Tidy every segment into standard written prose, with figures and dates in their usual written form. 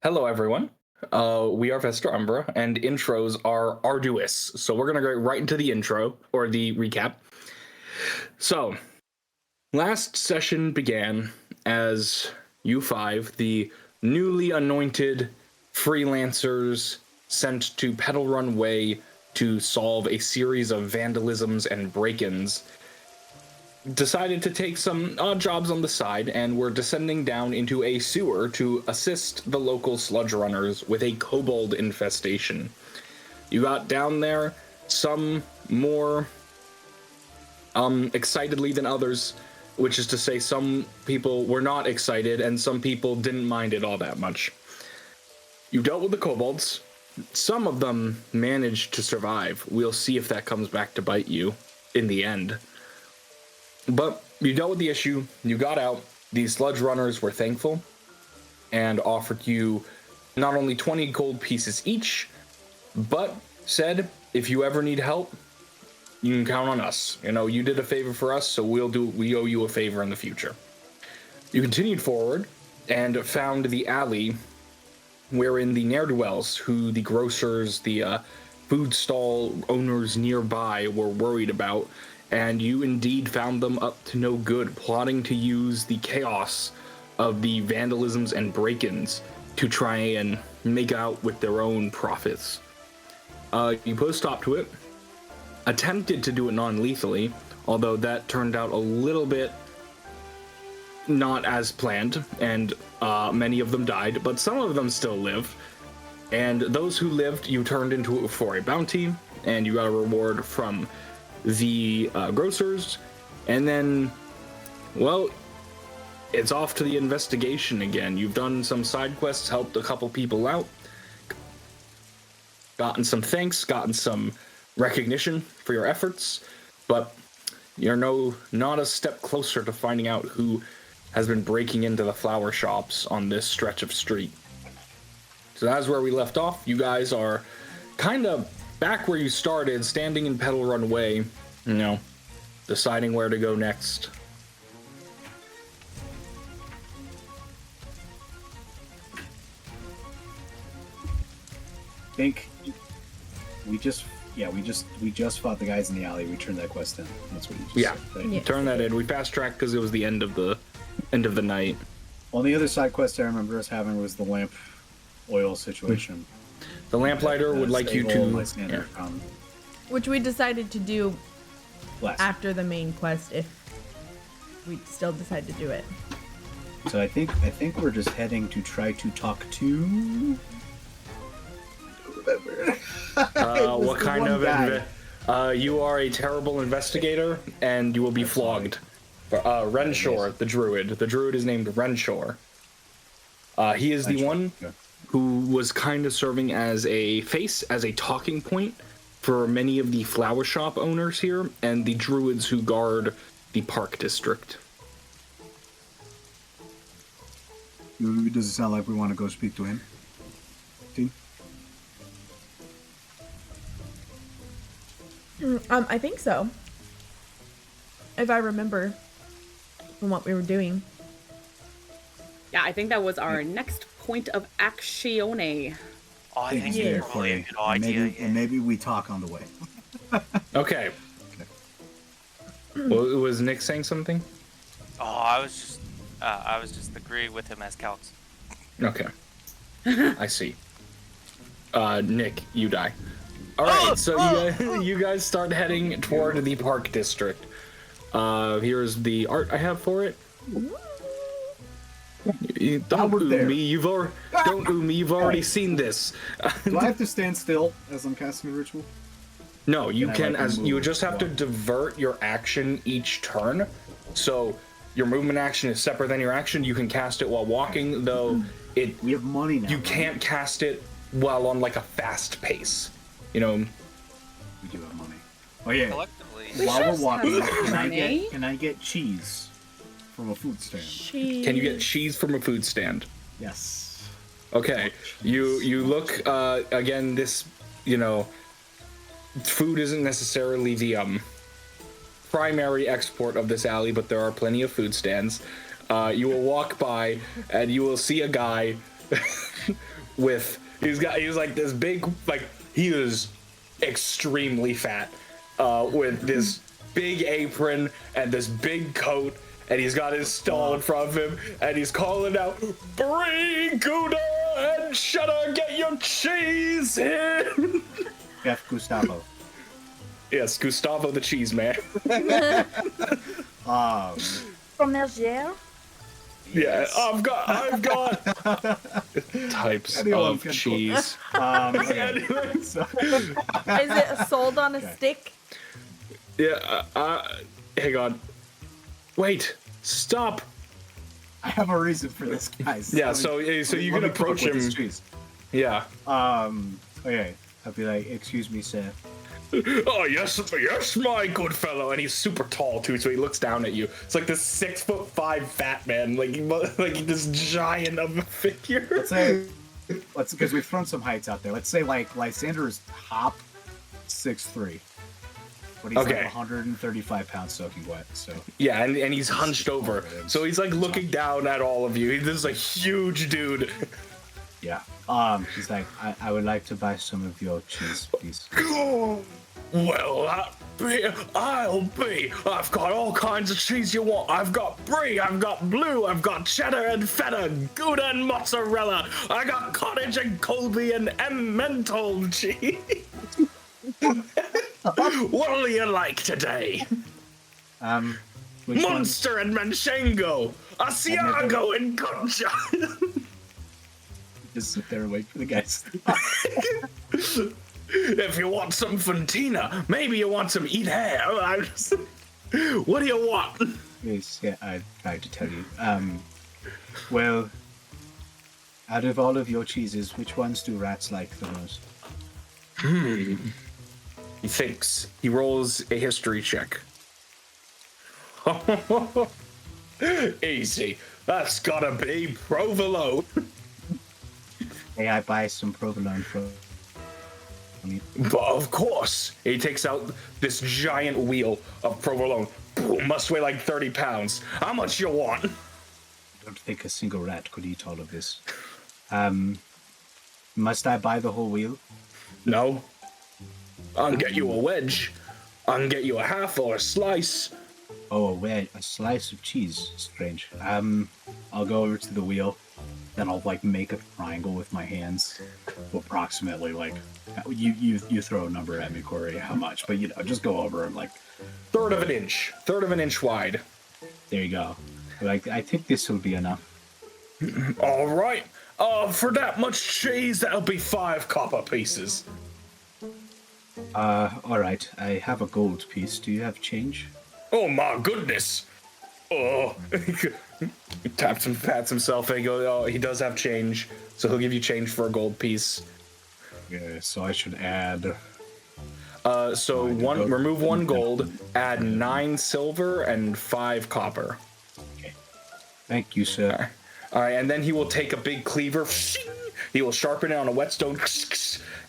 Hello, everyone. We are Vesta Umbra, and intros are arduous. So we're going to go right into the intro, or the recap. So, last session began as U5, the newly anointed freelancers sent to Petal Run Way to solve a series of vandalisms and break-ins, decided to take some odd jobs on the side and were descending down into a sewer to assist the local sludge runners with a kobold infestation. You got down there, some more excitedly than others, which is to say some people were not excited and some people didn't mind it all that much. You dealt with the kobolds. Some of them managed to survive. We'll see if that comes back to bite you in the end. But you dealt with the issue, you got out, the sludge runners were thankful, and offered you not only 20 gold pieces each, but said, if you ever need help, you can count on us. You know, you did a favor for us, so we owe you a favor in the future. You continued forward, and found the alley wherein the ne'er-do-wells, who the grocers, the food stall owners nearby were worried about, and you indeed found them up to no good, plotting to use the chaos of the vandalisms and break-ins to try and make out with their own profits. You put a stop to it, attempted to do it non-lethally, although that turned out a little bit not as planned, and many of them died, but some of them still lived. And those who lived, you turned into for a bounty, and you got a reward from the grocers, and then, well, it's off to the investigation again. You've done some side quests, helped a couple people out, gotten some thanks, gotten some recognition for your efforts, but you're not a step closer to finding out who has been breaking into the flower shops on this stretch of street. So that's where we left off. You guys are kind of back where you started, standing in Petal Run Way, you know, deciding where to go next. I think we just fought the guys in the alley. We turned that quest in. That's what you just said. Right? Yeah, turn that in. We fast tracked because it was the end of the night. Well, the other side quest I remember us having was the lamp oil situation. The lamplighter would like you to, Lysander, which we decided to do last. after the main quest if we still decide to do it. So I think we're just heading to try to talk to. I don't remember. What kind of? You are a terrible investigator, and you will be flogged. Renshore, the druid. The druid is named Renshore. He is the one who was kind of serving as a face, as a talking point for many of the flower shop owners here and the druids who guard the park district. Does it sound like we want to go speak to him? I think so. If I remember from what we were doing. Yeah, I think that was our next point of action. Oh, I think it's probably a good idea. And maybe we talk on the way. Okay. Well, was Nick saying something? Oh, I was just agreeing with him as Calx. Okay. I see. Nick, you die. Alright, so you guys start heading toward the park district. Here's the art I have for it. Don't ooh me, you've already seen this. Do I have to stand still as I'm casting a ritual? No, you you just have to divert your action each turn. So your movement action is separate than your action. You can cast it while walking, though we have money now. You can't cast it while on like a fast pace. You know. We do have money. Oh yeah. Collectively. While we're walking, can I get cheese from a food stand? Cheese. Can you get cheese from a food stand? Yes. Okay. You look again. This, you know, food isn't necessarily the primary export of this alley, but there are plenty of food stands. You will walk by and you will see a guy he's like this big, like, he is extremely fat, with this big apron and this big coat, and he's got his stall in front of him, and he's calling out, "Brie, Gouda, and cheddar, get your cheese in!" Chef Gustavo. Yes, Gustavo the cheese man. Fromagère? Yeah, I've got types Anyone of can cook. cheese. Okay. So, Is it sold on a stick? Yeah, hang on. Wait, stop. I have a reason for this, guys. Yeah, Let me- so you let can me come up approach with him. this cheese. Yeah. Okay. I'll be like, "Excuse me, sir." Oh yes, my good fellow, and he's super tall too, so he looks down at you. It's like this 6'5" fat man, like this giant of a figure. Let's because we've thrown some heights out there. Let's say like Lysander's top 6'3", but he's Okay. like 135 pounds soaking wet. So Yeah, and he's hunched over, so he's like looking down at all of you. This is a huge dude. yeah. He's like, I would like to buy some of your cheese, please. Well, I'll be. I've got all kinds of cheese you want. I've got brie, I've got blue, I've got cheddar and feta, Gouda and mozzarella. I got cottage and Colby and emmental cheese. What'll you like today? Which one? Munster and Manchengo, Asiago and Concha. Just sit there and wait for the guys. If you want some Fontina, maybe you want some eat hair. What do you want? Yes, yeah, I tried to tell you. Well, out of all of your cheeses, which ones do rats like the most? He thinks. He rolls a history check. Easy. That's gotta be provolone. Hey, I buy some provolone from you. But of course, he takes out this giant wheel of provolone. Boom, must weigh like 30 pounds. How much you want? I don't think a single rat could eat all of this. Must I buy the whole wheel? No. I can get you a wedge. I can get you a half or a slice. Oh, a slice of cheese. Strange. I'll go over to the wheel, then I'll like make a triangle with my hands, approximately like you throw a number at me, Corey. How much? But just go over and like Third of an inch wide. there you go. Like I think this will be enough. All right. For that much cheese, that'll be 5 copper pieces. All right. I have a gold piece. Do you have change? Oh my goodness. Oh. He pats himself and he goes, oh, he does have change, so he'll give you change for a gold piece. Yeah. So I should add. So remove 1 gold, add 9 silver and 5 copper. Okay. Thank you, sir. All right, and then he will take a big cleaver. He will sharpen it on a whetstone,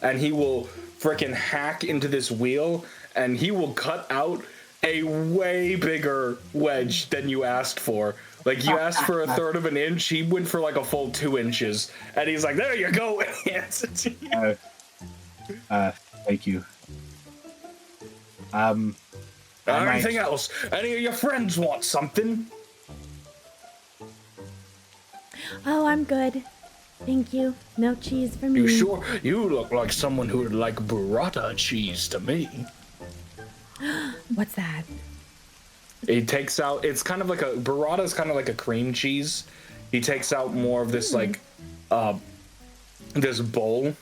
and he will frickin' hack into this wheel, and he will cut out a way bigger wedge than you asked for. Like, you asked for a third of an inch, he went for like a full 2 inches. And he's like, there you go. Thank you. Anything else? Any of your friends want something? Oh, I'm good. Thank you. No cheese for me. You sure? You look like someone who would like burrata cheese to me. What's that? He takes out, it's kind of like a, burrata is kind of like a cream cheese. He takes out more of this, like, this bowl.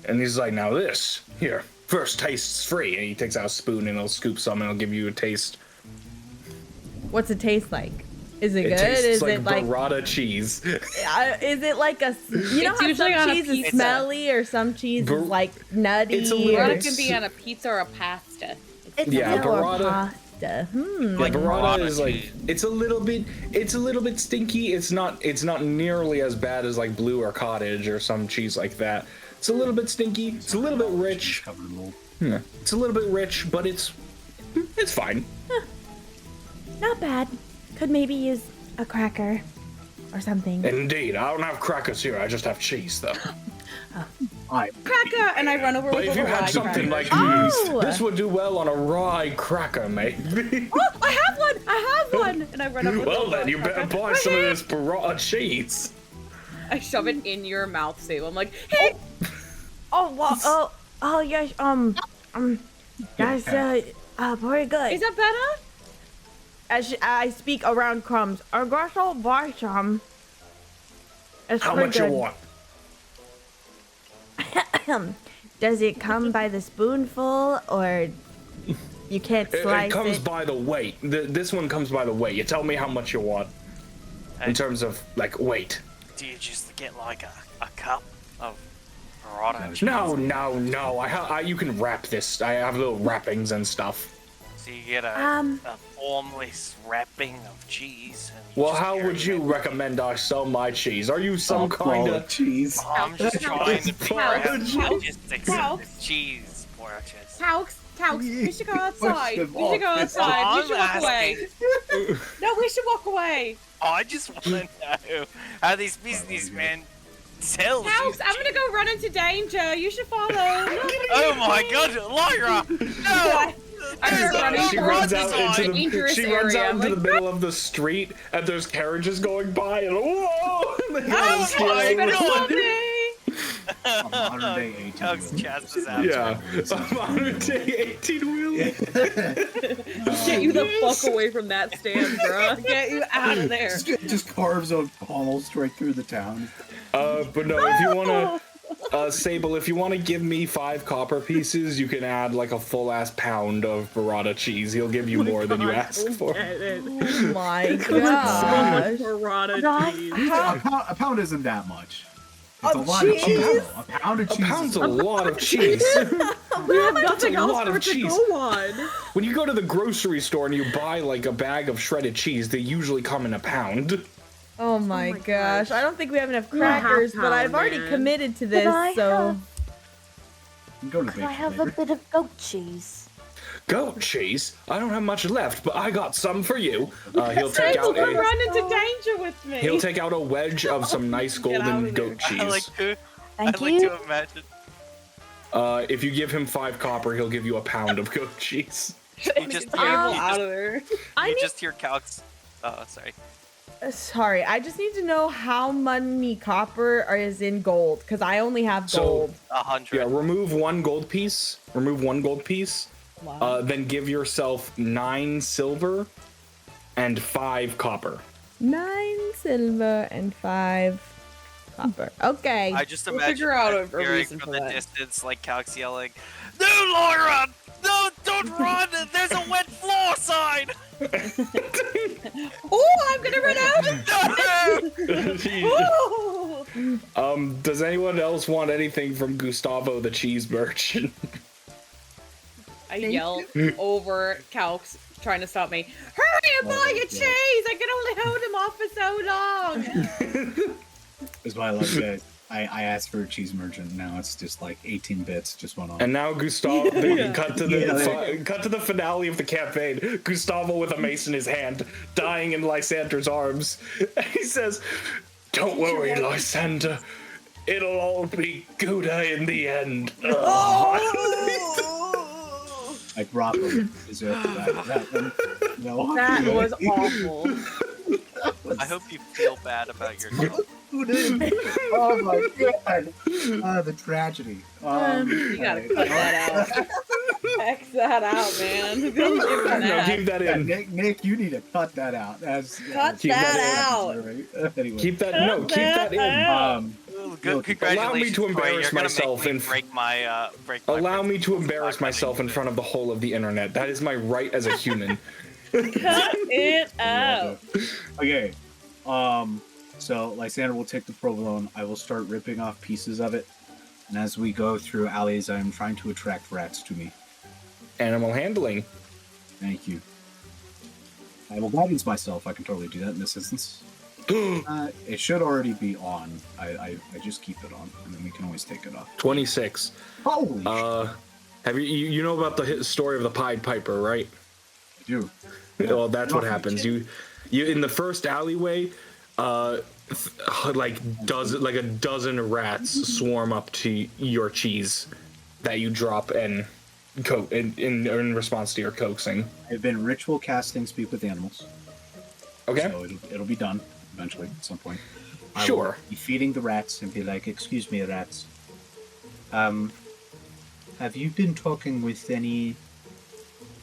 And he's like, now this, here, first taste's free. And he takes out a spoon and he'll scoop some and he'll give you a taste. What's it taste like? Is it, It good? tastes Is like it like burrata cheese. is it like a you know It's how usually some on a cheese is pizza. smelly or some cheese is like nutty? It's a little or, Burrata bit- can be on a pizza or a pasta. It's Yeah, a little burrata- pasta. Yeah, Like burrata burrata is like, cheese. it's a little bit stinky. It's not nearly as bad as like blue or cottage or some cheese like that. It's a little bit stinky. It's a little bit rich. Covered in mold. It's a little bit rich, but it's fine. Not bad. Could maybe use a cracker. or something. Indeed, I don't have crackers here. I just have cheese, though. Cracker, and I run over But with if a you had rye something cracker. like Oh! this would do well on a rye cracker, maybe. Oh, I have one! I have one! And I run over with Well a then, rye you better cracker. buy some of this burrata cheese. I shove it in your mouth, Sable. I'm like, hey! Oh, well, oh, yes, that's, very good. Is that better? As I speak around crumbs, I guess I'll buy some. It's How pretty much good. you want? Does it come by the spoonful, or you can't slice It comes by the weight. This one comes by the weight. You tell me how much you want in terms of like weight. Do you just get like a cup of burrata cheese? No. You can wrap this. I have little wrappings and stuff. So you get a formless wrapping of cheese. And you Well, just how carry would it you in. recommend I sell my cheese? Are you some kind Quality of cheese. I'm just trying to figure out Calx, logistics Calx. of the cheese purchase. Calx, we should go outside. them We should go off. outside. We I'm should walk away. No, we should walk away. I just want to know how these businessmen sell Calx, these I'm gonna go run into danger. You should follow. Oh my god, Lyra! No! I start running She towards runs the out into the dangerous she runs area. out I'm into the like, middle of the street, and there's carriages going by, and whoa! And they oh, gotta steal my you're gonna over. God. kill me. A modern day 18 Calx chases out. Yeah, a modern day 18-wheeler. Get you the fuck away from that stand, bro. Get you out of there. Just carves a pommel straight through the town. But no, if you wanna, Sable, if you wanna give me 5 copper pieces, you can add like a full-ass pound of burrata cheese. He'll give you more than you ask for. Oh my So much gosh. burrata cheese. A pound isn't that much. It's a Of lot of cheese? cheese. A pound of A cheese. pound's is a lot of cheese. We have That's nothing a else lot for of it to cheese. go on. When you go to the grocery store and you buy like a bag of shredded cheese, they usually come in a pound. Oh my my gosh. gosh. I don't think we have enough You have crackers, but pound, I've already man. committed to Could this, I so. Go to the Could I bake have a later. bit of goat cheese? Goat cheese? I don't have much left, but I got some for you. He'll take Sable, out don't a run into danger with me. he'll take out a wedge of some nice Get out golden of goat I cheese. like to, Thank I like you. to imagine If you give him 5 copper, he'll give you a pound of goat cheese. you just Sable hear, out of there. you just hear Calx. Oh, sorry. Sorry, I just need to know how many copper is in gold, because I only have So- gold. 100. Yeah, remove 1 gold piece. Remove 1 gold piece. Then give yourself 9 silver and 5 copper. 9 silver and 5 copper. Okay. I just We'll imagine figure out a hearing reason from for the that. distance, like Calx yelling, "No, Lyra! No, don't run! There's a wet floor sign!" Oh, I'm gonna run out! No! Does anyone else want anything from Gustavo the cheese merchant? I yell over Calx, trying to stop me. Hurry and buy your cheese! I can only hold him off for so long. That's why I love you guys. I asked for a cheese merchant. Now it's just like 18 bits just went on. And now Gustavo, cut to the Yeah, cut to the finale of the campaign. Gustavo with a mace in his hand, dying in Lysander's arms. And he says, "Don't worry, Lysander. It'll all be Gouda in the end." Like Robert deserved that. No. That was awful. I hope you feel bad about yourself. Who did? Oh my god! The tragedy. You gotta cut that out. X that out, man. Who's gonna give him No, that? keep that Yeah, in. Nick, you need to cut that out. Cut Keep that that out. Anyway. Keep that. No, keep that in. Good, Look, congratulations. allow me to Corey. embarrass You're gonna myself make me and- break my Allow me to principles embarrass by myself in running front of the whole of the internet. That is my right as a human. Cut it out. Okay. So Lysander will take the provolone. I will start ripping off pieces of it. And as we go through alleys, I am trying to attract rats to me. Animal handling. Thank you. I will guidance myself. I can totally do that in this instance. It should already be on. I just keep it on, and then we can always take it off. 26. Holy shit, Have you know about the story of the Pied Piper, right? I do. Well, that's what No, happens. You in the first alleyway, like a dozen rats swarm up to your cheese that you drop and in response to your coaxing. I've been ritual casting Speak with Animals. Okay. So it'll be done eventually at some point. I Sure. will be feeding the rats and be like, "Excuse me, rats. Have you been talking with anyone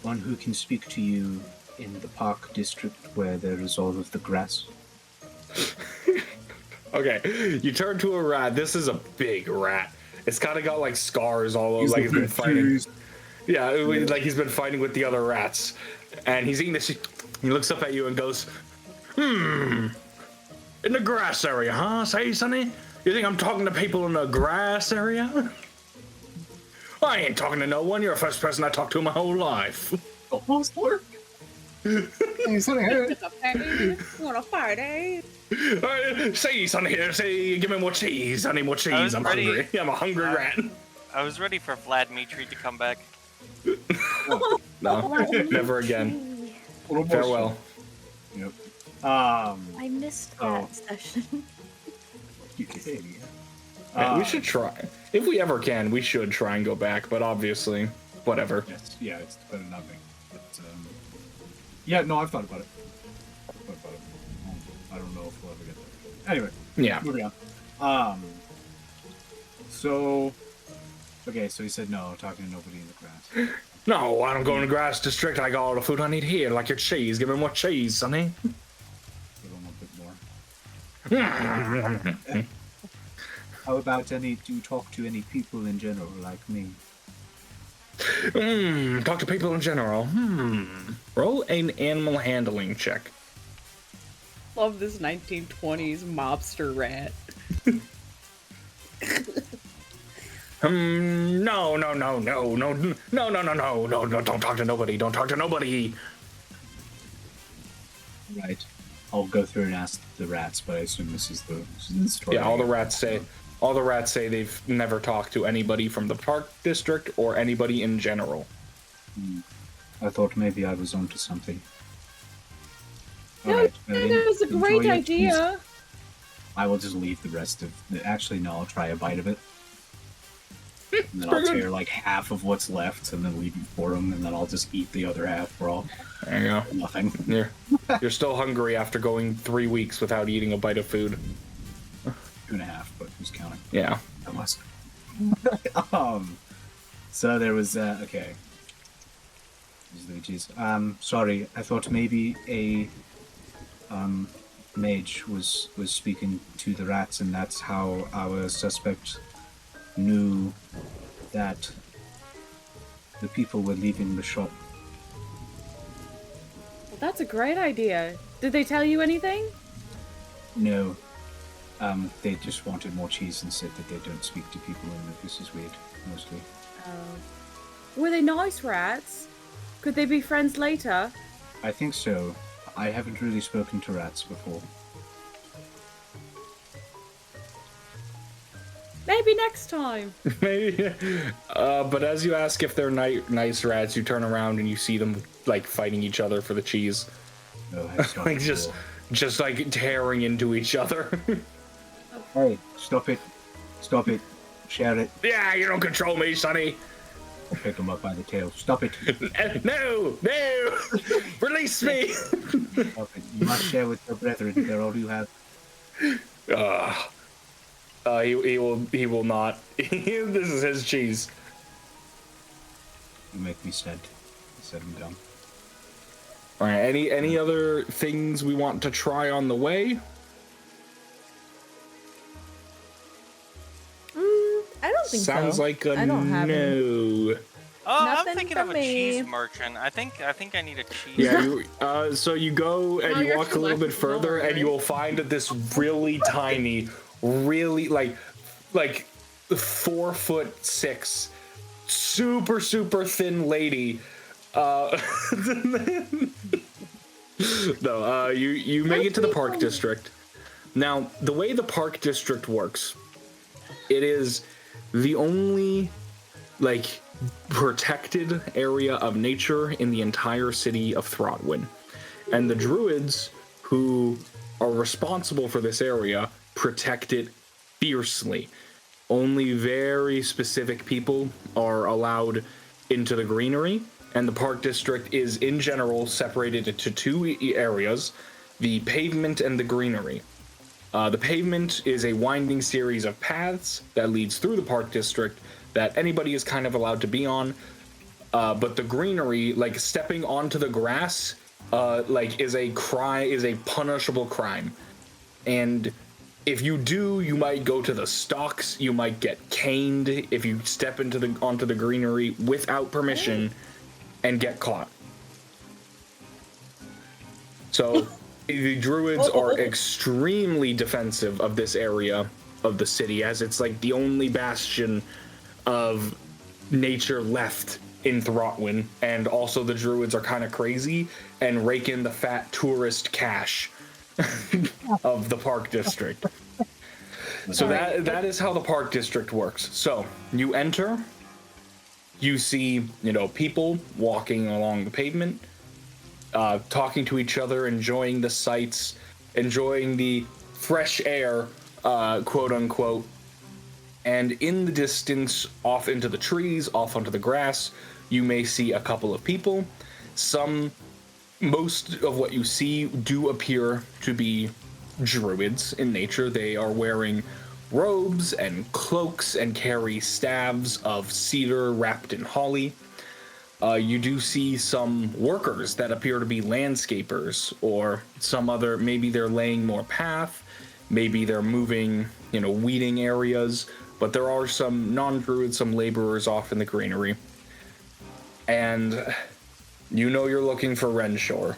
who can speak to you in the park district where there is all of the grass?" Okay, you turn to a rat. This is a big rat. It's kind of got like scars all over, like he's been fighting. Yeah, like he's been fighting with the other rats, and he's eating this. He looks up at you and goes, in the grass area, huh? Say, Sonny? You think I'm talking to people in the grass area? I ain't talking to no one. You're the first person I talked to in my whole life. Almost work. It's a party. You want a party? Say, Sonny, here. Say, give me more cheese. I need more cheese. I'm hungry. I'm a hungry rat. I was ready for Vlad Mitri to come back. No, never again. Farewell. Yep. I missed that session. You idiot. We should try. If we ever can, we should try and go back, but obviously, whatever. Yes, yeah, it's better than nothing. But, yeah, no, I've thought about it. I don't know if we'll ever get there. Anyway, Yeah. moving on. So, okay, so he said no, talking to nobody in the grass. No, I don't go in the grass district. I got all the food I need here, like your cheese. Give me more cheese, Sonny. Give him a bit more. How about do you talk to any people in general like me? Talk to people in general. Roll an animal handling check. Love this 1920s mobster rat. No, don't talk to nobody. Don't talk to nobody. Right. I'll go through and ask the rats, but I assume this is the story. Yeah, all the rats say they've never talked to anybody from the park district or anybody in general. I thought maybe I was onto something. No, Alright, that was a enjoy great your idea. cheese. I will just leave the rest of... Actually, no, I'll try a bite of it. And then I'll tear like half of what's left and then leave it for him, and then I'll just eat the other half for all There you go. nothing. You're still hungry after going 3 weeks without eating a bite of food. 2.5, but who's counting? Yeah. I must. So there was okay. Sorry, I thought maybe a mage was speaking to the rats, and that's how our suspect knew that the people were leaving the shop. Well, that's a great idea. Did they tell you anything? No. They just wanted more cheese and said that they don't speak to people, and that this is weird, mostly. Were they nice rats? Could they be friends later? I think so. I haven't really spoken to rats before. Maybe next time. Maybe. But as you ask if they're nice rats, you turn around and you see them like fighting each other for the cheese. No, I stopped Like just like tearing into each other. Hey, stop it. Stop it. Share it. Yeah, you don't control me, Sonny. I'll pick him up by the tail. Stop it. No! Release me! Stop it. You must share with your brethren. They're all you have. He will not. This is his cheese. You make me sad. Set him down. All right. Any other things we want to try on the way? I don't think so. Sounds like a I don't have any. no. Oh, I'm Nothing thinking from of a me. cheese merchant. I think I need a cheese. Yeah. So you go and No, you you're walk a too little bit left further, forward. and you will find this really tiny, really like 4'6", super thin lady. No, you make it to the park district. Now, the way the park district works, it is the only like protected area of nature in the entire city of Throtwin. And the druids who are responsible for this area protect it fiercely. Only very specific people are allowed into the greenery, and the park district is in general separated into two areas, the pavement and the greenery. The pavement is a winding series of paths that leads through the park district that anybody is kind of allowed to be on. But the greenery, like stepping onto the grass, is a punishable crime. And if you do, you might go to the stocks, you might get caned if you step onto the greenery without permission and get caught. So the druids are extremely defensive of this area of the city, as it's like the only bastion of nature left in Throtwin, and also the druids are kind of crazy and rake in the fat tourist cash of the park district. So that is how the park district works. So you enter, you see, people walking along the pavement, talking to each other, enjoying the sights, enjoying the fresh air, quote unquote. And in the distance, off into the trees, off onto the grass, you may see a couple of people. Most of what you see do appear to be druids in nature. They are wearing robes and cloaks and carry staves of cedar wrapped in holly. You do see some workers that appear to be landscapers, or some other, maybe they're laying more path, maybe they're moving, weeding areas, but there are some non-druids, some laborers off in the greenery. And you're looking for Renshore.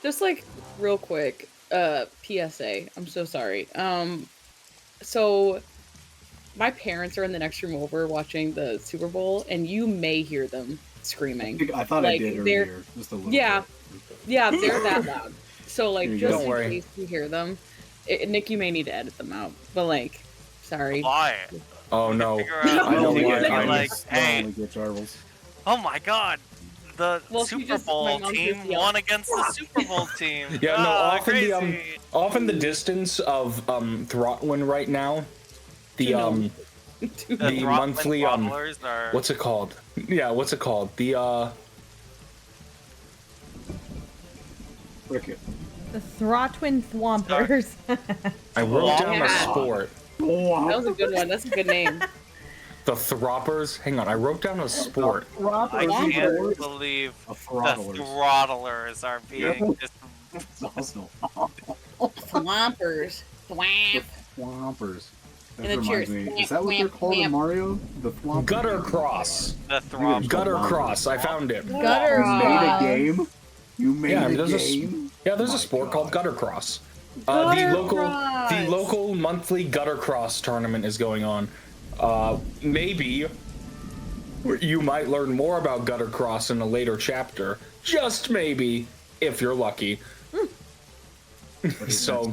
Just like real quick, PSA. I'm so sorry. So my parents are in the next room over watching the Super Bowl, and you may hear them screaming. I thought I did earlier. Just a little bit. Yeah, they're that loud. So just in worry. case you hear them, Nick, you may need to edit them out. But sorry. Why? Oh no! I know why. Hey. Oh my God! The Well, Super Bowl team won against the Super Bowl team. Yeah, no. Crazy. Off in the distance of Throtwin right now, the monthly are... what's it called? Yeah, what's it called? The Cricket. The Throtwin Thwompers. I wrote down a sport. That was a good one. That's a good name. The Throppers. Hang on, I wrote down a sport. I can't believe the Throttlers are being just... Thwompers. Thwamp. Thwompers. That And the reminds cheers. me. Is that what they're called in Mario? The Thwompers? Gutter Cross. The Throttler. Gutter Cross. I found it. Gutter You made a game? You made a game? There's a sport called Gutter Cross. The local monthly Gutter Cross tournament is going on. Maybe you might learn more about Gutter Cross in a later chapter. Just maybe, if you're lucky. So,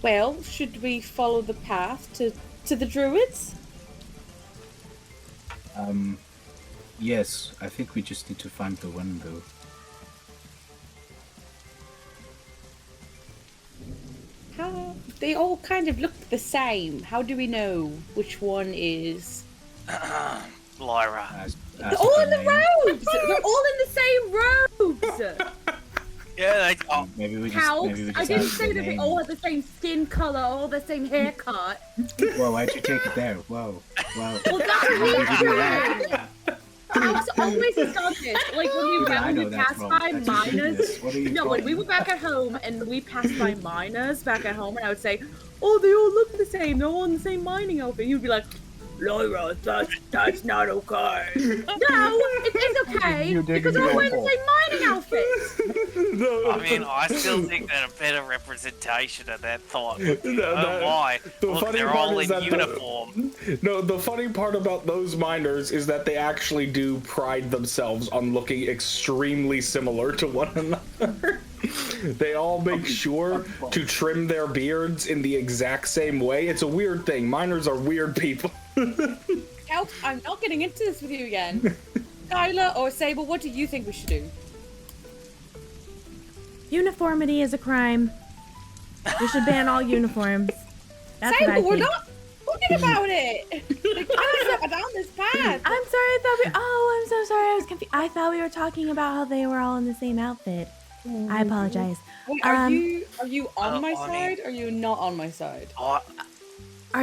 Well, should we follow the path to the druids? Yes, I think we just need to find the window. How they all kind of look the same. How do we know which one is? Lyra. They're all in the robes. They're all in the same robes. Yeah, Maybe we Calx, just I didn't ask say the that they name. all had the same skin color, all the same haircut. Whoa, why'd you take it there? Whoa. Well, that's what we do. Calx always does this. Like when we passed by miners. When we were back at home and we passed by miners back at home, and I would say, "Oh, they all look the same. They're all in the same mining outfit." You'd be like, "Lyra, that's not okay." No, it's okay because they're all wearing the same mining outfits. I mean, I still think that a better representation of that thought. Why? Look, they're all in uniform. The funny part about those miners is that they actually do pride themselves on looking extremely similar to one another. They all make sure to trim their beards in the exact same way. It's a weird thing. Miners are weird people. Calx, I'm not getting into this with you again. Skyler or Sable, what do you think we should do? Uniformity is a crime. We should ban all uniforms. That's what I Sable, we're think. not talking about it. They can't down this path. I'm sorry, I thought we. Oh, I'm so sorry. I was confused. I thought we were talking about how they were all in the same outfit. I apologize. Wait, are you on my side? Or are you not on my side? Are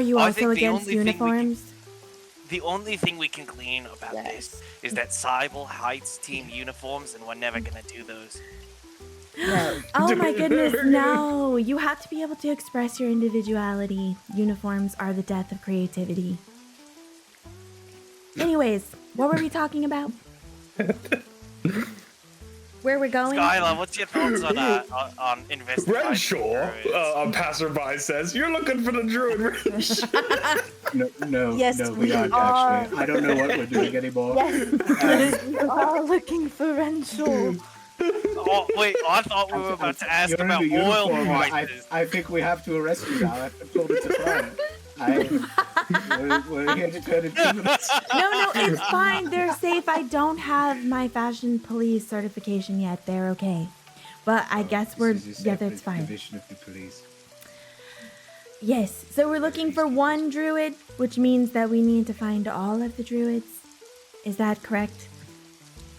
you I also think the against only thing we can- uniforms? The only thing we can glean about this is that Sable hates team uniforms, and we're never gonna do those. Oh my goodness, no. You have to be able to express your individuality. Uniforms are the death of creativity. Anyways, what were we talking about? Where we're going? Skyler, what's your thoughts on investigation? Renshore, a passerby says, "You're looking for the druid." No, Yes, we we aren't are. actually. I don't know what we're doing anymore. Yes, we are looking for Renshore. Oh, wait, I thought we were about to ask You're in about the oil uniform, prices. I think we have to arrest you now. I've told it to Fran. We're here to turn it No, it's fine. They're safe. I don't have my fashion police certification yet. They're okay. But I guess that's fine. Division of the police. Yes, so we're looking for one druid, which means that we need to find all of the druids. Is that correct?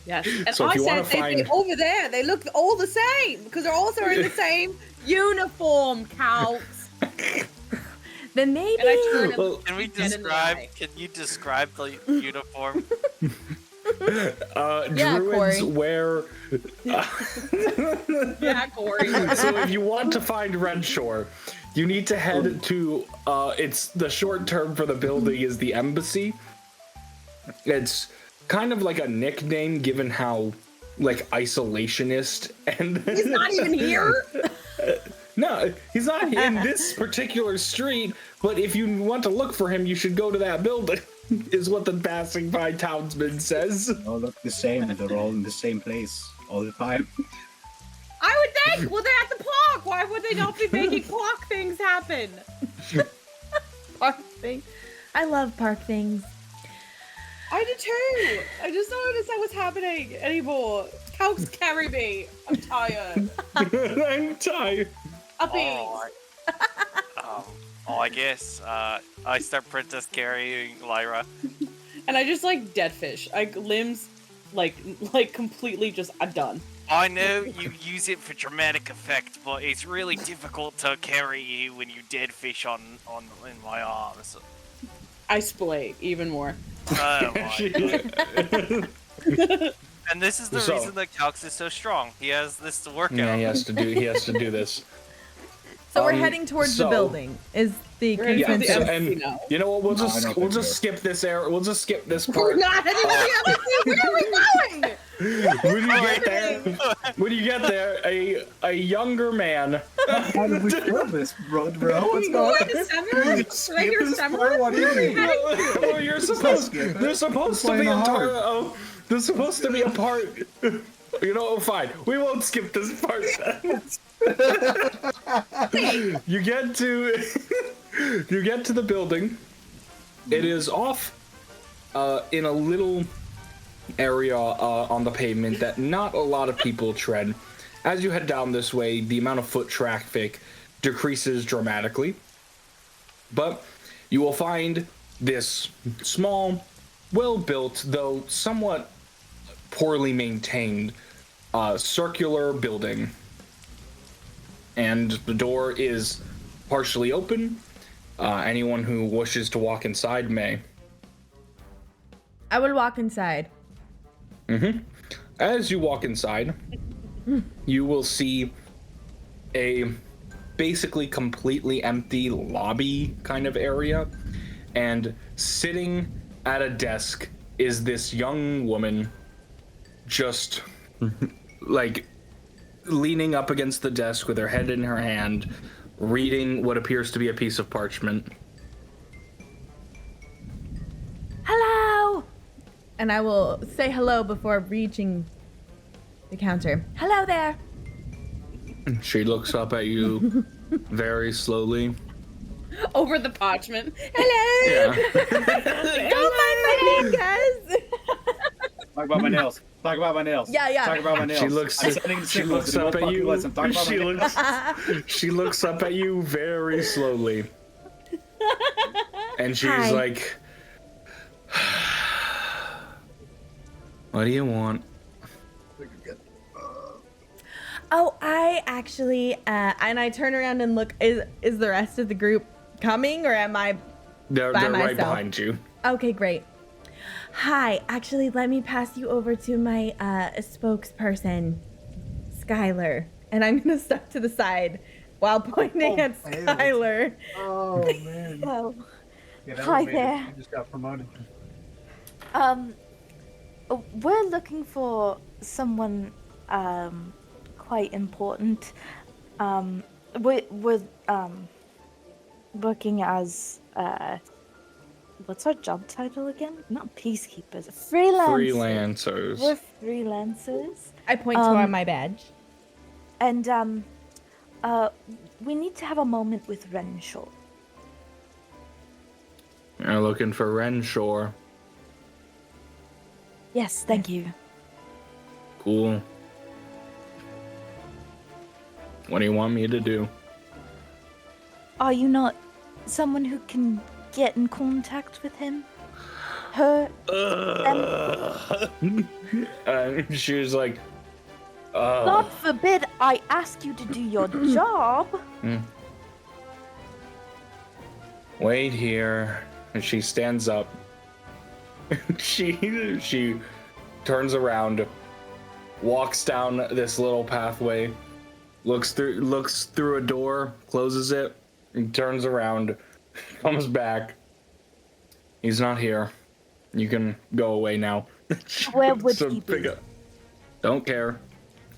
Yes. And So if I you wanna said find- over there, they look all the same because they're also in the same uniform, Calx. Then maybe. And I turn Well, Can we Dead in the describe? eye. Can you describe the uniform? Yeah, druids Corey. wear. Yeah, Corey. So if you want to find Renshore, you need to head to. It's the short term for the building is the embassy. It's kind of like a nickname given how like isolationist and. He's not even here. No, he's not in this particular street, but if you want to look for him, you should go to that building, is what the passing by townsman says. They all look the same, and they're all in the same place all the time. I would think. Well, they're at the park. Why would they not be making park things happen? Park thing. I love park things. I do too. I just don't understand what's happening anymore. Calx, carry me. I'm tired. I'm tired. Uppies. I guess I start princess carrying Lyra. And I just like dead fish. Limbs, like completely just I'm done. I know you use it for dramatic effect, but it's really difficult to carry you when you dead fish in my arms. I splay even more. Oh my. And this is the reason that Calx is so strong. He has this to work Yeah, out. he has to do this. So we're heading towards the building. Is the We're heading to the consensus? So, embassy and now. you know what? We'll No, I just don't we'll think just so. skip this area. We'll just skip this We're part. not heading to the embassy. Where are we going? When you get there, a younger man. How did we kill this, bro? What's going What? on? Samurai? Did I hear Samurai? What do you mean? Well, there's supposed to be a part. Oh, there's supposed to be a part. You know, fine. We won't skip this part. You get to the building. It is off in a little area on the pavement that not a lot of people tread. As you head down this way, the amount of foot traffic decreases dramatically. But you will find this small, well-built, though somewhat poorly maintained, circular building. And the door is partially open. Anyone who wishes to walk inside may. I will walk inside. As you walk inside, you will see a basically completely empty lobby kind of area. And sitting at a desk is this young woman just like leaning up against the desk with her head in her hand, reading what appears to be a piece of parchment. Hello! And I will say hello before reaching the counter. Hello there. She looks up at you very slowly. Over the parchment. Hello. Yeah. Don't mind my name, guys. Talk about my nails. Talk about my nails. Yeah. Talk about my nails. She looks up at you. She looks up at you very slowly. And she's Hi. like, what do you want? Oh, I actually, and I turn around and look. Is the rest of the group coming, or am I? They're by right myself? behind you. Okay, great. Hi, actually, let me pass you over to my spokesperson, Skyler. And I'm gonna step to the side while pointing at Skyler. Oh man. Well, Yeah, that hi was amazing. there. You just got promoted. We're looking for someone quite important. We're working as what's our job title again? Not peacekeepers. Freelancers. We're freelancers. I point to my badge. And we need to have a moment with Renshore. You're looking for Renshore. Yes, thank you. Cool. What do you want me to do? Are you not someone who can get in contact with him? Her? She was like, God forbid I ask you to do your job. wait here. And she stands up. She turns around, walks down this little pathway, looks through a door, closes it, and turns around, comes back. He's not here. You can go away now. Where would he be? Don't care.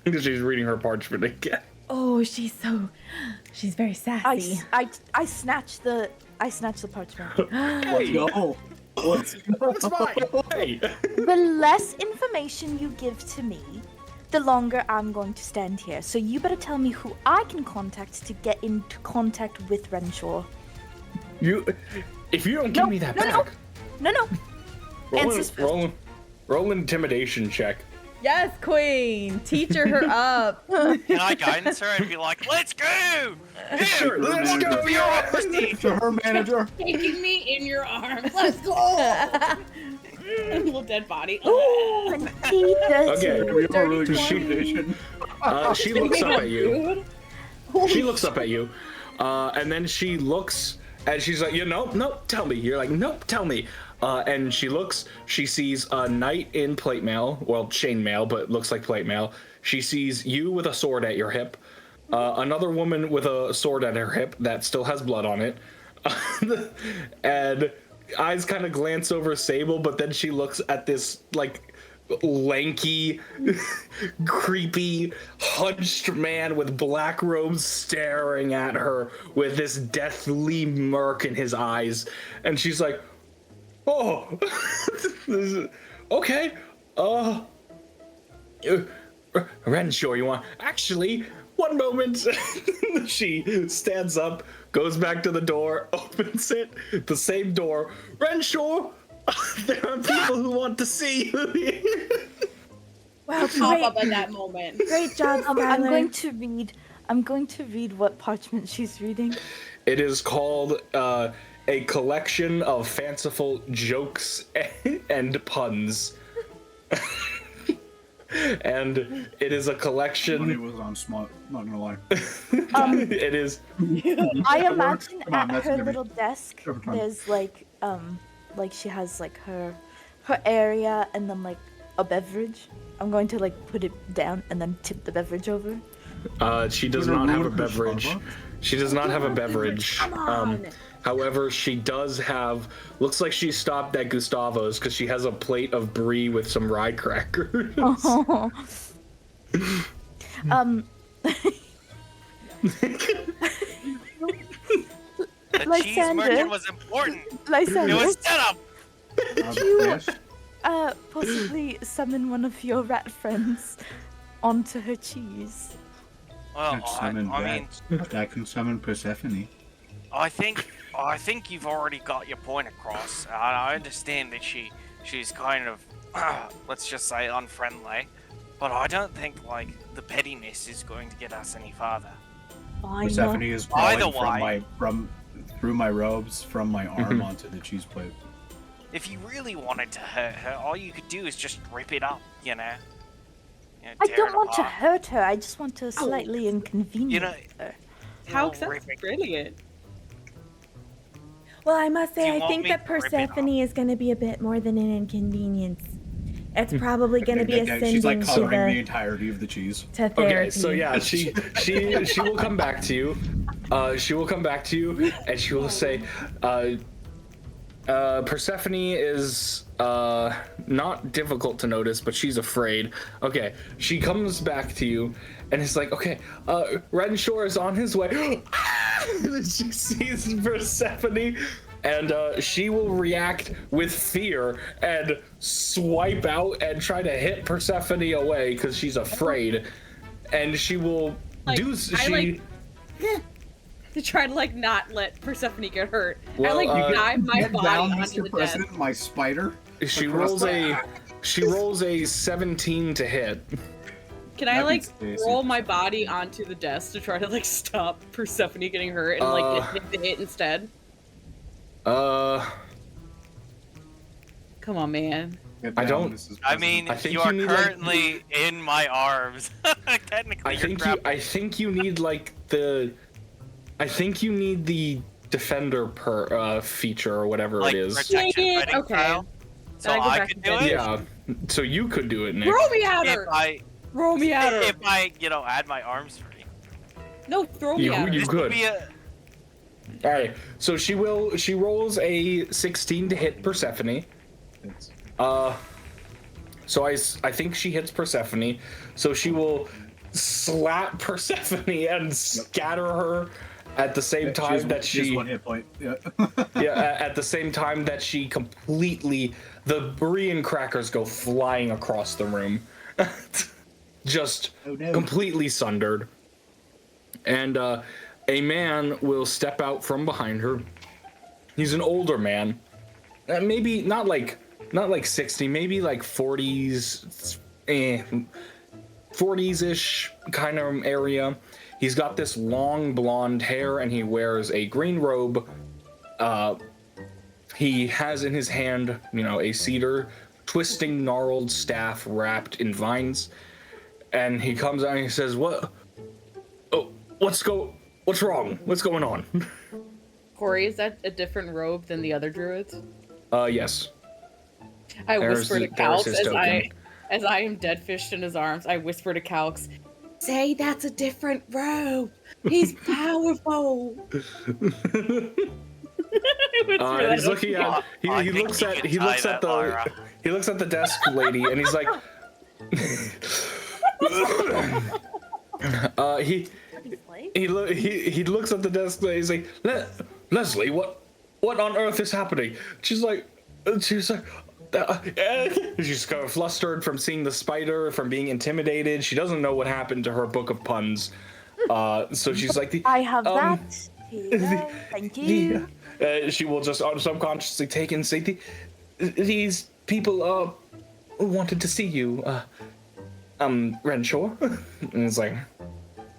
She's reading her parchment again. Oh, she's very sassy. I snatched the parchment. Let's go. That's fine. Hey. The less information you give to me, the longer I'm going to stand here. So you better tell me who I can contact to get into contact with Renshore. If you don't give me that back. No. Answers first. Roll an intimidation check. Yes, Queen. Teacher her up. Can I guidance her and be like, let's go! Sure, let's go. Your honesty! To her manager. Taking me in your arms. Let's go. Little dead body. Okay. We have a really good intimidation. She looks up at you. She looks up at you, and then she looks, and she's like, nope, tell me. You're like, nope, tell me. And she looks, she sees a knight in plate mail, well, chain mail, but looks like plate mail. She sees you with a sword at your hip, another woman with a sword at her hip that still has blood on it, and eyes kind of glance over Sable, but then she looks at this, like, lanky, creepy, hunched man with black robes staring at her with this deathly murk in his eyes, and she's like, oh, okay. Renshore, you want? Actually, one moment. She stands up, goes back to the door, opens it, the same door. Renshore, there are people who want to see you. Wow, Pop up at that moment. Great job, I'm Skyler. going to read what parchment she's reading. It is called a collection of fanciful jokes and puns. And it is a collection. Money was on smart, not gonna lie. It is. I imagine Come on, at that's her gonna be- little desk, Every time. there's like she has like her area and then like a beverage. I'm going to like put it down and then tip the beverage over. She does not have a beverage. She does not have a beverage. However, she does have. Looks like she stopped at Gustavo's because she has a plate of brie with some rye crackers. Oh. The cheese merchant was important. Lysander, It was set up. Yes. possibly summon one of your rat friends onto her cheese. Well, Can't I summon mean, that. I can summon Persephone. I think you've already got your point across. I understand that she's kind of let's just say, unfriendly. But I don't think, like, the pettiness is going to get us any farther. Why Persephone not? is Either crawling way. through my robes, from my arm onto the cheese plate. If you really wanted to hurt her, all you could do is just rip it up, you know? I Tear don't it want to apart. hurt her. I just want to slightly inconvenience You know, her. Calx, Well, that's ripping- brilliant. Well, I must Do say, you I want think me that to rip it Persephone is going to be a bit more than an inconvenience. It's probably going to be ascending She's like to covering the the entirety of the cheese. to therapy. Okay, so yeah, she will come back to you. She will come back to you, and she will say, Persephone is not difficult to notice, but she's afraid. Okay, she comes back to you, and it's like, okay, Renshore is on his way. She sees Persephone, and she will react with fear and swipe out and try to hit Persephone away because she's afraid. And she will Like, do. to try to like not let Persephone get hurt. Well, I like dive my Get body down, onto Mr. the President, desk. my spider. She Across rolls the- a 17 to hit. Can I That like beats Stacy. roll my body onto the desk to try to like stop Persephone getting hurt and like hit the hit instead? Uh, Come on, man. Get I down, don't- Mrs. I President. mean, I think you you are need, like- currently in my arms. Technically, you're trapped. I think you need like the defender feature or whatever Like it is. protection Dang it, fighting okay. style. So Then I go I back could to do bed. it. Yeah, so you could do it, Nick. Throw me at If her! I, Throw me at her! if I, add my arms free. No, throw me You- at her. you- This could. would be a. All right, so she rolls a 16 to hit Persephone. It's- So I think she hits Persephone. So she will slap Persephone and scatter her at the same time that she has she 1 hit point. Yeah. at the same time that she completely, the Berean crackers go flying across the room, just Oh, no. completely sundered. And a man will step out from behind her. He's an older man, maybe not like 60, maybe like 40s, 40s-ish kind of area. He's got this long blonde hair and he wears a green robe. He has in his hand, a cedar, twisting gnarled staff wrapped in vines. And he comes out and he says, "What? Oh, what's wrong? What's going on?" Corey, is that a different robe than the other druids? Yes. I There's whisper to the- there's Calx his token. as I am dead fished in his arms. I whisper to Calx, "Say that's a different robe. He's powerful." He's looking at. He I looks think at. you He can looks tie at that, the. Lyra. He looks at the desk lady, and he's like. He looks at the desk lady. He's like, Leslie, what on earth is happening? She's like. She's kind of flustered from seeing the spider, from being intimidated. She doesn't know what happened to her book of puns. So she's like, I have that here. Thank you. She will just subconsciously take and say, these people wanted to see you, Renshore. And it's like,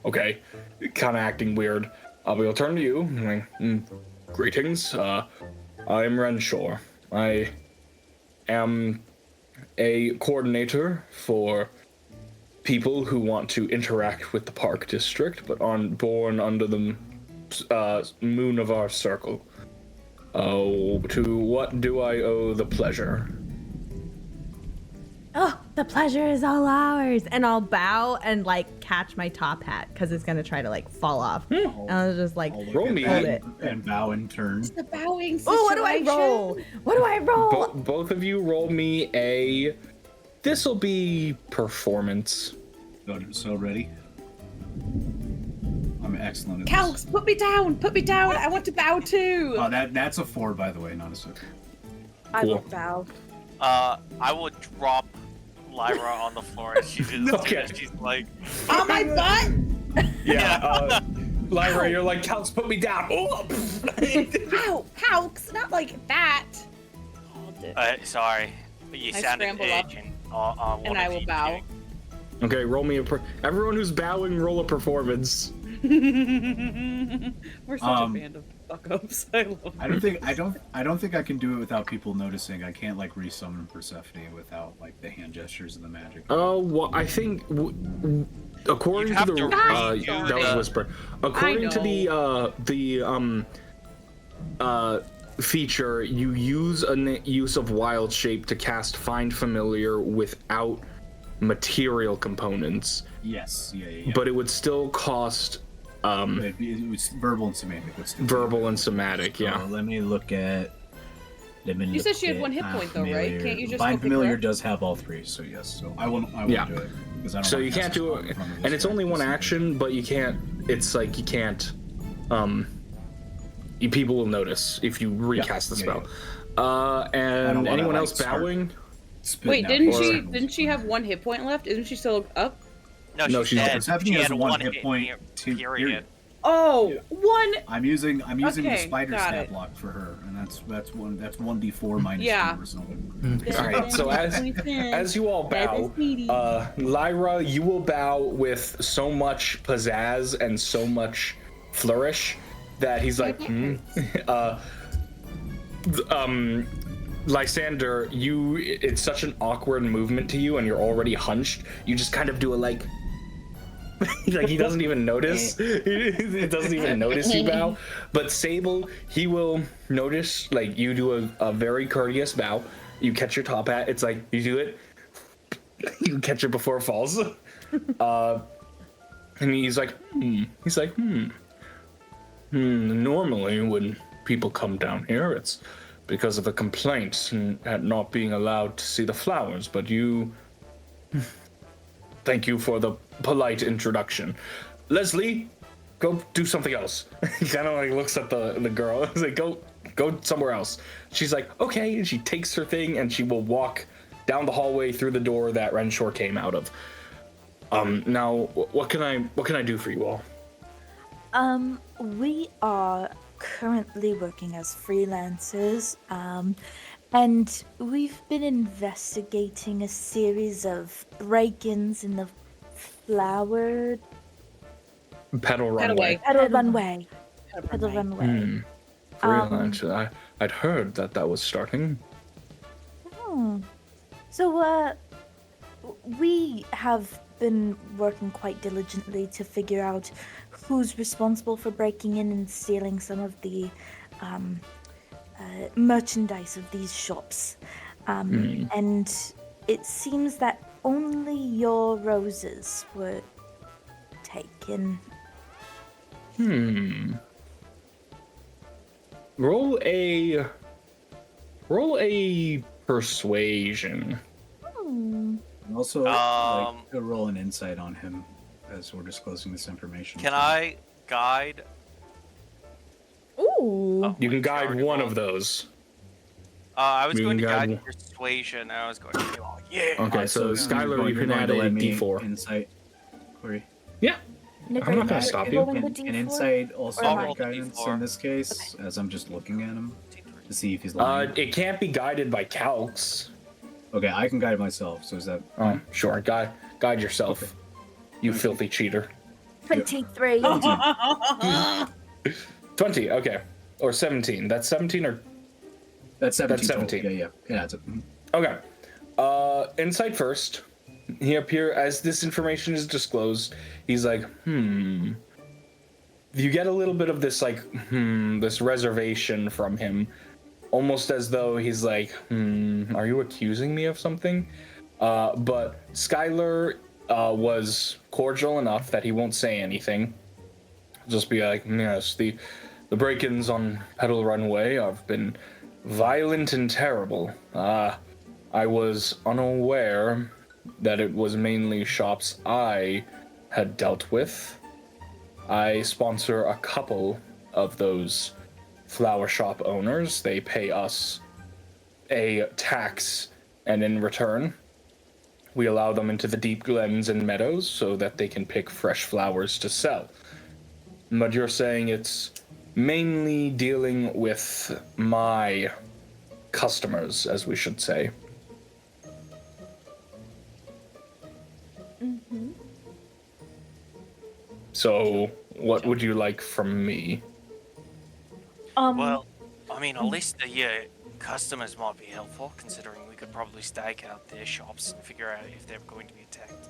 okay, kind of acting weird. We'll turn to you. I'm like, greetings. I'm Renshore. I am a coordinator for people who want to interact with the park district, but aren't born under the moon of our circle. Oh, to what do I owe the pleasure? Oh, the pleasure is all ours. And I'll bow and like catch my top hat because it's gonna try to like fall off. And I'll just like I'll look Roll at me. that it. and bow in turn. The bowing situation. Oh, what do I roll? What do I roll? Both of you roll me a. This'll be performance. So ready? I'm excellent at Calx, put me down. Put me down. I want to bow too. this. Oh, that's a 4, by the way, not a 6. I will Cool. bow. I would drop Lyra on the floor as she did. Okay. She's like, On my butt. Yeah, Lyra, you're like, Calx, put me down. Oh, Ow, Calx, not like that. Oh, sorry. You I sounded scramble up, urgent. and I will bow. Okay, roll me everyone who's bowing, roll a performance. We're such a band of fuck-ups. I love it. I don't think I can do it without people noticing. I can't like resummon Persephone without like the hand gestures and the magic. Oh, well, I think according to the that was whisper. According to the feature, you use use of wild shape to cast Find Familiar without material components. Yes, yeah. But it would still cost. It was verbal and somatic. Verbal and somatic, yeah. So let me look at. You said she had 1 hit point though, right? Can't you just Find go pick Familiar her up? does have all 3, so yes. So I won't Yeah. do it because I don't. So want you to can't do it, and it's only 1 action, but you can't. It's like you can't. People will notice if you recast the spell. And anyone else bowing? Wait, didn't she have 1 hit point left? Isn't she still up? No, she's dead. Persephone She has had 1 one hit point. Period. Oh, Yeah. 1. I'm using the Okay, spider got stat it. block for her, and that's 1d4 minus 2 or something. All right. So as you all bow, Lyra, you will bow with so much pizzazz and so much flourish that he's like, Lysander, it's such an awkward movement to you, and you're already hunched. You just kind of do a like he doesn't even notice. It doesn't even notice you bow. But Sable, he will notice, like, you do a very courteous bow. You catch your top hat. It's like, you do it. You catch it before it falls. And he's like, Normally, when people come down here, it's because of a complaint at not being allowed to see the flowers. But you... Thank you for the polite introduction. Leslie, go do something else. He kind of like looks at the girl. He's like, go somewhere else. She's like, okay, and she takes her thing and she will walk down the hallway through the door that Renshore came out of. Now, what can I do for you all? We are currently working as freelancers, and we've been investigating a series of break-ins in the flower... Petal runway. Petal runway. Petal runway. Freelance. I'd heard that was starting. So, we have been working quite diligently to figure out who's responsible for breaking in and stealing some of the merchandise of these shops. And it seems that only your roses were taken. Roll a persuasion. Also, like, roll an insight on him as we're disclosing this information. Can I guide? Ooh. You can guide one of those. I was You going to can guide guide persuasion. I was going to yeah. Okay, so Skyler, you can add a D4. Insight, Corey. Yeah. Nick, I'm not gonna stop you. An insight also Or have roll the guidance D4. in this case, as I'm just looking at him to see if he's lying. It can't be guided by Calx. Okay, I can guide myself. So is that? Oh, sure. Guide yourself. Okay. You filthy cheater. 23. 20, okay. Or 17. That's 17 or... That's 17. That's 17. Total. Yeah, it adds up. Okay. Insight first. He as this information is disclosed, he's like, You get a little bit of this, like, this reservation from him. Almost as though he's like, are you accusing me of something? But Skyler was cordial enough that he won't say anything. Just be like, yes, the break-ins on Petal Runway have been violent and terrible. I was unaware that it was mainly shops I had dealt with. I sponsor a couple of those flower shop owners. They pay us a tax, and in return, we allow them into the deep glens and meadows so that they can pick fresh flowers to sell. But you're saying it's mainly dealing with my customers, as we should say. So, what would you like from me? Well, I mean, a list of your customers might be helpful, considering we could probably stake out their shops and figure out if they're going to be attacked.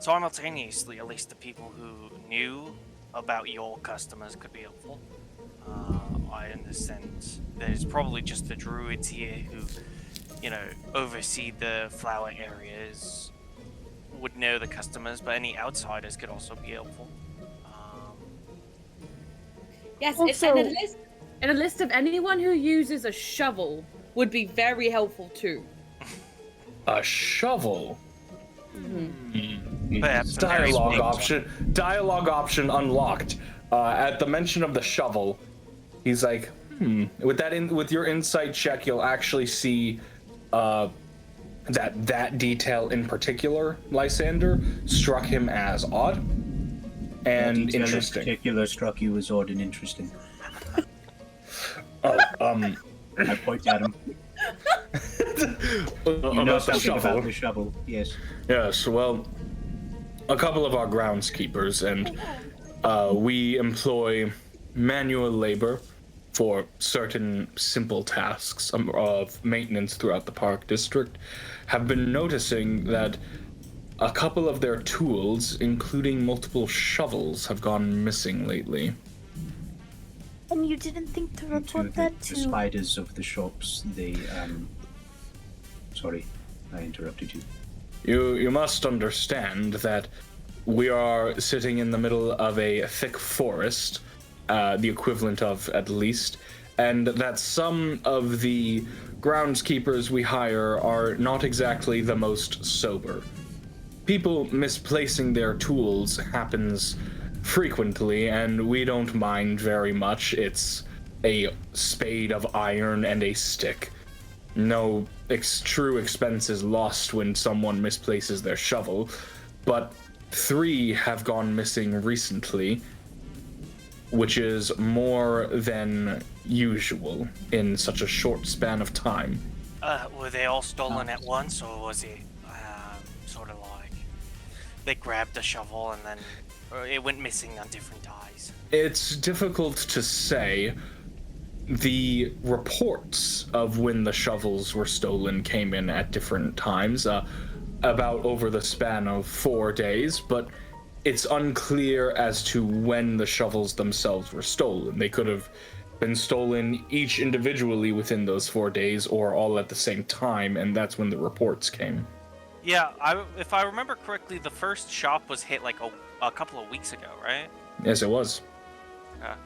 Simultaneously, a list of people who knew about your customers could be helpful. I understand there's probably just the druids here who, oversee the flower areas, would know the customers, but any outsiders could also be helpful. Yes, Also- and a list of anyone who uses a shovel would be very helpful too. A shovel? Perhaps a very Dialogue option unlocked. At the mention of the shovel, he's like, With your insight check, you'll actually see that detail in particular, Lysander, struck him as odd and interesting. In particular struck you as odd and interesting. I point at him. You know something about the shovel, yes. Yes, well, a couple of our groundskeepers, and we employ manual labor for certain simple tasks of maintenance throughout the park district, have been noticing that a couple of their tools, including multiple shovels, have gone missing lately. And you didn't think to report that to... The spiders of the shops, they, Sorry, I interrupted you. You must understand that we are sitting in the middle of a thick forest, the equivalent of at least, and that some of the groundskeepers we hire are not exactly the most sober. People misplacing their tools happens frequently, and we don't mind very much. It's a spade of iron and a stick. No true expense is lost when someone misplaces their shovel, but 3 have gone missing recently, which is more than usual in such a short span of time. Were they all stolen at once, or was it sort of like they grabbed a shovel and then it went missing on different days? It's difficult to say. The reports of when the shovels were stolen came in at different times, about over the span of 4 days, but it's unclear as to when the shovels themselves were stolen. They could have been stolen each individually within those 4 days, or all at the same time, and that's when the reports came. Yeah, if I remember correctly, the first shop was hit like a couple of weeks ago, right? Yes, it was. Yeah.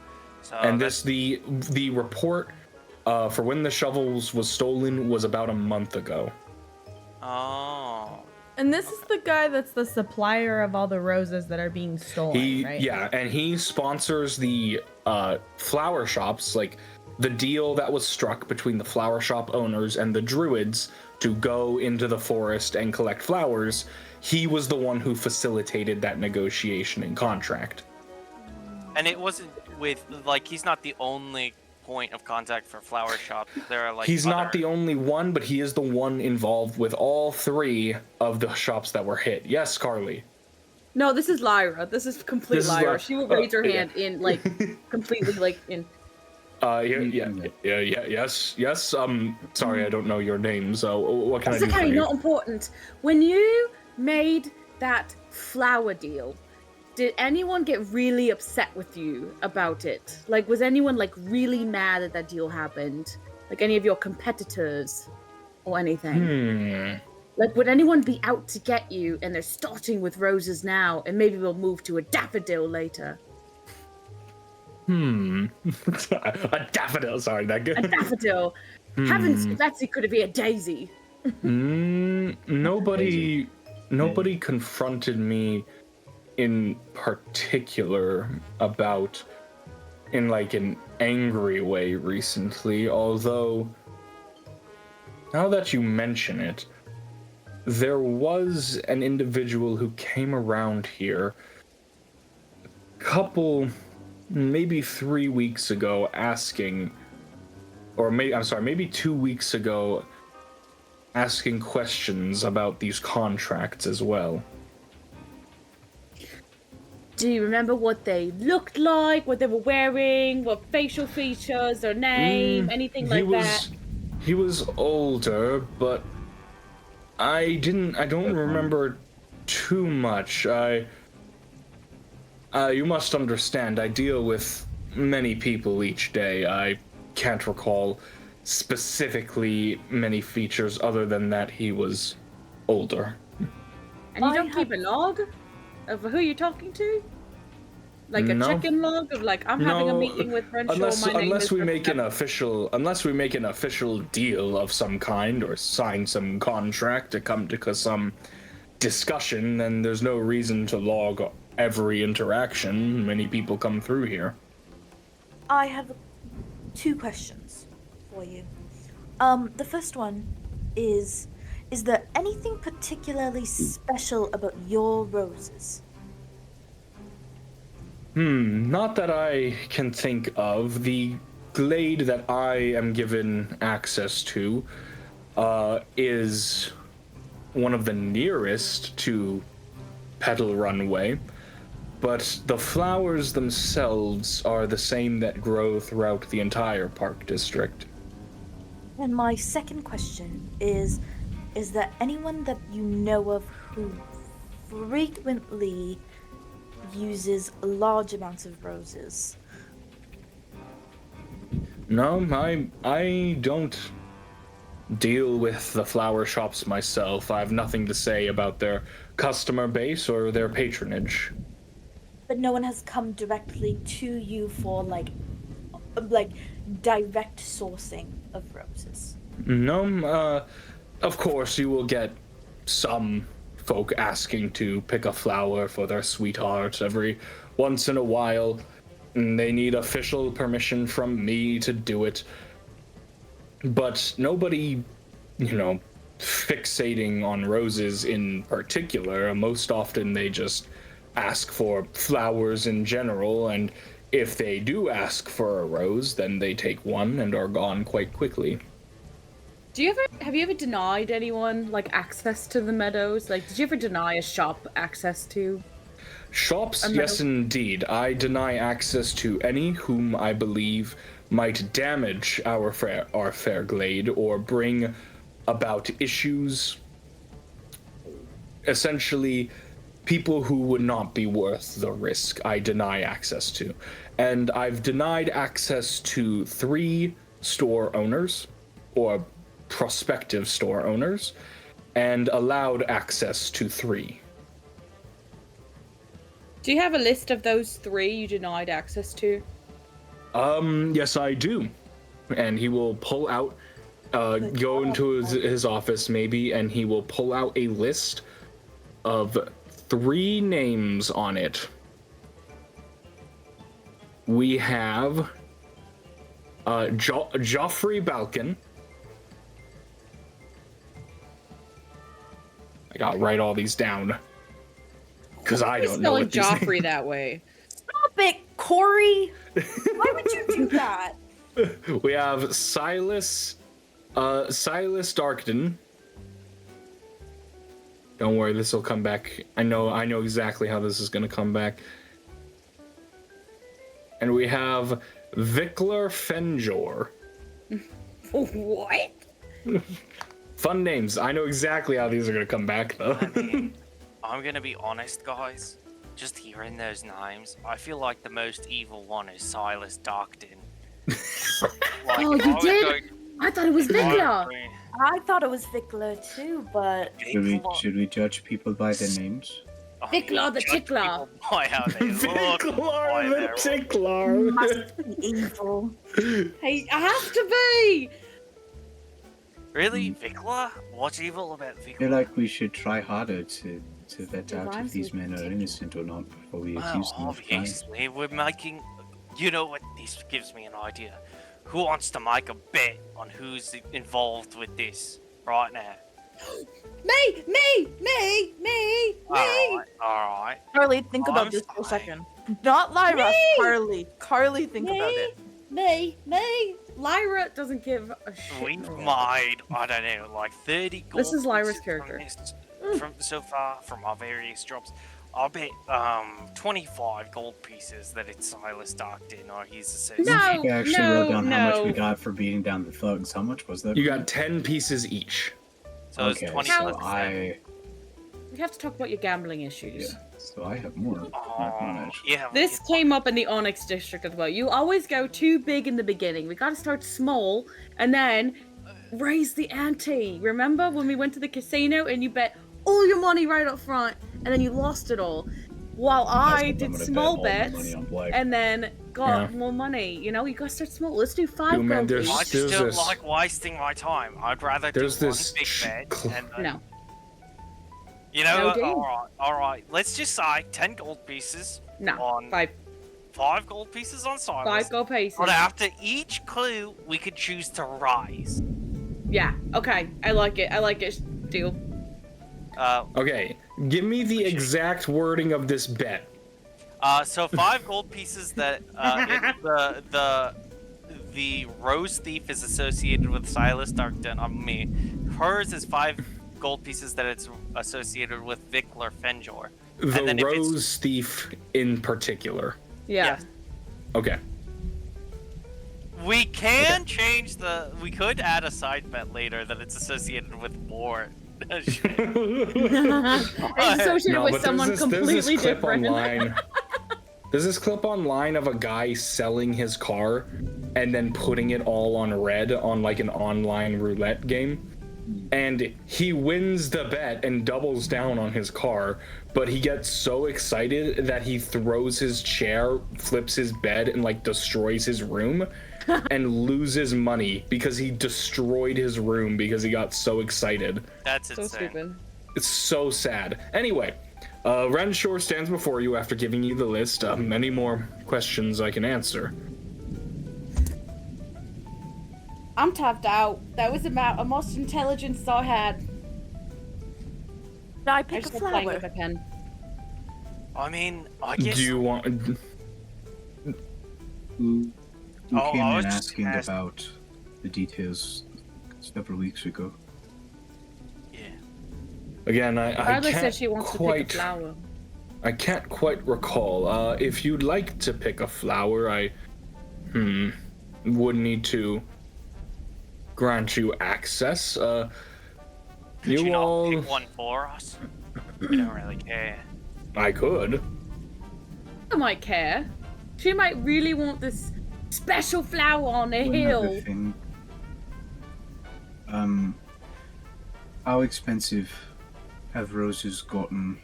So And the report for when the shovels was stolen was about a month ago. Oh. And this is the guy that's the supplier of all the roses that are being stolen, right? Yeah, and he sponsors the flower shops, like the deal that was struck between the flower shop owners and the druids to go into the forest and collect flowers. He was the one who facilitated that negotiation and contract. And it wasn't with, like, he's not the only point of contact for flower shop. There are, like, He's not the only one, but he is the one involved with all 3 of the shops that were hit. Yes, Karleigh. No, this is Lyra. This is complete Lyra. She will raise her hand in, like, completely, like, in... Yes. Sorry, I don't know your name, so what can I do It's for okay, you? not important. When you made that flower deal, did anyone get really upset with you about it? Like, was anyone, like, really mad that that deal happened? Like, any of your competitors or anything? Like, would anyone be out to get you and they're starting with roses now and maybe we'll move to a daffodil later? A daffodil, sorry, that good. A daffodil. Heavens, Betsy could it be a daisy? Nobody confronted me in particular about in like an angry way recently, although now that you mention it, there was an individual who came around here maybe 3 weeks ago asking, or maybe 2 weeks ago asking questions about these contracts as well. Do you remember what they looked like, what they were wearing, what facial features, their name, anything like that? He was older, but I don't remember too much. You must understand, I deal with many people each day. I can't recall specifically many features other than that he was older. And you don't keep a log of who you're talking to? Like a check-in log of like, I'm having a meeting with Renshore, unless we make an official deal of some kind or sign some contract to come to some discussion, then there's no reason to log every interaction. Many people come through here. I have 2 questions for you. The first one is there anything particularly special about your roses? Not that I can think of. The glade that I am given access to is one of the nearest to Petal Runway, but the flowers themselves are the same that grow throughout the entire park district. And my second question is there anyone that you know of who frequently uses large amounts of roses? No, I don't deal with the flower shops myself. I have nothing to say about their customer base or their patronage. But no one has come directly to you for like direct sourcing of roses? No, of course you will get some folk asking to pick a flower for their sweetheart every once in a while. And they need official permission from me to do it. But nobody, fixating on roses in particular. Most often they just ask for flowers in general, and if they do ask for a rose, then they take one and are gone quite quickly. Have you ever denied anyone like access to the meadows? Like, did you ever deny a shop access to shops? Yes, indeed. I deny access to any whom I believe might damage our fair glade or bring about issues. Essentially, people who would not be worth the risk, I deny access to. And I've denied access to 3 store owners, or prospective store owners, and allowed access to 3. Do you have a list of those 3 you denied access to? Yes, I do. And he will pull out, go into his office maybe, and he will pull out a list of 3 names on it. We have Joffrey Balkan. I gotta write all these down because I don't know what these Joffrey names. that way. Stop it, Corey! Why would you do that? We have Silas Darkton. Don't worry, this will come back. I know exactly how this is gonna come back. And we have Vikler Fenjor. What? Fun names. I know exactly how these are gonna come back, though. I mean, I'm gonna be honest, guys. Just hearing those names, I feel like the most evil one is Silas Darkton. Like, Oh, you did? I thought it was Vikla. I thought it was Vikla too, but Should we judge people by their names? Vikla the Tickler. By how they look. Viklar the Tickler. must be evil. Hey, I have to be. Really? Vikla? What's evil about I Vikla? feel like we should try harder to vet out if rhymes these with men are tickle. innocent or not before we Well, accuse them of crime. obviously, we're making... You know what? This gives me an idea. Who wants to make a bet on who's involved with this right now? Me. Alright. Carleigh, think about I'm this for a fine. second. Not Lyra, Me! Carleigh. Carleigh, think about it. Me. Lyra doesn't give a shit. We've made, I don't know, like 30 gold This is Lyra's pieces character. from so far, from our various jobs. I'll bet 25 gold pieces that it's Silas Darkton or he's associated. No, I actually wrote down how much we no. got for beating down the thugs. How much was that? You got 10 pieces each. So okay, it's 20 so plus We have to talk about your gambling issues. yeah, so I have more. yeah. This came up in the Onyx district as well. You always go too big in the beginning. We gotta start small and then raise the ante. Remember when we went to the casino and you bet all your money right up front and then you lost it all? While I did small bets and then got more money. You know, you gotta start small. Let's do 5 Dude, man, gold. I Each. just don't like wasting my time. I'd rather do There's one this big bet and No. you know, No deal. all right. Let's just say 10 gold pieces No. on 5 gold pieces on Silas. 5 gold pieces. But after each clue, we could choose to rise. Yeah. Okay. I like it. I like it. Deal. Okay, give me the exact wording of this bet. So 5 gold pieces that the Rose Thief is associated with Silas Darkton on me. Hers is 5 gold pieces that it's associated with Vikler Fenjor. The Rose Thief in particular. Yeah. Yes. Okay. We can change the. We could add a side bet later that it's associated with more. It's associated with but someone completely there's this clip different. online. There's this clip online of a guy selling his car and then putting it all on red on like an online roulette game. And he wins the bet and doubles down on his car, but he gets so excited that he throws his chair, flips his bed, and like destroys his room and loses money because he destroyed his room because he got so excited. That's So insane. stupid. It's so sad. Anyway, Renshore stands before you after giving you the list. Many more questions I can answer. I'm tapped out. That was about the most intelligence I had. Did I I pick a just love playing flower? with a pen. I mean, I guess. Do you want? Who Oh, came I was in just asking gonna ask- about the details several weeks ago? Yeah. Again, I Carleigh can't said she wants to quite. pick a flower. I can't quite recall. If you'd like to pick a flower, I would need to grant you access. Could you You not all, pick one for us? We don't really care. I could. I might care. She might really want this special flower on the Another hill. thing. How expensive have roses gotten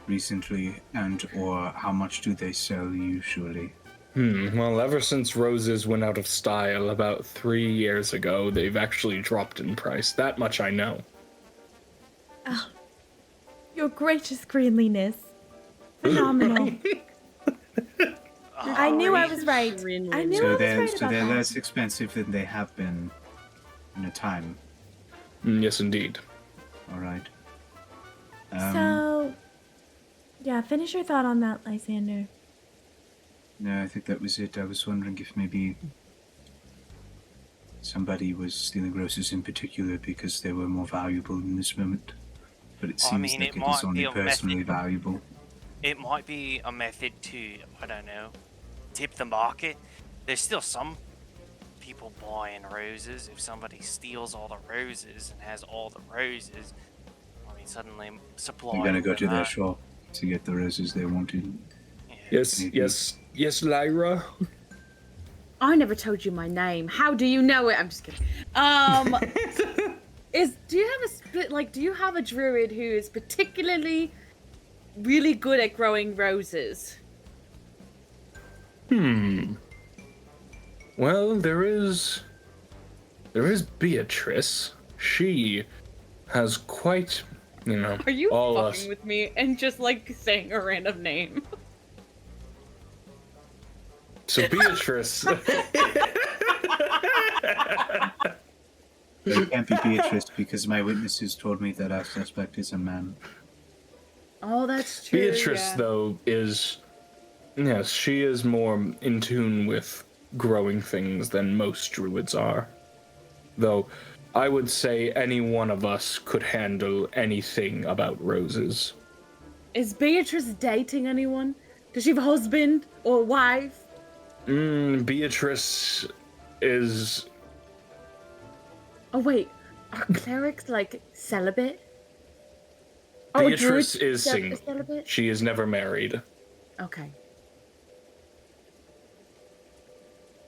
recently, and or how much do they sell usually? Well, ever since roses went out of style about 3 years ago, they've actually dropped in price. That much I know. Your gracious greenliness. Phenomenal. I knew I was right. I knew I So was they're right so about they're that. less expensive than they have been in a time. Yes, indeed. All right. So, yeah, finish your thought on that, Lysander. No, I think that was it. I was wondering if maybe somebody was stealing roses in particular because they were more valuable in this moment. But it I seems mean, like it it might is only be a personally method. valuable. It might be a method to, I don't know, tip the market. There's still some people buying roses. If somebody steals all the roses and has all the roses, I mean, suddenly supply. They're gonna go to their that. shop to get the roses they wanted. Yes, Maybe. yes, Lyra. I never told you my name. How do you know it? I'm just kidding. Do you have a split? Like, do you have a druid who is particularly really good at growing roses? Well, there is Beatrice. She has quite, Are you all fucking us. with me and just like saying a random name? So Beatrice. It can't be Beatrice because my witnesses told me that our suspect is a man. Oh, that's true. Beatrice, yeah. though, yes, she is more in tune with growing things than most druids are. Though, I would say any one of us could handle anything about roses. Is Beatrice dating anyone? Does she have a husband or wife? Beatrice is... Oh wait, are clerics like celibate? Beatrice druids is single. celibate? She is never married. Okay.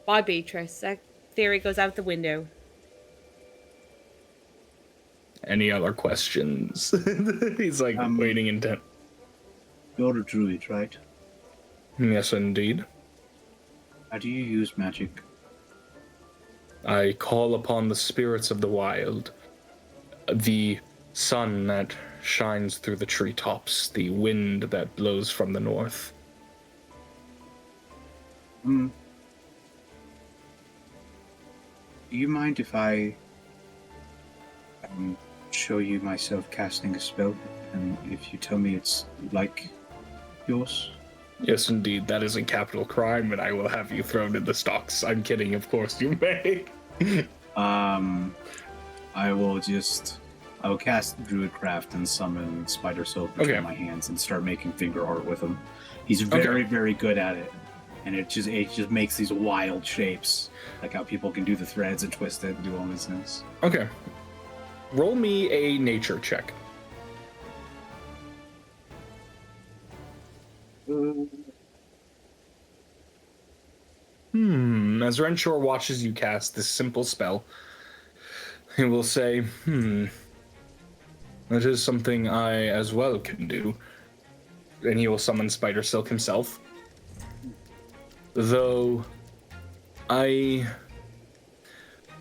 Bye, Beatrice. That theory goes out the window. Any other questions? He's like waiting intent. You're a druid, right? Yes, indeed. How do you use magic? I call upon the spirits of the wild, the sun that shines through the treetops, the wind that blows from the north. Do you mind if I show you myself casting a spell, and if you tell me it's like yours? Yes, indeed. That is a capital crime, and I will have you thrown in the stocks. I'm kidding, of course you may. I will cast Druidcraft and summon Spider Silk between my hands and start making finger art with him. He's very, very good at it. And it just makes these wild shapes. Like how people can do the threads and twist it and do all these things. Okay. Roll me a nature check. As Renshore watches you cast this simple spell, he will say, that is something I as well can do. And he will summon Spider Silk himself. Though,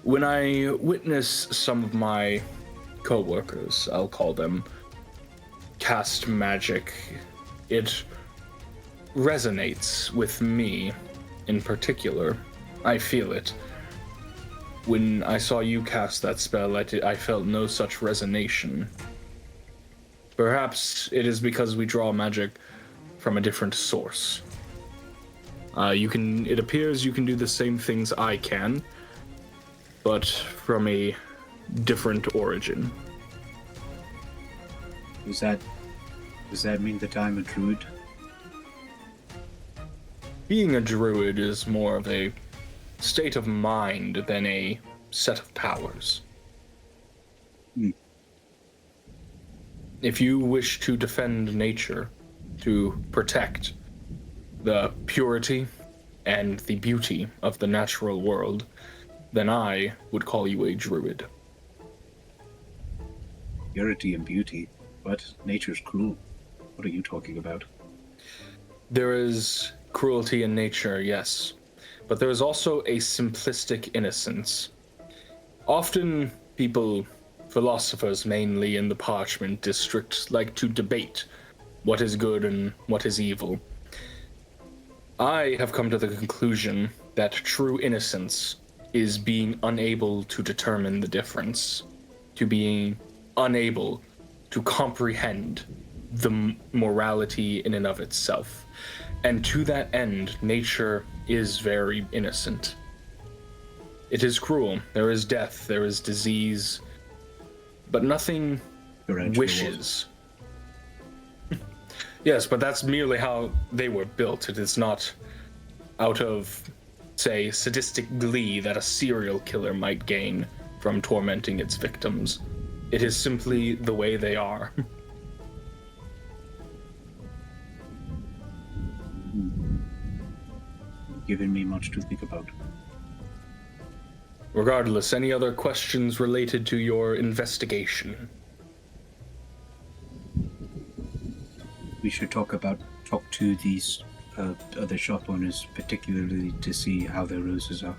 when I witness some of my co-workers, I'll call them, cast magic, it resonates with me in particular. I feel it. When I saw you cast that spell, I felt no such resonation. Perhaps it is because we draw magic from a different source. It appears you can do the same things I can, but from a different origin. Does that mean that I'm a druid? Being a druid is more of a state of mind than a set of powers. If you wish to defend nature, to protect the purity and the beauty of the natural world, then I would call you a druid. Purity and beauty? But nature's cruel. What are you talking about? There is cruelty in nature, yes. But there is also a simplistic innocence. Often people, philosophers mainly in the Parchment District, like to debate what is good and what is evil. I have come to the conclusion that true innocence is being unable to determine the difference, to being unable to comprehend the morality in and of itself. And to that end, nature is very innocent. It is cruel. There is death, there is disease, but nothing wishes. Yes, but that's merely how they were built. It is not out of, say, sadistic glee that a serial killer might gain from tormenting its victims. It is simply the way they are. Giving me much to think about. Regardless, any other questions related to your investigation? We should talk to these other shop owners, particularly to see how their roses are.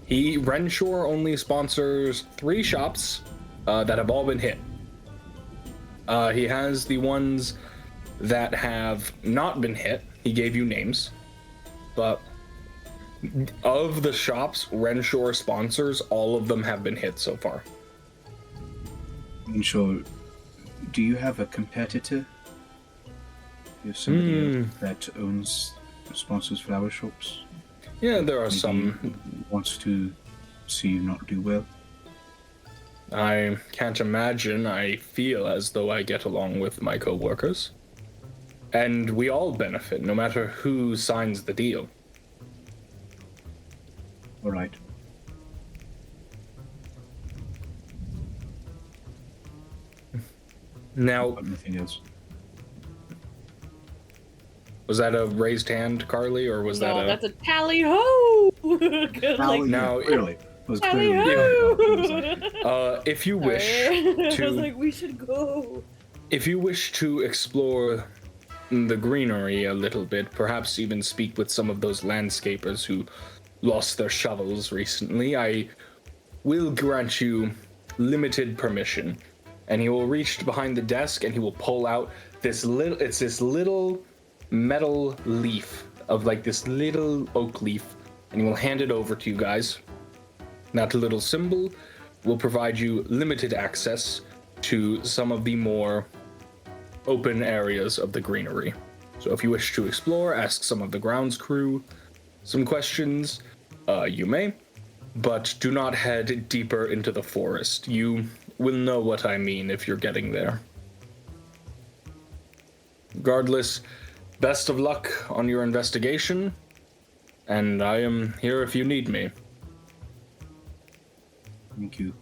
Renshore only sponsors 3 shops that have all been hit. He has the ones that have not been hit. He gave you names. But of the shops Renshore sponsors, all of them have been hit so far. Renshore, do you have a competitor? You have somebody that sponsors flower shops? Yeah, there are Maybe some. Wants to see you not do well? I can't imagine I feel as though I get along with my coworkers. And we all benefit, no matter who signs the deal. All right. Now, Anything else? was that a raised hand, Karleigh, or was No, that a... that's a tally ho. Good, like, Now, Clearly. Was tally clearly ho. if you wish I was to... like, we should go. If you wish to explore the greenery a little bit, perhaps even speak with some of those landscapers who lost their shovels recently, I will grant you limited permission. And he will reach behind the desk and he will pull out this little metal leaf of like this little oak leaf, and he will hand it over to you guys. That little symbol will provide you limited access to some of the more open areas of the greenery. So if you wish to explore, ask some of the grounds crew some questions, you may, but do not head deeper into the forest. You will know what I mean if you're getting there. Regardless, best of luck on your investigation, and I am here if you need me. Thank you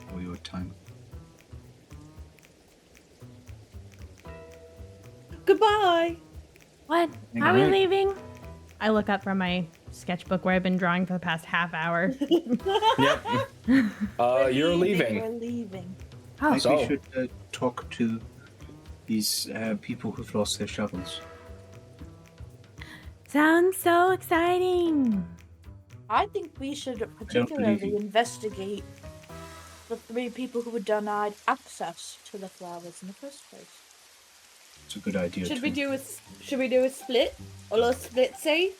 for your time. Goodbye. What? Thank Are we you. leaving? I look up from my sketchbook where I've been drawing for the past half hour. Yep. You're leaving. We're leaving. Oh, I think So- we should talk to these people who've lost their shovels. sounds so exciting. I think we should believe particularly you. investigate the 3 people who were denied access to the flowers in the first place. It's a good idea. Should too. we do a split? A little split say?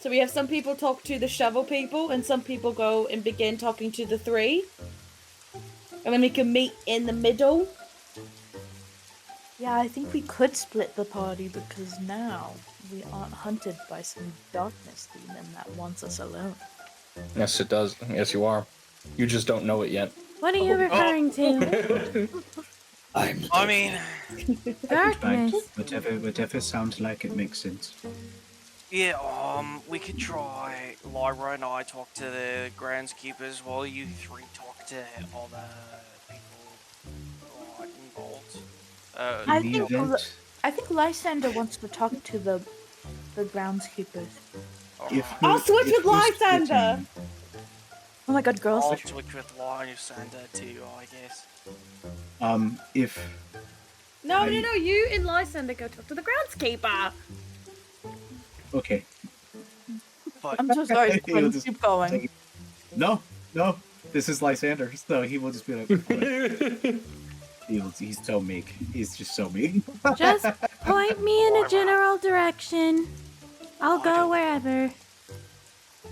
So we have some people talk to the shovel people and some people go and begin talking to the 3. And then we can meet in the middle. Yeah, I think we could split the party because now we aren't hunted by some darkness demon that wants us alone. Yes, it does. Yes, you are. You just don't know it yet. What are you referring to? I mean, Darkness. Whatever sounds like it makes sense. yeah, we could try Lyra and I talk to the groundskeepers while you 3 talk to other people involved. I In the think event, I think Lysander wants to talk to the groundskeepers. if I'll we- switch if with we're Lysander. splitting- Oh my god, girls! I'll switch with Lysander too, I guess. If No, you and Lysander go talk to the groundskeeper. okay, But I'm so sorry, He'll Quinn. just Keep going. take no, this is Lysander, so he will just be like, he's so meek. He's just so meek. Just point me in a general direction. I'll go wherever.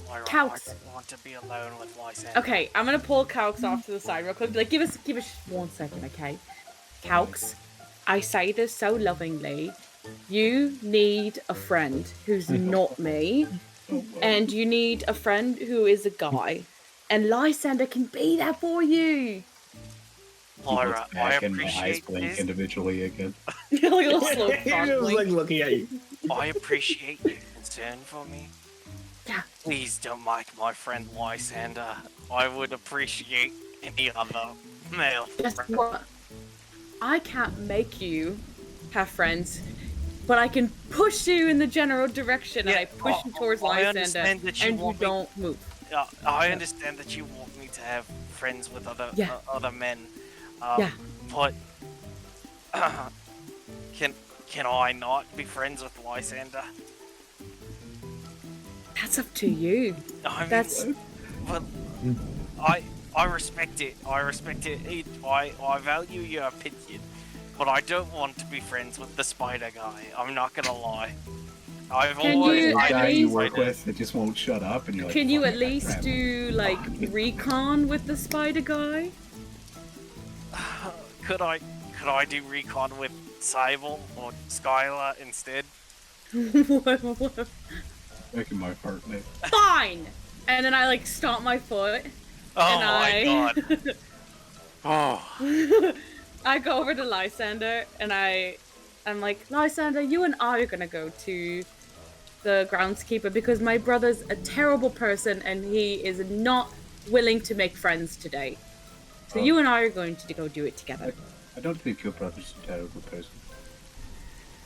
Lyra, Calx. I don't want to be alone with Lysander. Okay, I'm gonna pull Calx off to the side real quick. Like, give us 1 second, okay? Calx, I say this so lovingly. You need a friend who's not me, and you need a friend who is a guy, and Lysander can be there for you. Lyra, I Back and my eyes appreciate blink this. individually again. Like a little slow He was like blink. looking at you. I appreciate your concern for me. Yeah. Please don't make my friend Lysander. I would appreciate any other male Guess friend. what? I can't make you have friends, but I can push you in the general direction, and Yeah, I push you towards I Lysander, understand that you and you want me- don't move. I understand that you want me to have friends with other Yeah. other men. Yeah. But can I not be friends with Lysander? That's up to you. I mean, That's well, I respect it. I respect it. I value your opinion, but I don't want to be friends with the spider guy. I'm not gonna lie. I've Can always you The at guy you least- work with that just won't shut up, and you're like, Can you "Fuck at that least crap." do like recon with the spider guy? Could I do recon with Sable or Skyler instead? Breaking my heart, mate. Fine. And then I like stomp my foot. Oh and my I... god. Oh. I go over to Lysander and I'm like, Lysander, you and I are gonna go to the groundskeeper because my brother's a terrible person and he is not willing to make friends today. So you and I are going to go do it together. I don't think your brother's a terrible person.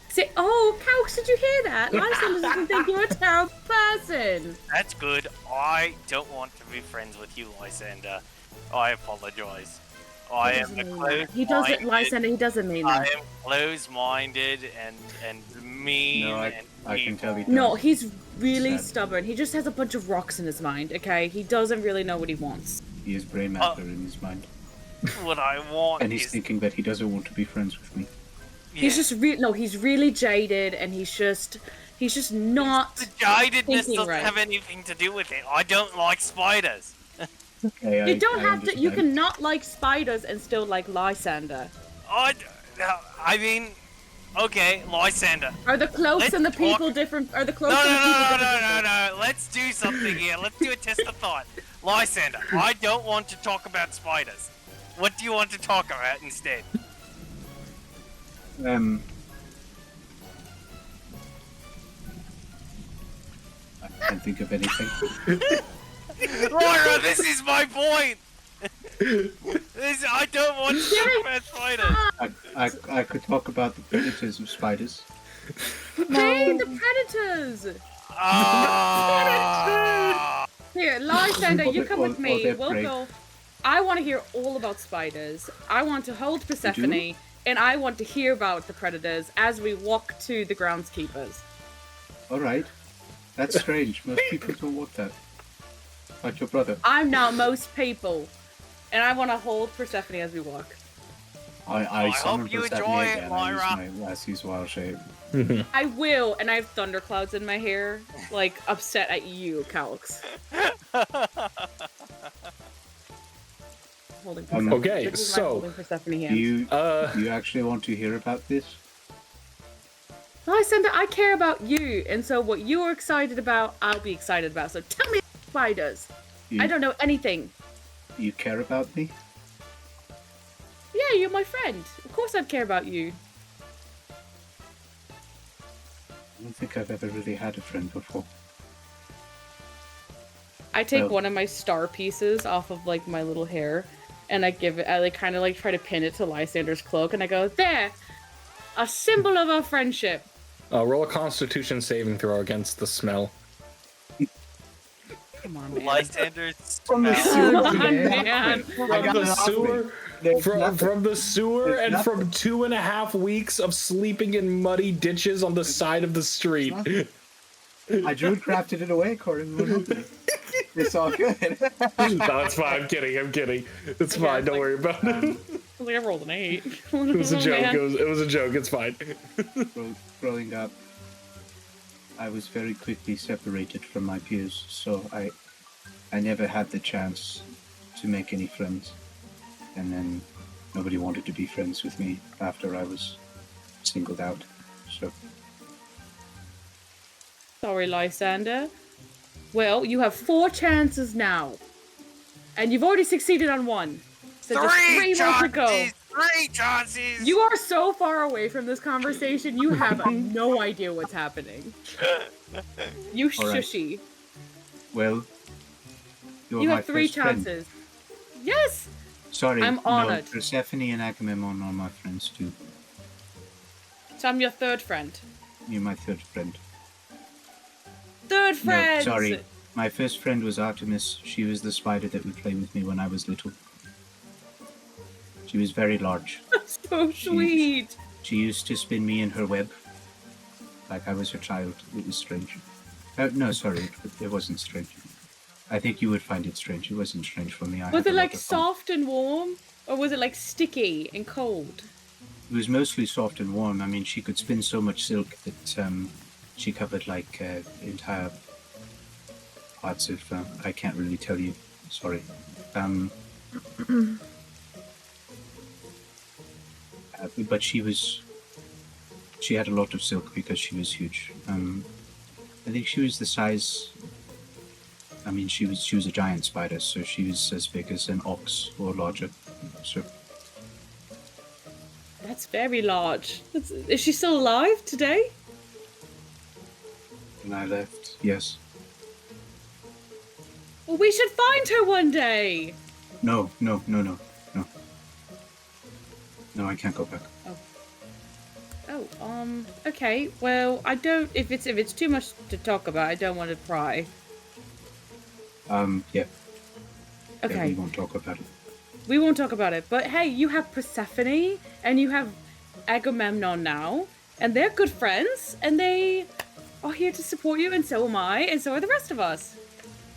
Say, oh, Calx, did you hear that? Lysander doesn't think you're a terrible person. That's good. I don't want to be friends with you, Lysander. I apologize. I am the close-minded. He doesn't, Lysander, he doesn't mean I that. am close-minded and mean. No, and I can tell you. No, he's really stubborn. He just has a bunch of rocks in his mind, okay? He doesn't really know what he wants. He has brain matter in his mind. What I want And he's is... thinking that he doesn't want to be friends with me. Yeah. He's just he's really jaded and he's just not The jadedness thinking doesn't right. have anything to do with it. I don't like spiders. Okay, You don't have to. You understand. can not like spiders and still like Lysander. I mean, okay, Lysander. Are the cloaks Let's and the people talk- different? Are the No, cloaks no, and the people no, different? no. Let's do something here. Let's do a test of thought. Lysander, I don't want to talk about spiders. What do you want to talk about instead? I can't think of anything. Lyra, this is my point. I don't want to talk about spiders. I could talk about the predators of spiders. Hey, the predators! Ah. Here, Lysander, you come with Or me. they're We'll prey. go. I want to hear all about spiders. I want to hold Persephone, and I want to hear about the predators as we walk to the groundskeepers. Alright. That's strange. Most people don't want that. Like your brother. I'm now most people, and I want to hold Persephone as we walk. I summon hope you Persephone enjoy it, again. I use Lyra. my Lassie's wild shape. I will, and I have thunderclouds in my hair, like upset at you, Calx. Holding Persephone. Okay, This is my so, holding Persephone Do hand. you actually want to hear about this? Lysander, I care about you, and so what you're excited about, I'll be excited about. So tell me about spiders. You, I don't know anything. You care about me? Yeah, you're my friend. Of course I'd care about you. I don't think I've ever really had a friend before. I take Oh. one of my star pieces off of like my little hair, and I like kind of like try to pin it to Lysander's cloak, and I go, there, a symbol of our friendship. Roll a Constitution saving throw against the smell. Come on, man. Lysander's From the smell. sewer, Come on, man. man. From got the it off me. sewer, There's from nothing. the sewer, There's and from nothing. 2.5 weeks of sleeping in muddy ditches on the side of the street. Nothing. I druid crafted it away according to what happened. It's all good. No, it's fine. I'm kidding. It's fine. Don't worry about it. I rolled an 8. It was a joke. Man. It was a joke. It's fine. Growing up, I was very quickly separated from my peers, so I never had the chance to make any friends. And then nobody wanted to be friends with me after I was singled out. So Sorry, Lysander. Well, you have 4 chances now. And you've already succeeded on 1. So just 3 more to go. 3 chances! You are so far away from this conversation, you have no idea what's happening. You All right. shushy. well, you're You my have 3 first friend. chances. Yes! Sorry, I'm honored. No, Persephone and Agamemnon are my friends too. So I'm your 3rd friend. You're my 3rd friend. 3rd friend! No, sorry. My first friend was Artemis. She was the spider that would play with me when I was little. She was very large. So sweet. She used to spin me in her web, like I was her child. It was strange. No, sorry, it wasn't strange. I think you would find it strange. It wasn't strange for me. I Was had it a lot like of fun. soft and warm? Or was it like sticky and cold? It was mostly soft and warm. I mean, she could spin so much silk that she covered like entire parts of. I can't really tell you. Sorry. But she had a lot of silk because she was huge. I think she was the size. I mean, she was a giant spider, so she was as big as an ox or larger. So That's very large. Is she still alive today? when I left, yes. Well, we should find her one day. No, I can't go back. Okay. Well, I don't. If it's too much to talk about, I don't want to pry. Yeah. Yeah, Okay. we won't talk about it. We won't talk about it. But hey, you have Persephone and you have Agamemnon now, and they're good friends, and they are here to support you, and so am I, and so are the rest of us.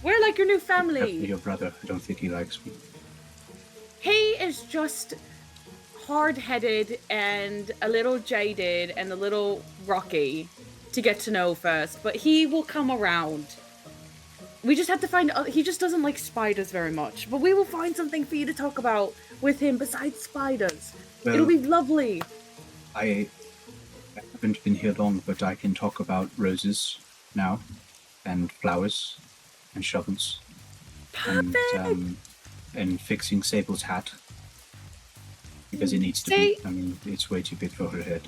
We're like your new Except for family. your brother, I don't think he likes me. He is just hard-headed and a little jaded and a little rocky to get to know first, but he will come around. We just have to find he just doesn't like spiders very much, but we will find something for you to talk about with him besides spiders. Well, It'll be lovely. I haven't been here long, but I can talk about roses now, and flowers, and shovels, and fixing Sable's hat. Because it needs to be. I mean, it's way too big for her head.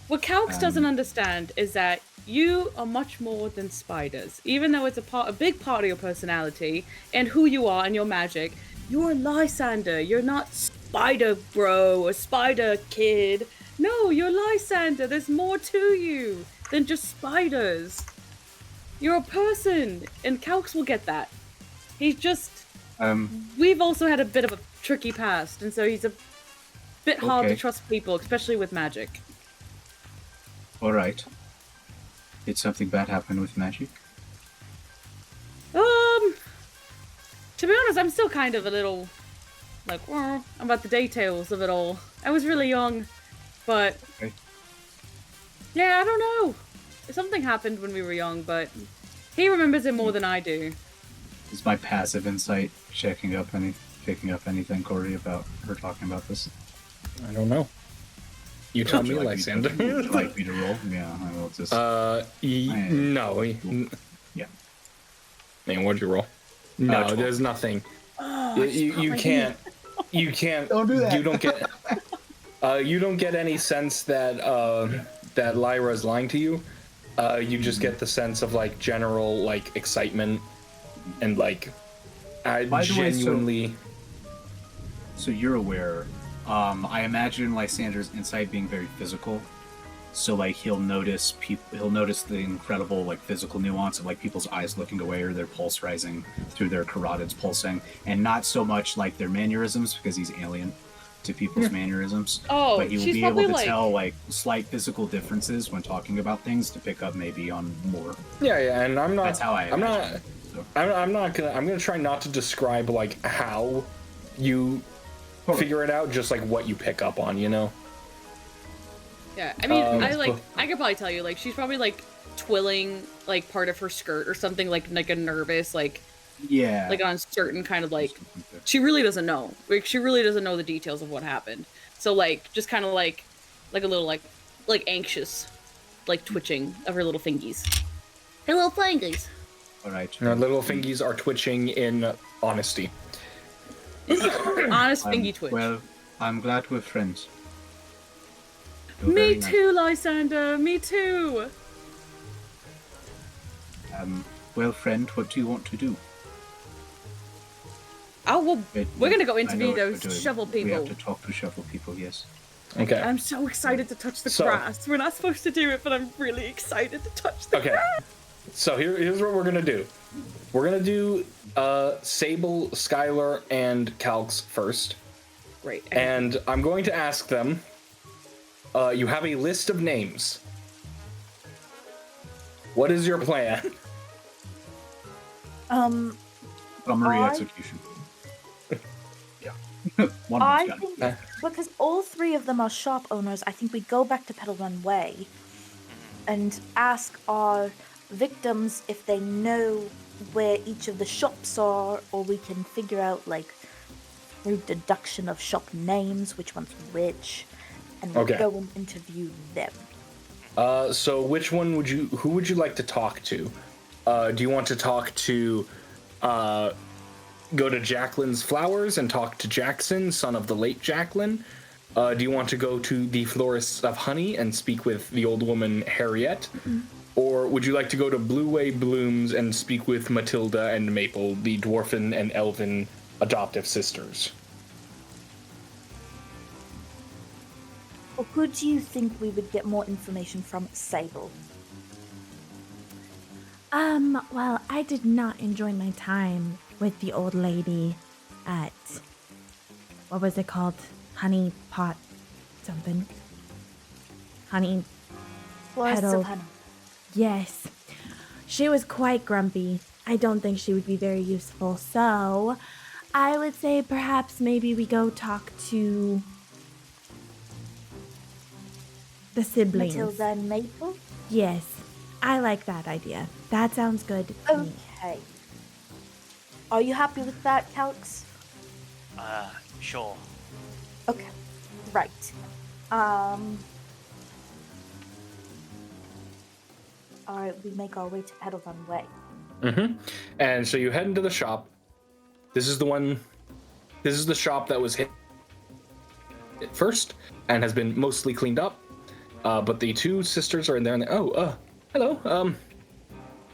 What Calx doesn't understand is that you are much more than spiders. Even though it's a big part of your personality and who you are and your magic, you're Lysander. You're not Spider Bro or Spider Kid. No, you're Lysander. There's more to you than just spiders. You're a person, and Calx will get that. He's just... We've also had a bit of a tricky past, and so he's a bit hard to trust people, especially with magic. Alright. Did something bad happen with magic? To be honest, I'm still kind of a little, like, about the details of it all. I was really young, but... Okay. Yeah, I don't know. Something happened when we were young, but he remembers it more than I do. Is my passive insight picking up anything, Corey, about her talking about this? I don't know. You tell me, Lysander. Would you like me to roll? Yeah, I will just... no. Yeah. Man, what'd you roll? No, 12. there's nothing. Oh, You can't. Don't do that. You don't get. You don't get any sense that that Lyra is lying to you. You just get the sense of like general like excitement and like I genuinely. So you're aware. I imagine Lysander's insight being very physical. So like he'll notice the incredible like physical nuance of like people's eyes looking away or their pulse rising through their carotids pulsing, and not so much like their mannerisms because he's alien to people's mannerisms. Oh, but he will she's be able to probably, tell like slight physical differences when talking about things to pick up maybe on more. Yeah, and I'm not. That's how I'm not gonna. I'm gonna try not to describe like how you figure it out, just like what you pick up on, you know. Yeah, I mean, I could probably tell you, like, she's probably, like, twirling, like, part of her skirt or something, like a nervous, like, yeah, like, uncertain kind of, like, she really doesn't know. Like, she really doesn't know the details of what happened. So, like, just kind of, like a little, like anxious, like, twitching of her little fingies. Her little fingies. All right. Her little fingies are twitching in honesty. Honest fingy twitch. Well, I'm glad we're friends. Me too, Lysander. Me too. Well, friend, what do you want to do? Oh, well, we're gonna go interview I know what those we're doing. shovel people. We have to talk to shovel people, yes. Okay. I'm so excited to touch the grass. We're not supposed to do it, but I'm really excited to touch the grass. So here's what we're gonna do. We're gonna do Sable, Skyler, and Calx first. Great. And I'm going to ask them. You have a list of names. What is your plan? Summary execution. Yeah. One I got think it. because all three of them are shop owners, I think we go back to Petal Run Way and ask our victims if they know where each of the shops are, or we can figure out, like, through deduction of shop names, which one's which, and we'll go and interview them. So who would you like to talk to? Do you want to talk to go to Jacqueline's Flowers and talk to Jackson, son of the late Jacqueline? Do you want to go to the Florists of Honey and speak with the old woman Harriet? Mm-hmm. Or would you like to go to Blue Way Blooms and speak with Matilda and Maple, the dwarfen and elven adoptive sisters? Or who do you think we would get more information from? Sable? Well, I did not enjoy my time with the old lady at, what was it called? Honey pot something. Honey Florists petal. of Honey. Yes. She was quite grumpy. I don't think she would be very useful. So, I would say perhaps maybe we go talk to the siblings. Matilda and Maple? Yes. I like that idea. That sounds good to me. Okay. Are you happy with that, Calx? Sure. Okay. Right. Alright, we make our way to Petal Run Way. Mm-hmm. And so you head into the shop. This is the shop that was hit first and has been mostly cleaned up. But the two sisters are in there and hello.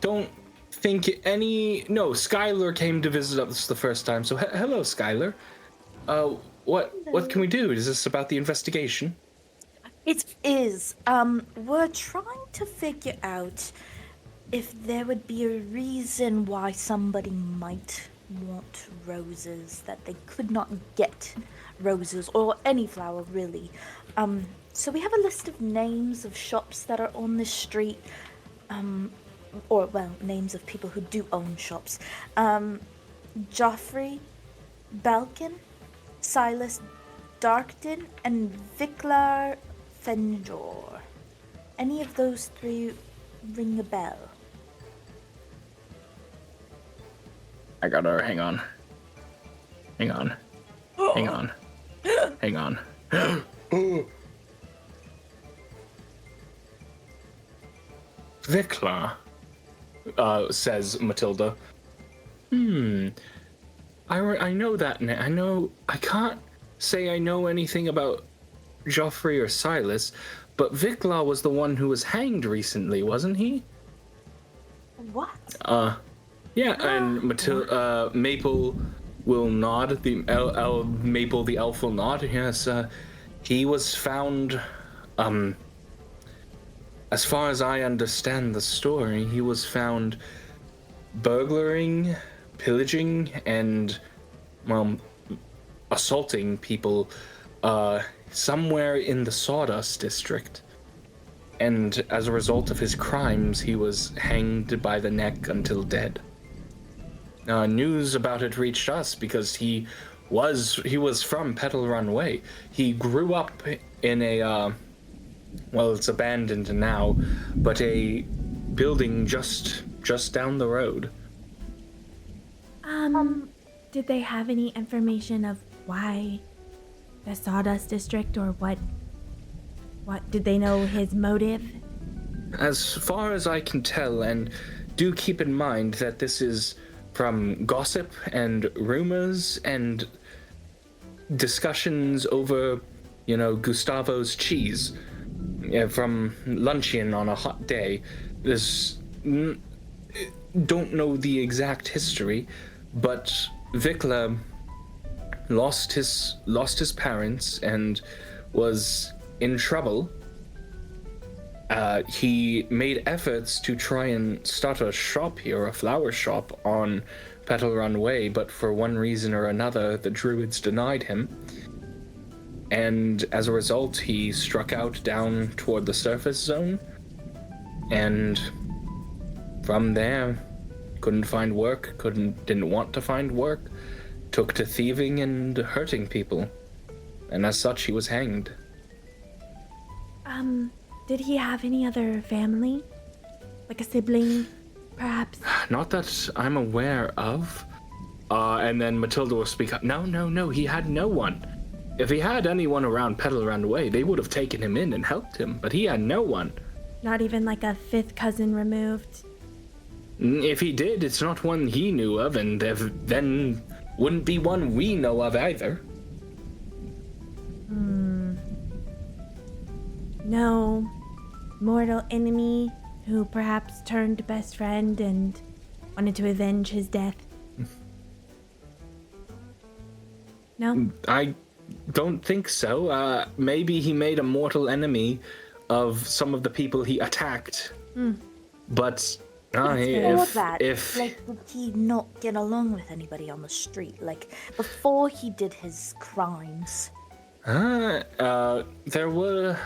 Don't think no, Skyler came to visit us the first time. So hello, Skyler. What can we do? Is this about the investigation? It is. We're trying to figure out if there would be a reason why somebody might want roses, that they could not get roses, or any flower, really. So we have a list of names of shops that are on this street, names of people who do own shops. Joffrey, Balkan, Silas Darkton, and Viklar Fenjor. Any of those three ring a bell? I got her. Hang on. Vikla, says Matilda. I know that name. I can't say I know anything about Joffrey or Silas, but Vikla was the one who was hanged recently, wasn't he? What? Yeah, and Maple will nod. Maple the elf will nod. Yes, he was found. As far as I understand the story, he was found burglaring, pillaging, and assaulting people somewhere in the Sawdust district. And as a result of his crimes, he was hanged by the neck until dead. News about it reached us because he was from Petal Run Way. He grew up in a it's abandoned now, but a building just down the road. Did they have any information of why the Sawdust District, or what did they know his motive? As far as I can tell, and do keep in mind that this is from gossip and rumors and discussions over, Gustavo's cheese from luncheon on a hot day. Don't know the exact history, but Vikla lost his parents and was in trouble. He made efforts to try and start a shop here, a flower shop on Petal Run Way, but for one reason or another, the druids denied him. And as a result, he struck out down toward the surface zone. And from there, couldn't find work, didn't want to find work, took to thieving and hurting people. And as such, he was hanged. Did he have any other family? Like a sibling, perhaps? Not that I'm aware of. And then Matilda will speak up. No, he had no one. If he had anyone around Petal Run Way, they would have taken him in and helped him, but he had no one. Not even like a fifth cousin removed? If he did, it's not one he knew of, and then wouldn't be one we know of either. No mortal enemy who perhaps turned best friend and wanted to avenge his death? No? I don't think so. Maybe he made a mortal enemy of some of the people he attacked. But if like, did he not get along with anybody on the street? Like, before he did his crimes? there were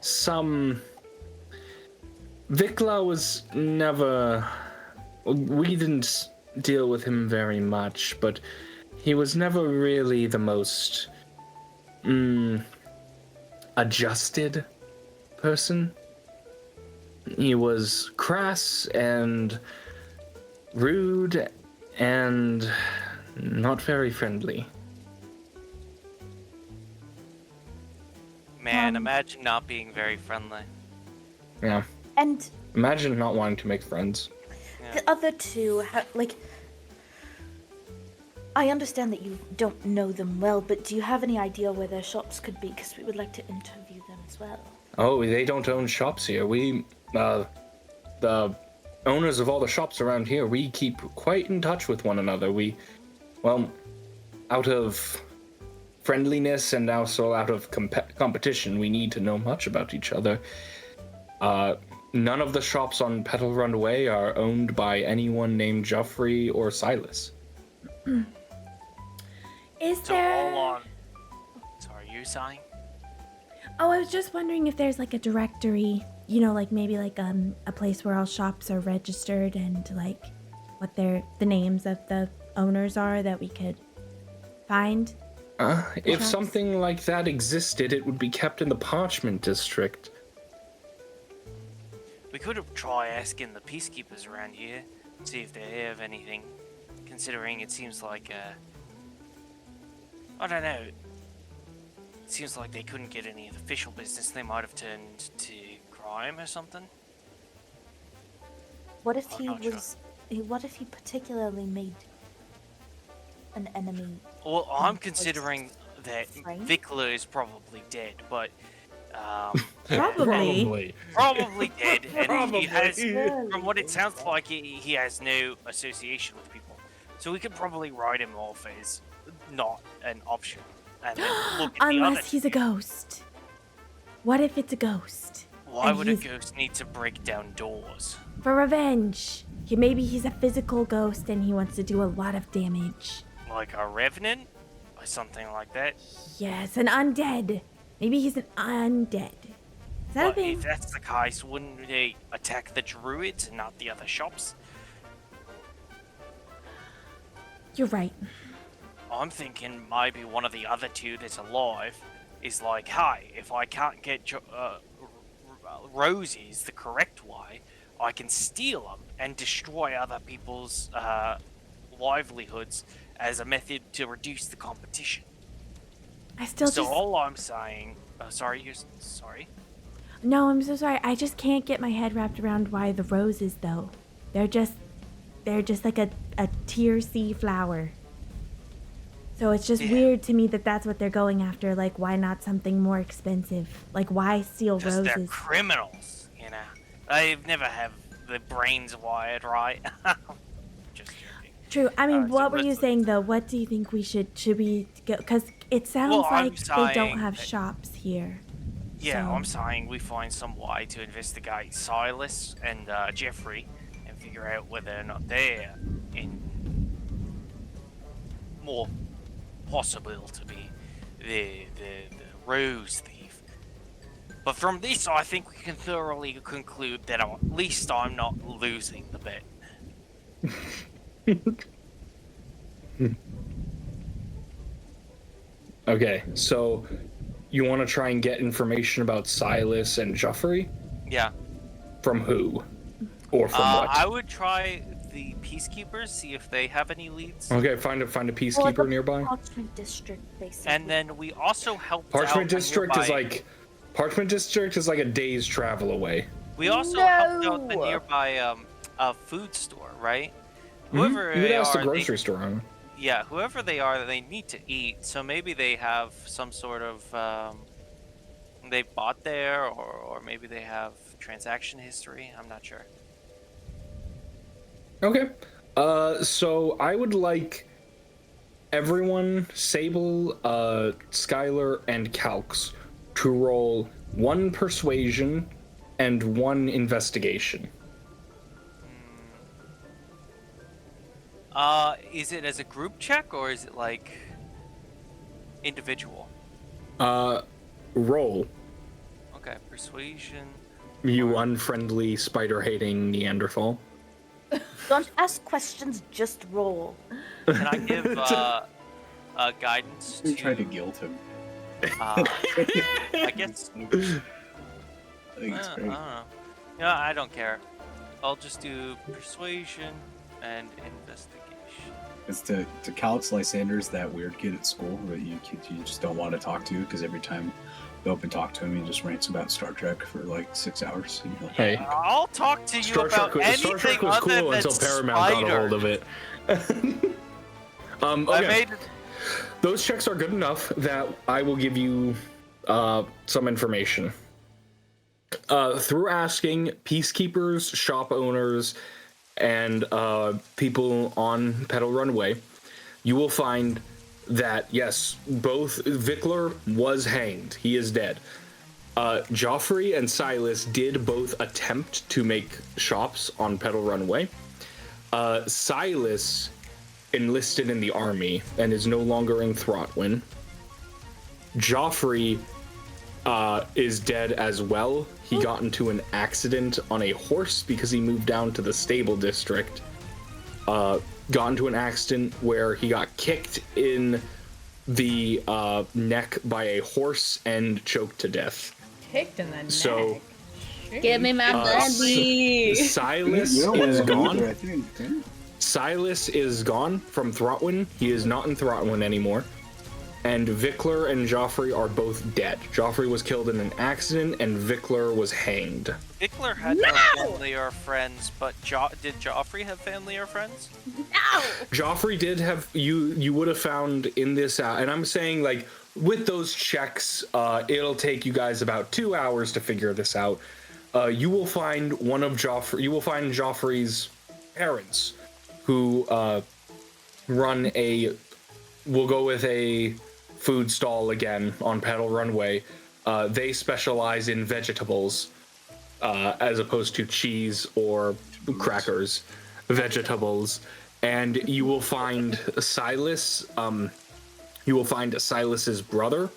some. Vikla was never. We didn't deal with him very much, but he was never really the most adjusted person. He was crass and rude and not very friendly. Man, imagine not being very friendly. Yeah. And Imagine not wanting to make friends. the other two, like, I understand that you don't know them well, but do you have any idea where their shops could be? Because we would like to interview them as well. Oh, they don't own shops here. We, the owners of all the shops around here, we keep quite in touch with one another. Out of friendliness and also out of competition, we need to know much about each other. None of the shops on Petal Run Way are owned by anyone named Geoffrey or Silas. Is So there... hold on. Sorry, you saying? Oh, I was just wondering if there's like a directory, you know, like maybe like a place where all shops are registered and like what the names of the owners are that we could find. If shops? something like that existed, it would be kept in the Parchment District. We could have tried asking the peacekeepers around here, see if they have anything, considering it seems like, I don't know. It seems like they couldn't get any official business. They might have turned to crime or something. What if I'm he not sure. was? What if he particularly made an enemy? Well, I'm considering that Frank? Vikla is probably dead, but Probably. probably dead, and Probably. he has, from what it sounds like, he has no association with people. So we could probably write him off as not an option, and then look at the other. Unless he's a ghost. What if it's a ghost? Why and would a he's- ghost need to break down doors? For revenge. Maybe he's a physical ghost and he wants to do a lot of damage. Like a revenant? Or something like that? Yes, an undead. Maybe he's an undead. Is that a But thing? if that's the case, wouldn't they attack the druids and not the other shops? You're right. I'm thinking maybe one of the other two that's alive is like, hey, if I can't get roses the correct way, I can steal them and destroy other people's livelihoods as a method to reduce the competition. I still So just... all I'm saying... sorry. No, I'm so sorry. I just can't get my head wrapped around why the roses, though. They're just like a tier C flower. So it's just weird to me that that's what they're going after. Like, why not something more expensive? Like, why steal Because they're roses? criminals, you know. They've never have the brains wired right. Just joking. True. I mean, Alright, so what were you let's- saying, though? What do you think we should we go? Because it sounds Well, I'm like they don't saying have that- shops here. Yeah, So- I'm saying we find some way to investigate Silas and Jeffrey and figure out whether or not they're in more possible to be the rose thief. But from this, I think we can thoroughly conclude that at least I'm not losing the bet. Okay, so you want to try and get information about Silas and Geoffrey? Yeah. From who? Or from what? I would try the peacekeepers, see if they have any leads. Okay, find a peacekeeper nearby. Parchment District, basically. And then we also helped out Parchment a District is nearby- like a day's travel away. We also helped out the nearby food store, right? Whoever You could they ask the are, grocery store owner. yeah, whoever they are, they need to eat. So maybe they have some sort of they bought there, or maybe they have transaction history. I'm not sure. Okay. So I would like everyone, Sable, Skyler, and Calx, to roll 1 persuasion and 1 investigation. Is it as a group check or is it like individual? Roll. Okay, persuasion. You unfriendly, spider-hating Neanderthal. Don't ask questions, just roll. Can I give guidance You to? tried to guilt him. I guess. I think it's I great. don't know. Yeah, I don't care. I'll just do persuasion and investigation. It's to Calx, Lysander's that weird kid at school that you just don't want to talk to because every time you open talk to him, he just rants about Star Trek for like 6 hours. And you're like, Hey, I'll talk to you Star about Trek, anything Star Trek was other cool than until Paramount got a hold of it. I Okay. made. Those checks are good enough that I will give you some information. Through asking peacekeepers, shop owners, and people on Petal Runway, you will find that, yes, both Vikler was hanged. He is dead. Joffrey and Silas did both attempt to make shops on Petal Runway. Silas enlisted in the army and is no longer in Throtwin. Joffrey is dead as well. He got into an accident on a horse because he moved down to the Sable district. Got into an accident where he got kicked in the neck by a horse and choked to death. Kicked in the neck. So, Give me my money. Silas You know what is I gone. I think, didn't Silas is gone from Throtwin. He is not in Throtwin anymore. And Vikler and Joffrey are both dead. Joffrey was killed in an accident, and Vikler was hanged. Vikler had no family or friends, but did Joffrey have family or friends? No. Joffrey did have you would have found in this and I'm saying, like, with those checks, it'll take you guys about 2 hours to figure this out. You will find Joffrey's parents, who run we'll go with a food stall again on Petal Runway. They specialize in vegetables, as opposed to cheese or crackers. Vegetables. And you will find Silas. You will find Silas's brother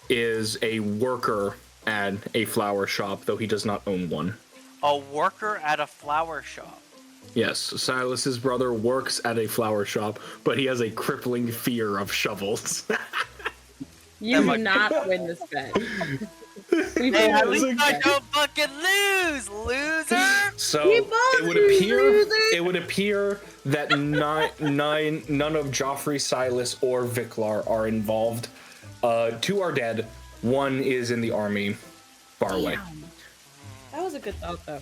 is a worker at a flower shop, though he does not own one. A worker at a flower shop. Yes, Silas's brother works at a flower shop, but he has a crippling fear of shovels. You do not win this bet. We've Hey, at always least I bet. don't fucking lose, loser! So We both it would appear that none of Joffrey, Silas, or Viklar are involved. 2 are dead. 1 is in the army, far away. That was a good thought, though.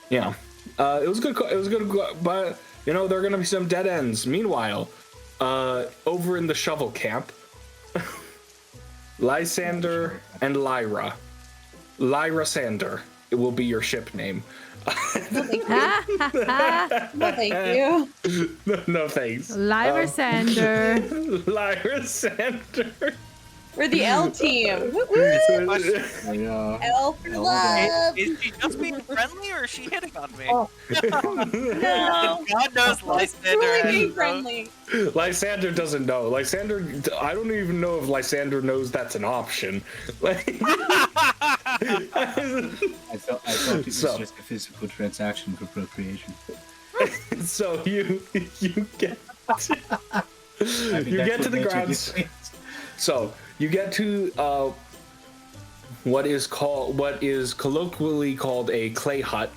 Yeah. It was good. It was good, but there are gonna be some dead ends. Meanwhile, over in the shovel camp, Lysander and Lyra. Lyra Sander. It will be your ship name. No, thank you. No thanks. Lyra Sander. Lyra Sander. We're the L team. Woo woo. L for love. Is she just being friendly or is she hitting on me? Oh. No. God knows Lysander Truly has being no- friendly. Lysander doesn't know. Lysander, I don't even know if Lysander knows that's an option. Like, I thought it was So. just a physical transaction for procreation. so you get you get to the grounds. So you get to what is colloquially called a clay hut.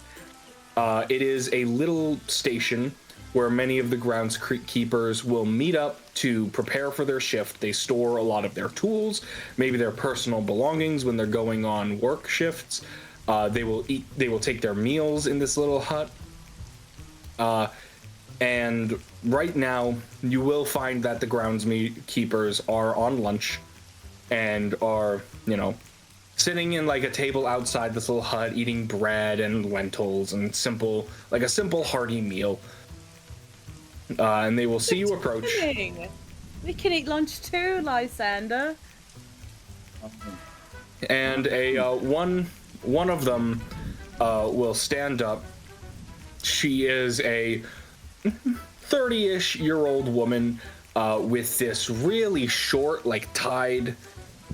It is a little station where many of the grounds keepers will meet up to prepare for their shift. They store a lot of their tools, maybe their personal belongings when they're going on work shifts. They will take their meals in this little hut. And right now, you will find that the groundskeepers are on lunch and are, you know, sitting in like a table outside this little hut, eating bread and lentils and simple, like a simple hearty meal. And they will see you approach. We can eat lunch too, Lysander. And one of them will stand up. She is a 30-ish year old woman with this really short, like tied,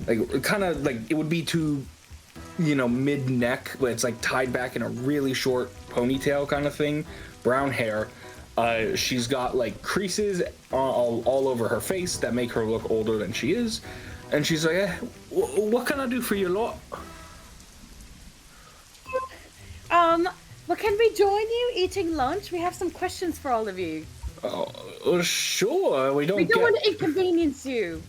like kind of like it would be to, you know, mid neck, but it's like tied back in a really short ponytail kind of thing. Brown hair. She's got like creases all over her face that make her look older than she is. And she's like, what can I do for you lot? Well, can we join you eating lunch? We have some questions for all of you. Oh, sure. We don't want to inconvenience you.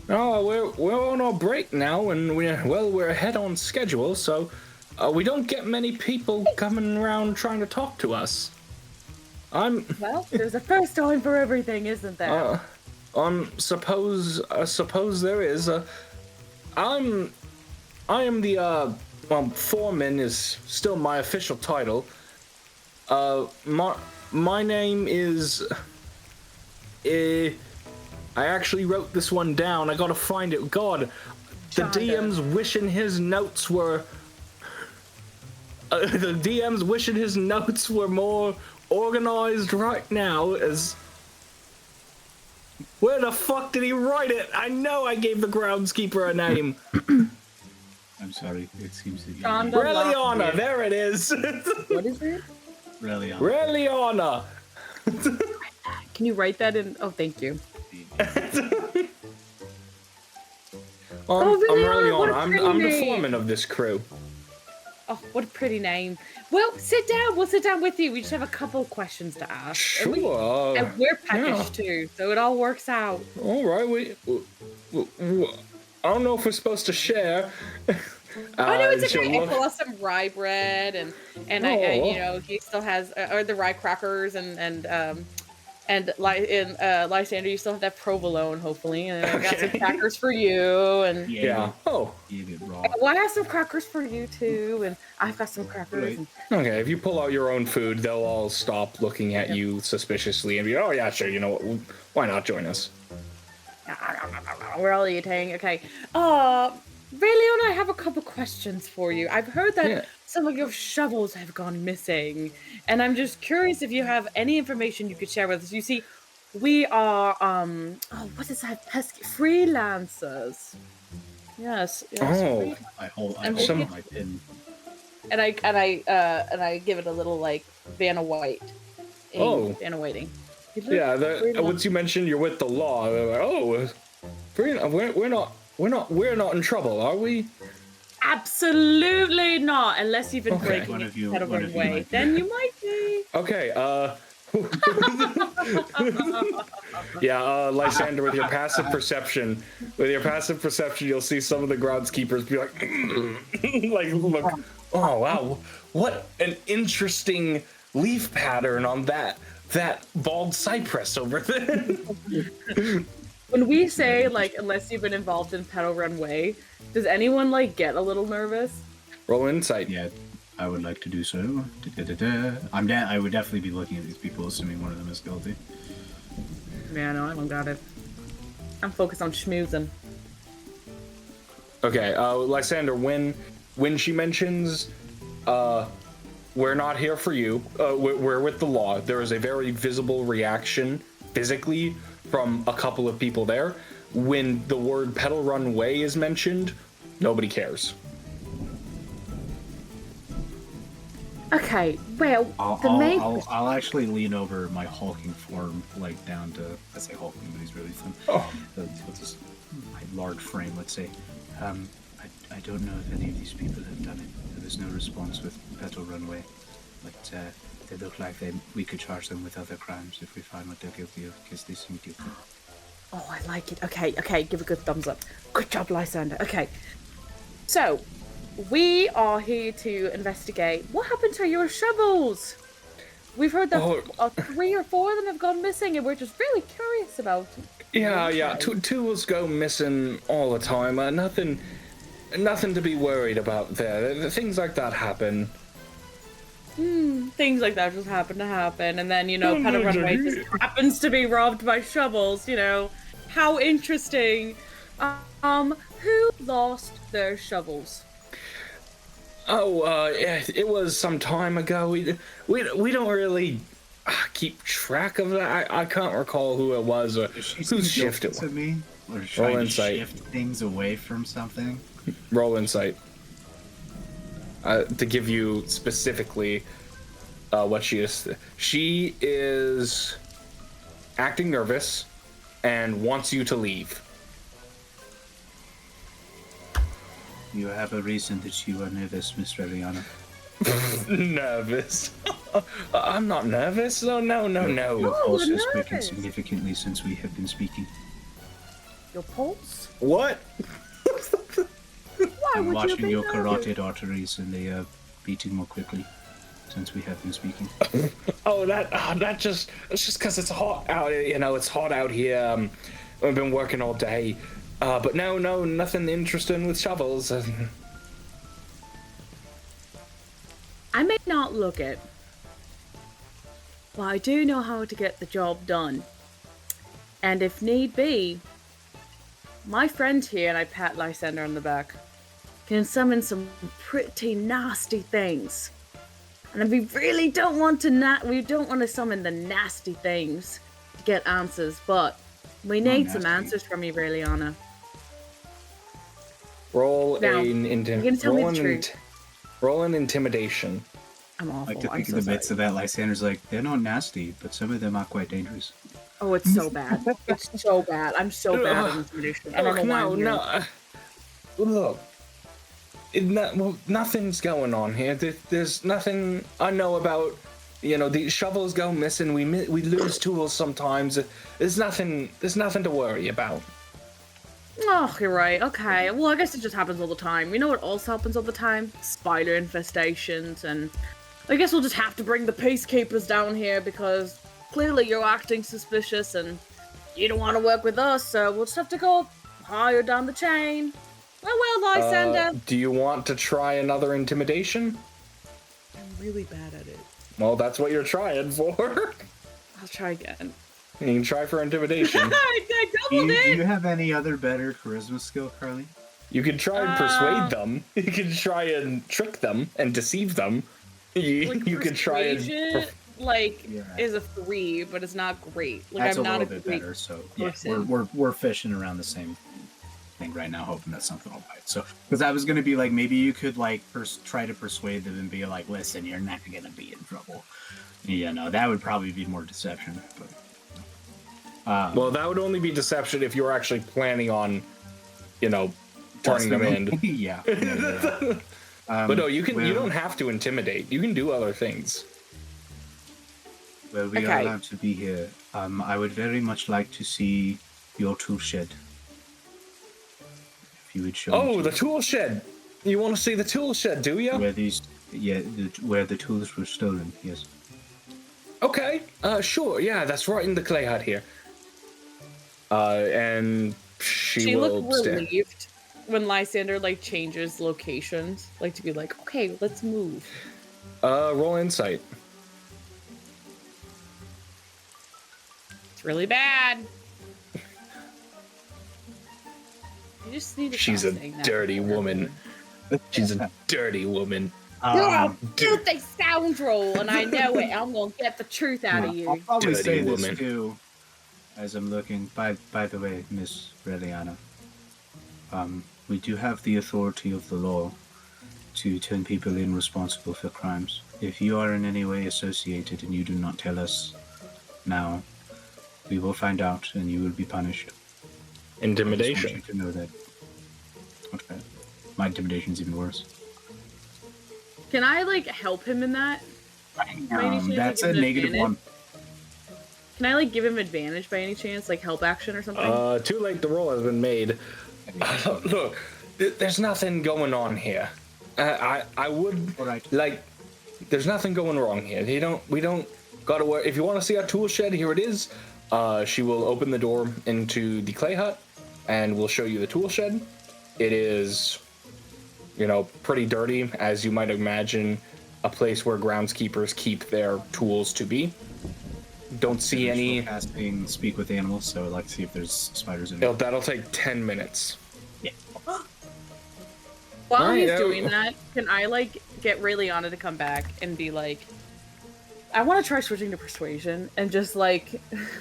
Oh, we're on our break now, and we're ahead on schedule, so we don't get many people coming around trying to talk to us. Well, there's a first time for everything, isn't there? Suppose there is. I am the foreman is still my official title. My name is. I actually wrote this one down. I gotta find it. God, the DM's wishing his notes were. The DM's wishing his notes were more organized right now. As where the fuck did he write it? I know I gave the groundskeeper a name. I'm sorry. It seems to be Reliana. There it is. What is it? Reliana. Can you write that in? Oh, thank you. I'm Reliana. I'm the foreman of this crew. Oh, what a pretty name. Well, sit down. We'll sit down with you. We just have a couple questions to ask. Sure. And we're packaged too, so it all works out. All right. We I don't know if we're supposed to share. Oh no, it's okay. I pull out some rye bread, and I you know, he still has or the rye crackers and Lysander, you still have that provolone, hopefully, and I got some crackers for you, and Oh, well, I have some crackers for you too, and I've got some crackers. And... Okay, if you pull out your own food, they'll all stop looking at you suspiciously and be, oh yeah, sure, you know what? Why not join us? We're all eating. Okay. Rayleon, I have a couple questions for you. I've heard that some of your shovels have gone missing, and I'm just curious if you have any information you could share with us. You see, we are what is that? Freelancers. Yes. Oh. I hold my pin. And I give it a little like Vanna White. Vanna Whiting. Yeah. Once you mentioned you're with the law, they're like, we're not in trouble, are we? Absolutely not, unless you've been breaking it out of our way. Then you might be. Okay, Lysander, with your passive perception, you'll see some of the groundskeepers be like, look, oh wow, what an interesting leaf pattern on that bald cypress over there. When we say, like, unless you've been involved in Petal Run Way, does anyone, like, get a little nervous? Roll insight. Yeah, I would like to do so. I would definitely be looking at these people, assuming one of them is guilty. Yeah, no, I don't got it. I'm focused on schmoozing. Okay, Lysander, when she mentions, we're not here for you, we're with the law, there is a very visible reaction, physically, from a couple of people there. When the word Petal Run Way is mentioned, nobody cares. Okay, well, I'll actually lean over my hulking form, like down to, I say hulking, but he's really thin. My large frame, let's say. I don't know if any of these people have done it. There's no response with Petal Run Way, but they look like we could charge them with other crimes if we find what they're guilty of, because they seem guilty. Oh, I like it. Okay, give a good thumbs up. Good job, Lysander. Okay, so we are here to investigate what happened to your shovels. We've heard that 3 or 4 of them have gone missing, and we're just really curious about. Yeah. Tools go missing all the time. Nothing to be worried about there. Things like that happen. Things like that just happen to happen, and then Petal Runway just happens to be robbed by shovels. How interesting. Who lost their shovels? Oh, it was some time ago. We don't really keep track of that. I can't recall who it was or whose shift it was. To me, or trying to shift things away from something. Roll insight. To give you specifically what she is. She is acting nervous and wants you to leave. You have a reason that you are nervous, Miss Reliana. Nervous? I'm not nervous. No. Your pulse has quickened significantly since we have been speaking. Your pulse? What? I'm watching your carotid arteries, and they are beating more quickly since we have been speaking. It's just because it's hot out. It's hot out here. We've been working all day. But no, nothing interesting with shovels. I may not look it, but I do know how to get the job done. And if need be, my friend here, and I pat Lysander on the back, can summon some pretty nasty things. And we really don't want to summon the nasty things to get answers, but we need some answers from you, Reliana. Roll an intimidation. I'm awful. I like to think of the bits of that. Lysander's like, they're not nasty, but some of them are quite dangerous. Oh, it's so bad. It's so bad. I'm so bad at intimidation. I don't know why. Look, nothing's going on here. There's nothing I know about. The shovels go missing. We lose tools sometimes. There's nothing to worry about. Oh, you're right. Okay. Well, I guess it just happens all the time. You know what also happens all the time? Spider infestations, and I guess we'll just have to bring the peacekeepers down here because clearly you're acting suspicious and you don't want to work with us, so we'll just have to go higher down the chain. Well, Lysander. Do you want to try another intimidation? I'm really bad at it. Well, that's what you're trying for. I'll try again. You can try for intimidation. I doubled it! Do you have any other better charisma skill, Karleigh? You can try and persuade them. You can try and trick them and deceive them. You can try and... is a 3, but it's not great. That's I'm not a little bit better, so yeah, we're fishing around the same thing right now, hoping that something will bite. So, because I was going to be like, maybe you could try to persuade them and be like, listen, you're not going to be in trouble. That would probably be more deception, but... well, that would only be deception if you were actually planning on, turning them in. Yeah. But no, you don't have to intimidate. You can do other things. Well, we are allowed to be here. I would very much like to see your tool shed. If you would show me. The tool shed. You want to see the tool shed, do you? Where the tools were stolen. Yes. Okay. Sure. Yeah, that's right in the clay hut here. And she will looked relieved when Lysander changes locations, to be like, okay, let's move. Roll insight. It's really bad. You just need to She's a dirty woman. She's a dirty woman. You're a filthy scoundrel, and I know it. I'm gonna get the truth out of you. I'll probably dirty say woman. This too, as I'm looking. By the way, Miss Reliana, we do have the authority of the law to turn people in responsible for crimes. If you are in any way associated and you do not tell us now, we will find out and you will be punished. Intimidation. I just want you to know that. Okay. My intimidation's even worse. Can I help him in that? That's a -1. Can I give him advantage by any chance, help action or something? Too late. The roll has been made. Look, there's nothing going on here. I would All right. there's nothing going wrong here. We don't If you want to see our tool shed, here it is. She will open the door into the clay hut, and we'll show you the tool shed. It is, pretty dirty, as you might imagine, a place where groundskeepers keep their tools to be. Don't see any. Casting speak with animals, so I'd like to see if there's spiders in it. That'll take 10 minutes. Yeah. While he's doing that, can I get really on it to come back and be like, I want to try switching to persuasion and just the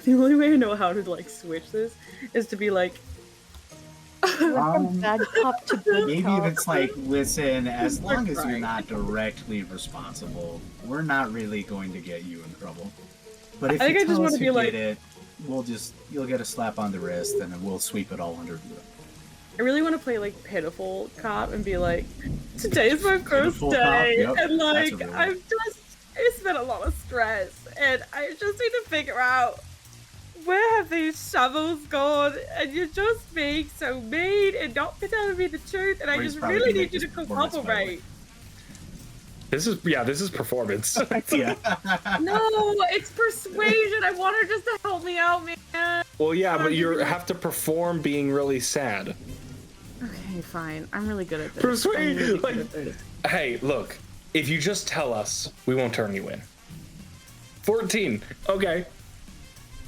only way I know how to switch this is to be like. Bad cop to good Maybe cop. if it's listen, as long as you're not directly responsible, we're not really going to get you in trouble. But if you tell us who did it, you'll get a slap on the wrist, and then we'll sweep it all under the rug. I really want to play pitiful cop and be like, today's my first Pitiful day, cop, yep, and that's a real one. I spent a lot of stress, and I just need to figure out where have these shovels gone, and you're just being so mean and not telling me the truth, and I just really need you to cooperate. This is performance. Yeah. No, it's persuasion. I want her just to help me out, man. Well, yeah, but you have to perform being really sad. Okay, fine. I'm really good at this. Persuade. Hey, look. If you just tell us, we won't turn you in. 14. Okay.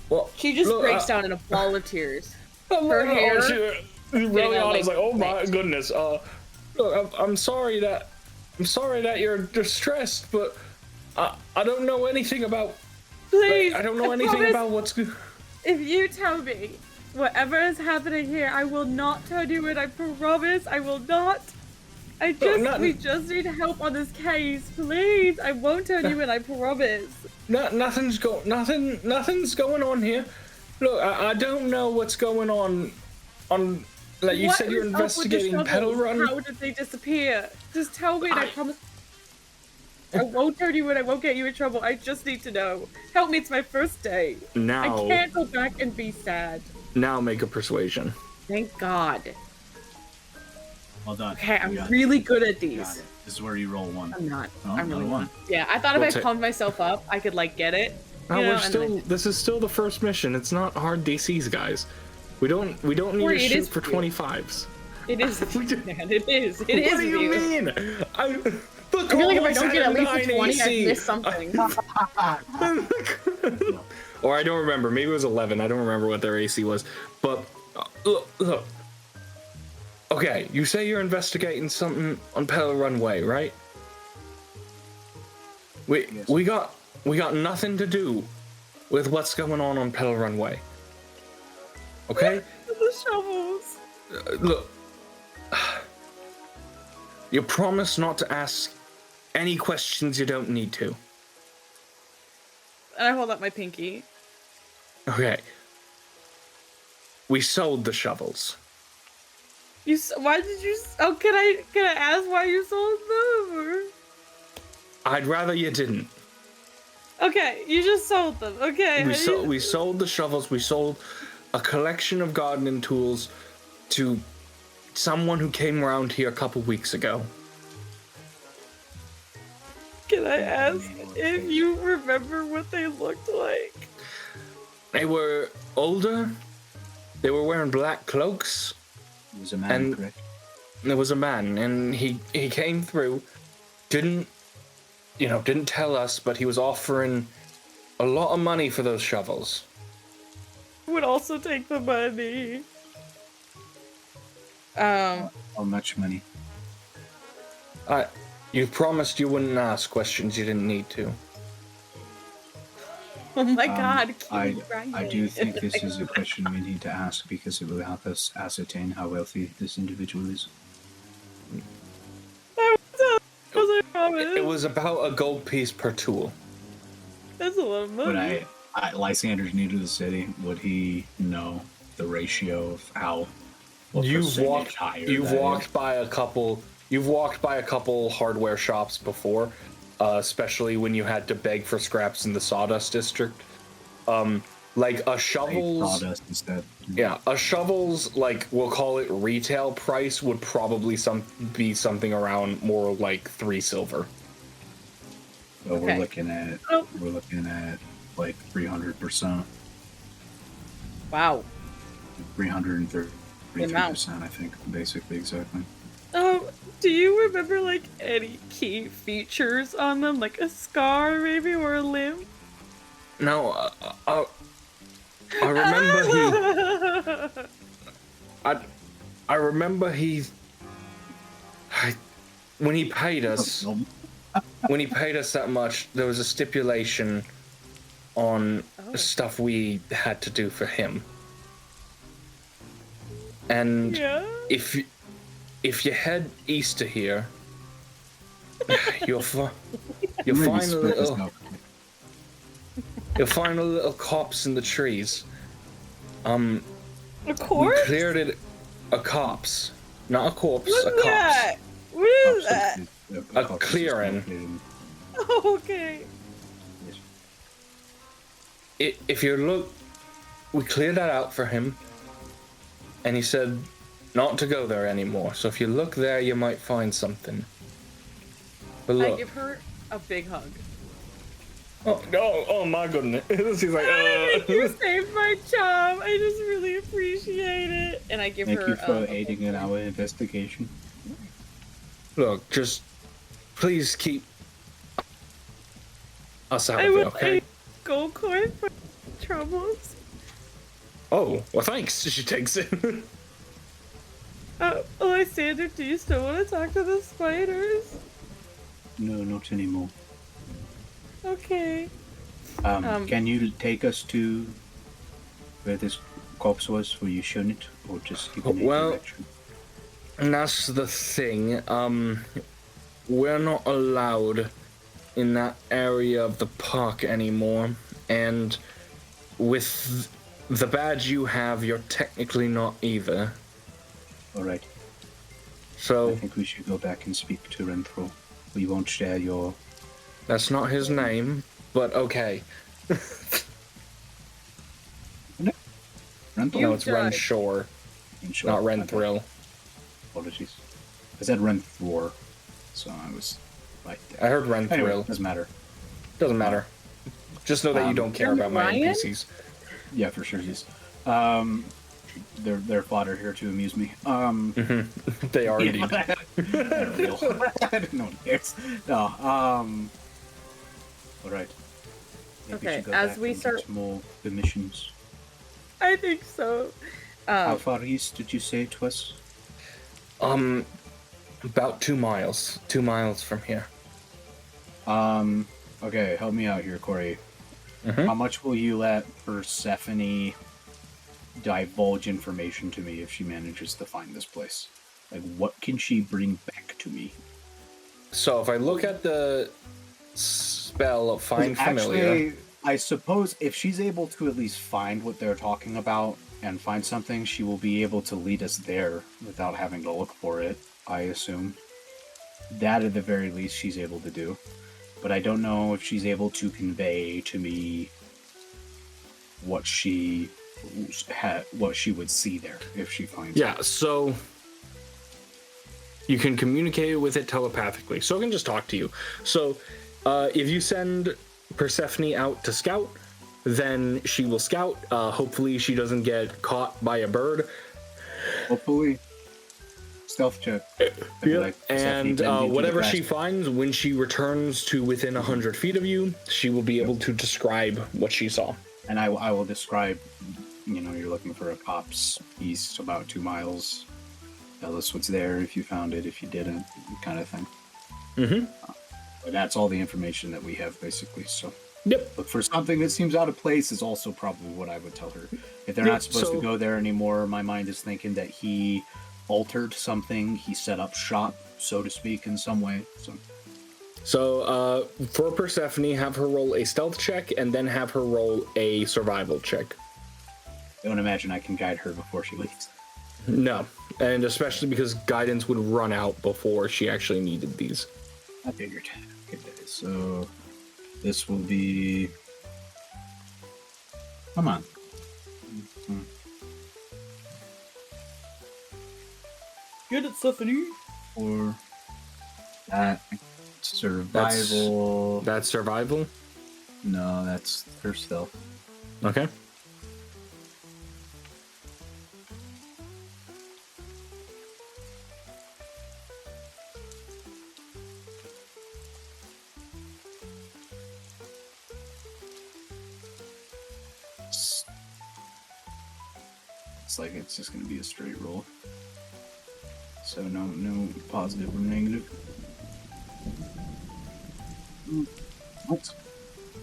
Well, She just breaks down in a ball of tears. Her hair. Really honest, oh my goodness. Look, I'm sorry that you're distressed, but I don't know anything about. Please. I don't know anything about what's good. If you tell me whatever is happening here, I will not turn you in. I promise. I will not. We just need help on this case, please. I won't turn you in. I promise. Nothing's going on here. Look, I don't know what's going on. You said you're investigating Petal Run. How did they disappear? Just tell me, and I promise. I won't turn you in. I won't get you in trouble. I just need to know. Help me. It's my first day. Now. I can't go back and be sad. Now make a persuasion. Thank God. Well done. Okay, I'm really good at these. This is where you roll one. I'm not. Oh, I'm really one. Yeah, I thought if I pumped myself up, I could get it. This is still the first mission. It's not hard DCs, guys. We don't need to shoot for 25s. It is, man. It is. It is. What do you mean? I feel like if I don't get at least a 20, I've missed something. Or I don't remember. Maybe it was 11. I don't remember what their AC was. But look. Okay, you say you're investigating something on Petal Runway, right? We got nothing to do with what's going on Petal Runway. Okay? The shovels. Look. You promise not to ask any questions you don't need to. And I hold up my pinky. Okay. We sold the shovels. Why did you? Oh, can I ask why you sold them? Or? I'd rather you didn't. Okay, you just sold them. Okay. We sold the shovels. We sold a collection of gardening tools to someone who came around here a couple weeks ago. Can I ask if you remember what they looked like? They were older. They were wearing black cloaks. It was a man, correct? There was a man, and he came through. Didn't tell us, but he was offering a lot of money for those shovels. Would also take the money. How much money? You promised you wouldn't ask questions you didn't need to. Oh my God! I do think this is a question we need to ask because it will help us ascertain how wealthy this individual is. It was about a gold piece per tool. That's a lot of money. But Lysander's new to the city. Would he know the ratio of how? You've walked by a couple hardware shops before, especially when you had to beg for scraps in the Sawdust district. Like a shovel's Sawdust instead. Yeah, a shovel's, we'll call it retail price would probably be something around more like 3 silver. So Okay. we're looking at like 300%, Wow. 333%, I think, basically exactly. Do you remember like any key features on them, like a scar maybe or a limb? No, I remember I remember when he paid us. When he paid us that much, there was a stipulation on stuff we had to do for him. And if you head east of here, you'll find a little corpse in the trees. A We corpse? cleared it. A corpse, not a corpse. What's a corpse. that? What is that? A clearing. Oh, okay. If you look, we cleared that out for him, and he said not to go there anymore. So if you look there, you might find something. But look. I give her a big hug. Oh my goodness. She's like, You saved my job. I just really appreciate it. And I give her. Thank you for aiding in our investigation. Look, just please keep us out of it, okay? Gold coin for troubles. Oh, well, thanks. She takes it. Lysander, do you still want to talk to the spiders? No, not anymore. Okay. Can you take us to where this corpse was? Were you shown it, or just give me a direction? And that's the thing. We're not allowed in that area of the park anymore, and with the badge you have, you're technically not either. All right. So I think we should go back and speak to Renshore. We won't share your. That's not his name, but okay. No, it's Renshore, not Renthrill. Apologies. I said Renthor, so I was right there. I heard Renthrill. Anyway, doesn't matter. Doesn't matter. Just know that you don't care about my NPCs. Yeah, for sure. Yes. They're fodder here to amuse me. They are indeed. They're real. No one cares. No. All right. Okay. As we start more the missions. I think so. How far east did you say it was? About 2 miles. 2 miles from here. Okay, help me out here, Corey. How much will you let Persephone divulge information to me if she manages to find this place? Like, what can she bring back to me? So if I look at the spell of Find Familiar... Actually, I suppose if she's able to at least find what they're talking about and find something, she will be able to lead us there without having to look for it, I assume. That, at the very least, she's able to do. But I don't know if she's able to convey to me what she would see there if she finds it. Yeah, so you can communicate with it telepathically. So it can just talk to you. So if you send Persephone out to scout, then she will scout. Hopefully she doesn't get caught by a bird. Hopefully. Stealth check. Yeah. Like, and whatever she finds, when she returns to within 100 feet of you, she will be able to describe what she saw. And I will describe, you're looking for a copse east about 2 miles. Tell us what's there if you found it, if you didn't, kind of thing. But that's all the information that we have, basically. So Yep. Look for something that seems out of place is also probably what I would tell her. If they're not supposed to go there anymore, my mind is thinking that he altered something. He set up shop, so to speak, in some way. So for Persephone, have her roll a stealth check and then have her roll a survival check. Don't imagine I can guide her before she leaves. No, and especially because guidance would run out before she actually needed these. I figured. Okay, so this will be... Come on. Good at Stephanie. Or that. Survival. That's survival? No, that's her stealth. Okay. It's like it's just gonna be a straight roll. So no positive or negative. What?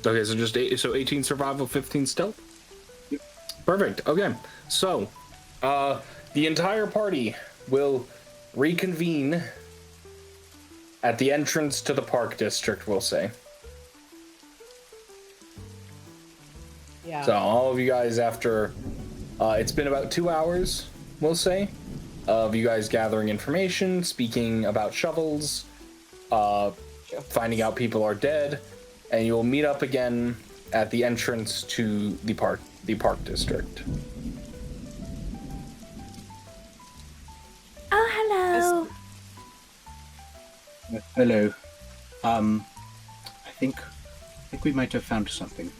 Okay, so just 18 survival, 15 stealth? Yep. Perfect. Okay. So, the entire party will reconvene at the entrance to the park district, we'll say. Yeah. So all of you guys after, it's been about 2 hours, we'll say, of you guys gathering information, speaking about shovels, finding out people are dead, and you will meet up again at the entrance to the park district. Oh, hello. Hello. I think we might have found something.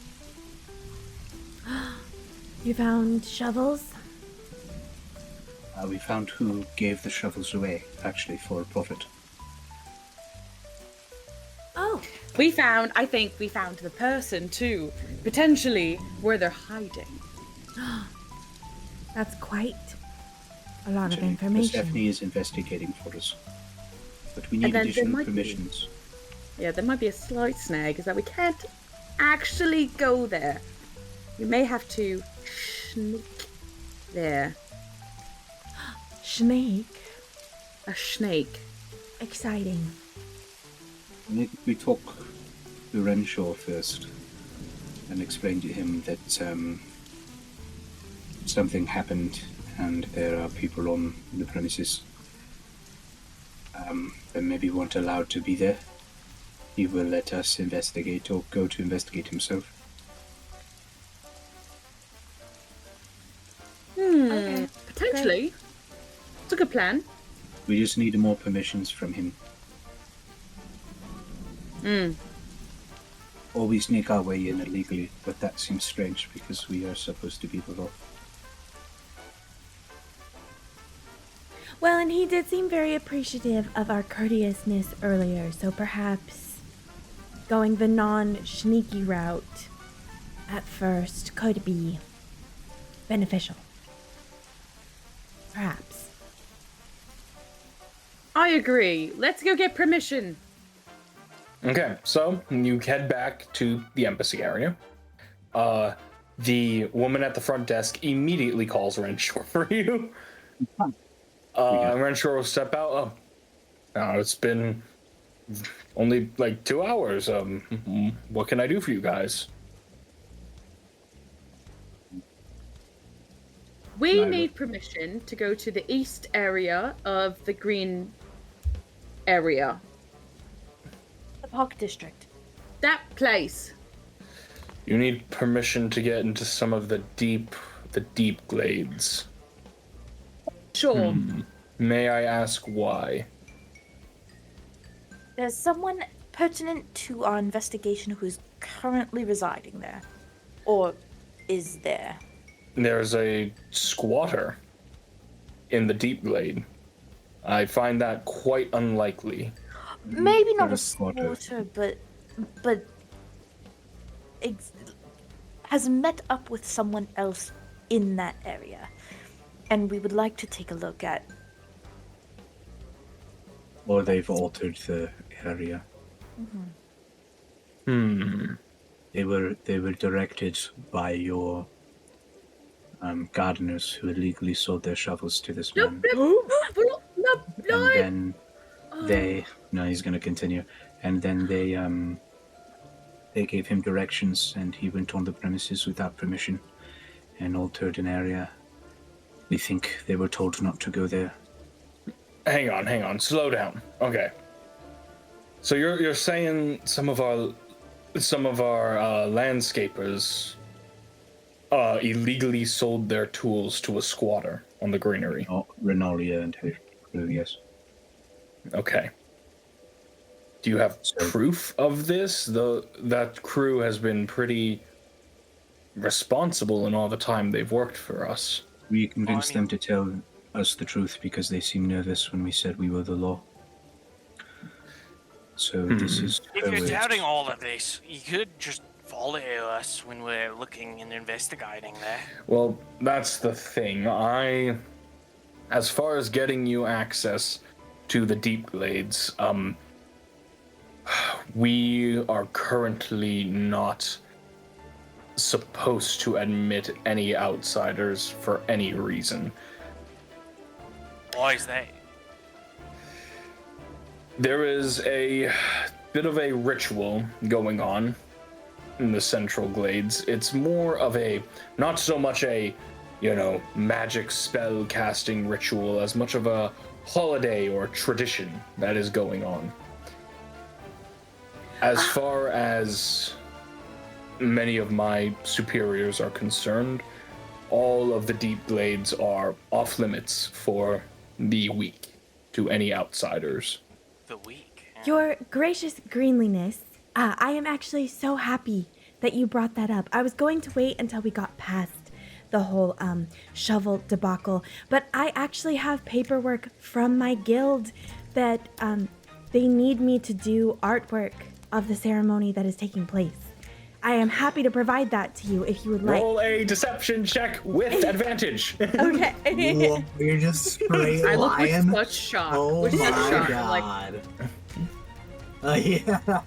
You found shovels? We found who gave the shovels away, actually, for profit. Oh, I think we found the person too. Potentially where they're hiding. that's quite a lot of Actually, information. Stephanie is investigating for us. But we And need then there additional might be- permissions. Yeah, there might be a slight snag, is that we can't actually go there. We may have to sneak there. Snake. A snake. Exciting. We talk to Renshore first and explain to him that something happened and there are people on the premises that maybe weren't allowed to be there. He will let us investigate or go to investigate himself. Okay. Potentially. It's a good plan. We just need more permissions from him. Or we sneak our way in illegally, but that seems strange because we are supposed to be the law. Well, and he did seem very appreciative of our courteousness earlier, so perhaps going the non-sneaky route at first could be beneficial. Perhaps. I agree. Let's go get permission. Okay, so you head back to the embassy area. The woman at the front desk immediately calls Renshore for you. Renshore will step out. It's been only like 2 hours. What can I do for you guys? We Lyra. need permission to go to the east area of the green area. The Park District. That place. You need permission to get into some of the deep glades. Sure. May I ask why? There's someone pertinent to our investigation who is currently residing there. Or is there? There's a squatter in the deep glade. I find that quite unlikely. Maybe not Not a a squatter. squatter, but has met up with someone else in that area. And we would like to take a look at. Or they've altered the area. They were directed by your gardeners who illegally sold their shovels to this man. And then he's going to continue. And then they gave him directions, and he went on the premises without permission and altered an area. We think they were told not to go there. Hang on, slow down. Okay. So you're saying some of our landscapers illegally sold their tools to a squatter on the greenery. Oh, Renolia and her crew, yes. Okay. Do you have proof of this? That crew has been pretty responsible in all the time they've worked for us. We convinced them to tell us the truth because they seemed nervous when we said we were the law. So this is... If you're doubting all of this, you could just follow us when we're looking and investigating there. Well, that's the thing. As far as getting you access to the Deep Glades, we are currently not supposed to admit any outsiders for any reason. Why is that? There is a bit of a ritual going on in the Central Glades. It's more of not so much a, magic spell casting ritual as much of a holiday or tradition that is going on. As far as many of my superiors are concerned, all of the Deep Glades are off limits for the week to any outsiders. The week? Your gracious greenliness, I am actually so happy that you brought that up. I was going to wait until we got past the whole shovel debacle, but I actually have paperwork from my guild that they need me to do artwork of the ceremony that is taking place. I am happy to provide that to you if you would like. Roll a deception check with advantage. Okay. Whoa, you're just straight I look lying. with such shock. Oh with my such shock. god. I'm like, Yeah.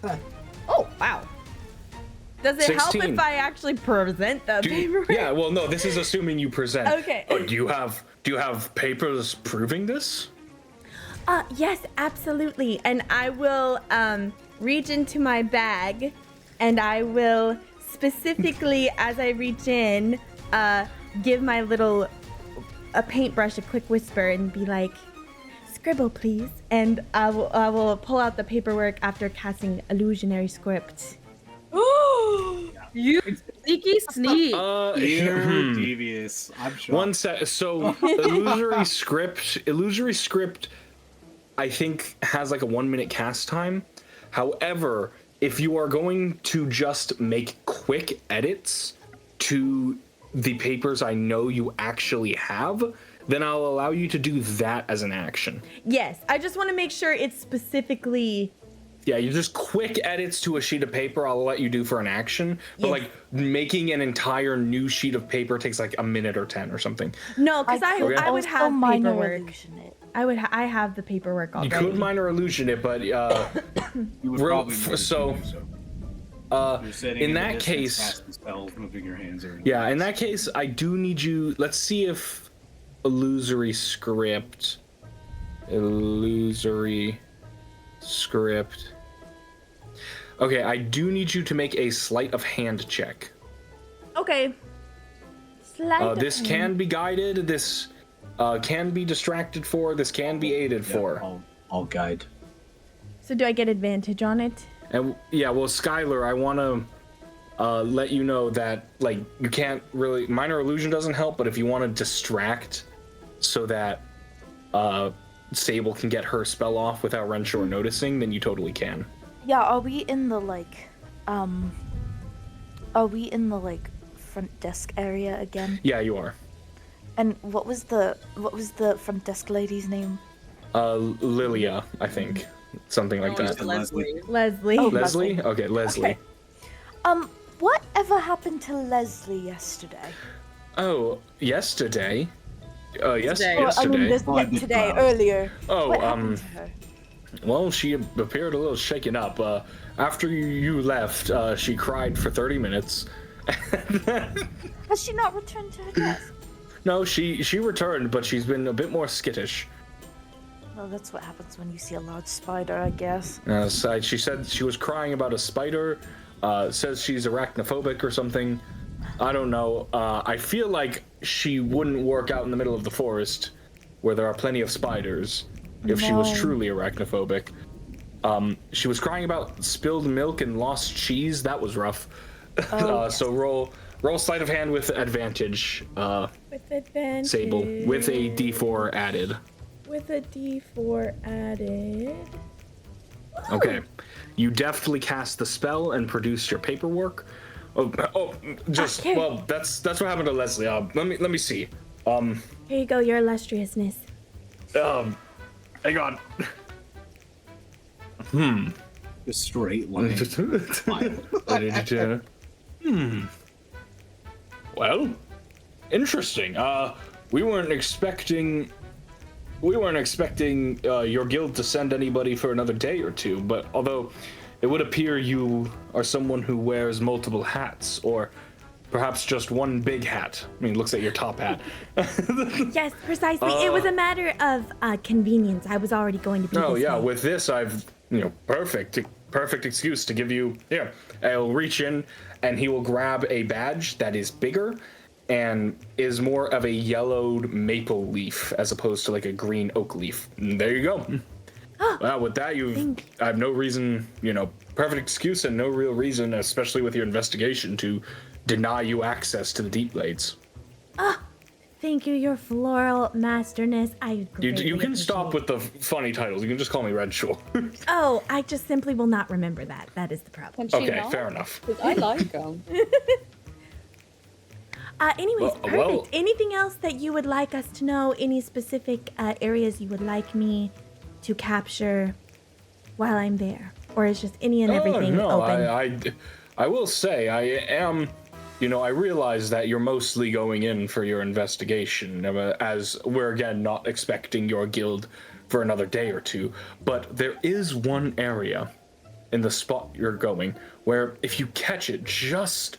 Oh, wow. Does it help 16. if I actually present the paperwork? Yeah, well, no, this is assuming you present. Okay. Do you have papers proving this? Yes, absolutely. And I will reach into my bag, and I will specifically, as I reach in, give my little paintbrush a quick whisper and be like, "Scribble, please." And I will pull out the paperwork after casting illusionary script. you sneaky sneak. You're devious. I'm sure. One sec. So illusory script, I think has like a 1 minute cast time. However, if you are going to just make quick edits to the papers I know you actually have, then I'll allow you to do that as an action. Yes, I just want to make sure it's specifically... Yeah, you just quick edits to a sheet of paper I'll let you do for an action. But like making an entire new sheet of paper takes like a minute or 10 or something. No, because I would have minor paperwork. illusion it. I have the paperwork already. You could minor illusion it, but You would probably need to do so. You're sitting in the that distance, case, casting spells, moving your hands around. yeah, in that case, I do need you. Let's see if illusory script. Okay, I do need you to make a sleight of hand check. Okay. This can be guided. This can be distracted for. This can be aided for. I'll guide. So do I get advantage on it? And yeah, well, Skyler, I want to let you know that like you can't really minor illusion doesn't help, but if you want to distract so that Sable can get her spell off without Renshore noticing, then you totally can. Yeah, are we in the front desk area again? Yeah, you are. And what was the front desk lady's name? Lilia, I think. Something like Oh, that. it's Leslie. Leslie. Oh, Leslie? Okay, Leslie. Okay. Whatever happened to Leslie yesterday? Oh, yesterday? Yes, Today. Or, I mean, yesterday. today, earlier. Oh, What happened to her? Well, she appeared a little shaken up. After you left, she cried for 30 minutes. Has she not returned to her desk? No, she returned, but she's been a bit more skittish. Well, that's what happens when you see a large spider, I guess. So she said she was crying about a spider. Says she's arachnophobic or something. I don't know. I feel like she wouldn't work out in the middle of the forest where there are plenty of spiders if she was No. truly arachnophobic. She was crying about spilled milk and lost cheese. That was rough. So roll sleight of hand with advantage. With advantage. Sable with a D4 added. With a D4 added. Okay. You deftly cast the spell and produce your paperwork. That's what happened to Leslie. Let me see. Here you go, your illustriousness. Hang on. The straight line. Well, interesting. We weren't expecting your guild to send anybody for another day or two, but although it would appear you are someone who wears multiple hats, or perhaps just one big hat. I mean, looks at your top hat. Yes, precisely. It was a matter of convenience. I was already going to be Oh this yeah, way. with this I've perfect excuse to give you. Here, I'll reach in and he will grab a badge that is bigger and is more of a yellowed maple leaf as opposed to like a green oak leaf. And there you go. Well, with that, I have no reason, perfect excuse and no real reason, especially with your investigation, to deny you access to the Deep Blades. Thank you, your floral masterness. I You can stop with the funny titles. You can just call me Renshore. Oh, I just simply will not remember that. That is the problem. Can she Okay, not? fair enough. 'Cause I like them. Anyways, Well, perfect. Anything else that you would like us to know? Any specific areas you would like me to capture while I'm there? Or is just any and everything no, open? I will say I am. I realize that you're mostly going in for your investigation, as we're again not expecting your guild for another day or two. But there is one area in the spot you're going where if you catch it just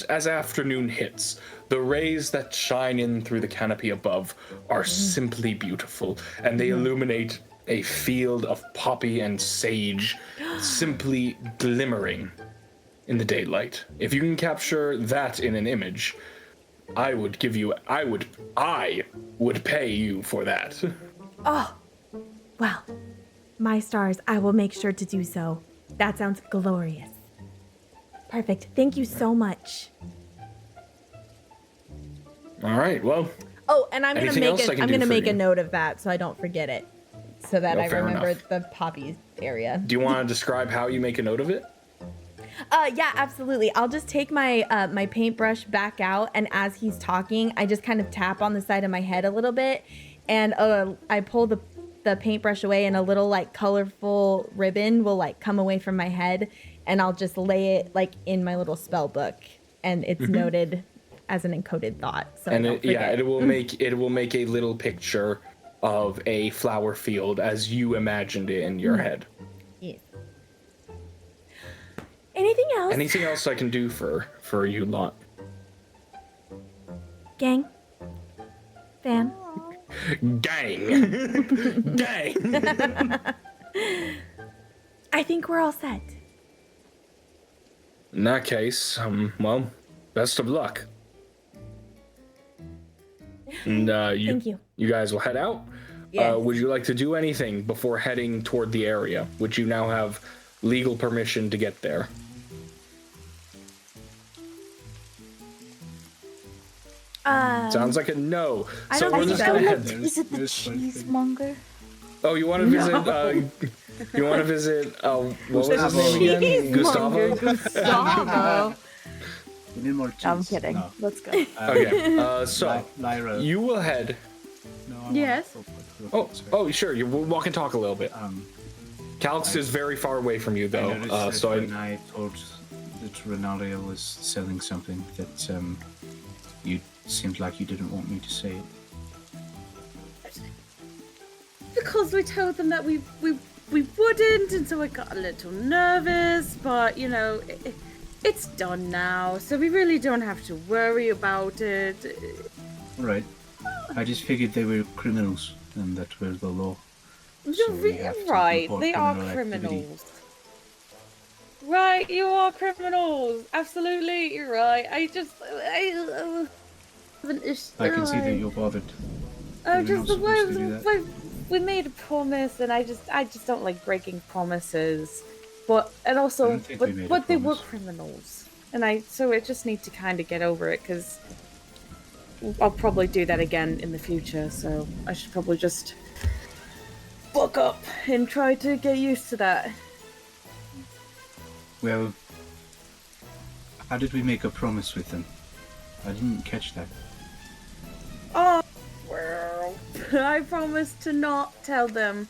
as afternoon hits, the rays that shine in through the canopy above are simply beautiful, and they illuminate a field of poppy and sage simply glimmering in the daylight. If you can capture that in an image, I would pay you for that. Oh, well, my stars, I will make sure to do so. That sounds glorious. Perfect. Thank you so much. All right, well. Oh, and I'm Anything else I can do for make a you? note of that so I don't forget it, so that I fair remember enough. the poppy area. Do you want to describe how you make a note of it? Yeah, absolutely. I'll just take my my paintbrush back out, and as he's talking, I just kind of tap on the side of my head a little bit, and I pull the paintbrush away, and a little like colorful ribbon will like come away from my head, and I'll just lay it like in my little spell book, and it's noted as an encoded thought. So And I don't forget. it will make a little picture of a flower field as you imagined it in your head. Yes. Anything else? Anything else I can do for you lot? Gang? Fam? Gang. Gang. I think we're all set. In that case, well, best of luck. And Thank you. You guys will head out. Yes. Would you like to do anything before heading toward the area? Would you now have legal permission to get there? Sounds like a no. I So don't we're think just so. gonna Let's head. visit the cheesemonger. Oh, you want to visit? You want to visit? What was his name again? Gustavo. Gustavo. We need more cheese. I'm kidding. No. Let's go. Okay. So Lyra. you will head. No, Yes. Oh, sure. You will walk and talk a little bit. Calx is very far away from you, I though. noticed So that when I told that Renalia was selling something that you seemed like you didn't want me to say it. Because we told them that we wouldn't, and so I got a little nervous. But it's done now, so we really don't have to worry about it. Alright. I just figured they were criminals and that were the law. You're So we have to right. report They are criminal activity. criminals. Right, you are criminals. Absolutely, you're right. I I can see that you're bothered. Oh, You're just not the supposed to do that. way we made a promise, and I just don't like breaking promises. But I also, don't think we made a they were promise. criminals, and I just need to kind of get over it because I'll probably do that again in the future. So I should probably just buck up and try to get used to that. Well, how did we make a promise with them? I didn't catch that. Oh, well, I promised to not tell them,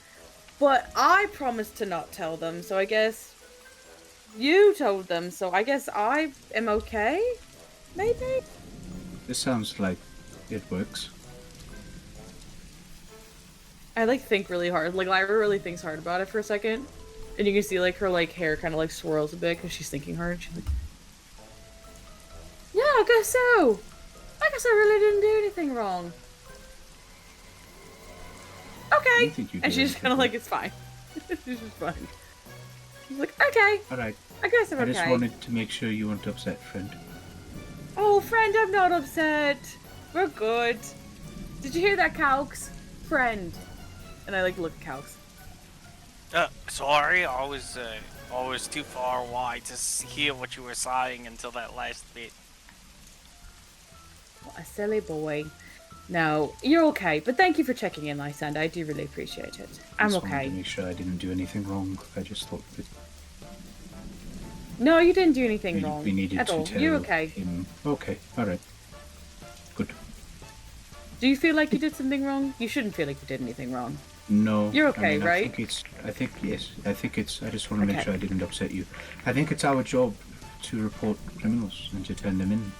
but I promised to not tell them, so I guess you told them, so I guess I am okay? Maybe? This sounds like it works. I think really hard. Lyra really thinks hard about it for a second. And you can see her hair kind of swirls a bit because she's thinking hard. She's like, yeah, I guess so. I guess I really didn't do anything wrong. Okay. And she's just kind of it's fine. She's just fine. She's like, okay. Alright. I guess I'm okay. I just wanted to make sure you weren't upset, friend. Oh, friend, I'm not upset. We're good. Did you hear that, Calx? Friend. And I look at Calx. Sorry, I was too far away to hear what you were saying until that last bit. What a silly boy. No, you're okay, but thank you for checking in, Lysander. I do really appreciate it. I'm just wanted okay. to make sure I didn't do anything wrong. I just thought that No, you didn't do anything wrong. we needed at to all. tell You're okay. him. Okay, alright. Good. Do you feel like you did something wrong? You shouldn't feel like you did anything wrong. No. You're okay, right? I think yes. I just want to make sure I didn't upset you. I think it's our job to report criminals and to turn them in.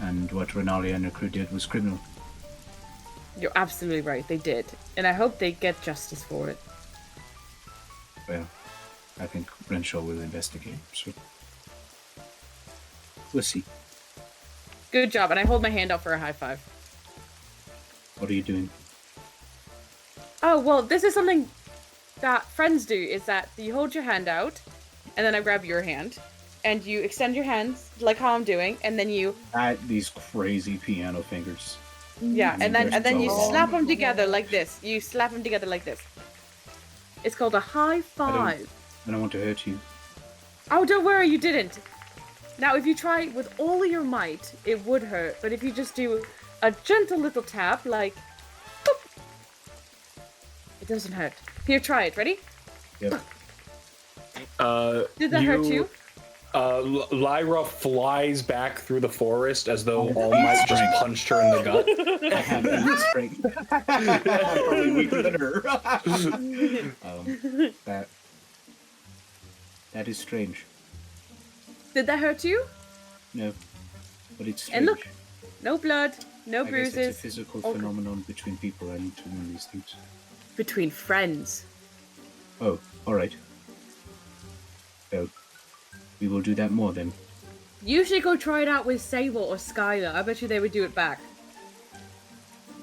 And what Renalia and her crew did was criminal. You're absolutely right. They did. And I hope they get justice for it. Well, I think Renshore will investigate, so we'll see. Good job. And I hold my hand out for a high five. What are you doing? Oh, well, this is something that friends do, is that you hold your hand out, and then I grab your hand, and you extend your hands, like how I'm doing, and then you... These crazy piano fingers. Yeah, and then you so slap them together like this. You slap them together like this. It's called a high five. I don't want to hurt you. Oh, don't worry, you didn't. Now, if you try with all your might, it would hurt, but if you just do a gentle little tap, like... Boop, it doesn't hurt. Here, try it. Ready? Yep. Did that hurt you? Lyra flies back through the forest as though All Might just punched her in the gut. I have that strength. I'm probably weaker than her. That is strange. Did that hurt you? No, but it's strange. And look, no blood, no I guess bruises. it's a physical phenomenon between people. I need to learn these things. Between friends. Oh, alright. Well, we will do that more then. You should go try it out with Sable or Skyler. I bet you they would do it back.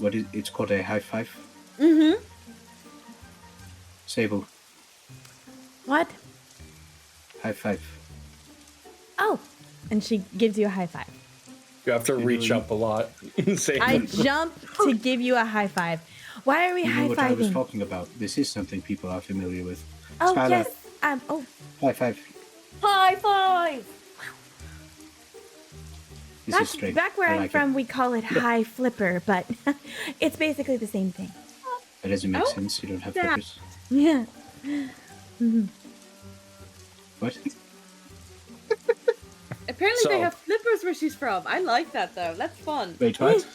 It's called a high five? Mm-hmm. Sable, What? high five. Oh. And she gives you a high five. You have to reach up a lot. I jump to give you a high five. Why are we You high know what I was fiving? talking about. This is something people are familiar with. Oh, Skyler, yes. high five. High five! This is strange. Back where I I'm like from, it. we call it high flipper, but it's basically the same thing. That doesn't make Oh, sense. You don't have yeah. flippers. Yeah. What? Apparently So- they have flippers where she's from. I like that though. That's fun. Wait, what?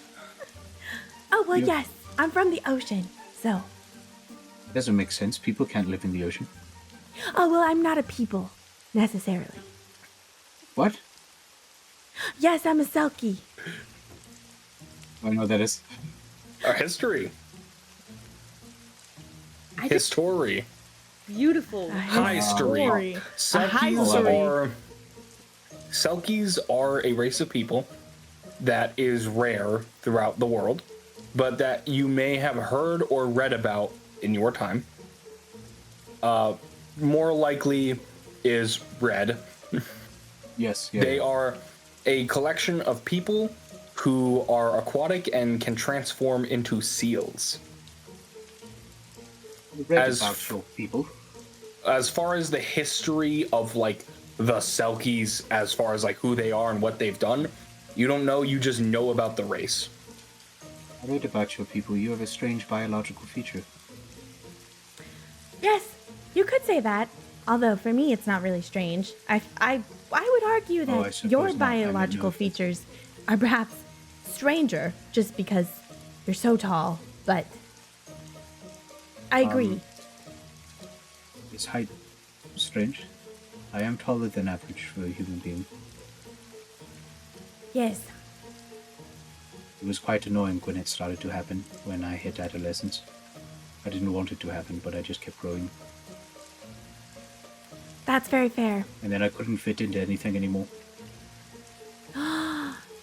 Oh, well, You- yes. I'm from the ocean, so. It doesn't make sense. People can't live in the ocean. Oh, well, I'm not a people, necessarily. What? Yes, I'm a Selkie. I know that is. Our history. I just History. beautiful. History. Selkies are a race of people that is rare throughout the world, but that you may have heard or read about in your time. More likely is red. Yes. Yeah. They are a collection of people who are aquatic and can transform into seals. Read as- about your people. As far as the history of like the Selkies, as far as like who they are and what they've done, you don't know, you just know about the race. I read about your people. You have a strange biological feature. Yes, you could say that. Although for me, it's not really strange. I would argue Oh, I that suppose your not. I meant biological no offense. features are perhaps stranger just because you're so tall. But I agree. Is height strange? I am taller than average for a human being. Yes. It was quite annoying when it started to happen when I hit adolescence. I didn't want it to happen, but I just kept growing. That's very fair. And then I couldn't fit into anything anymore.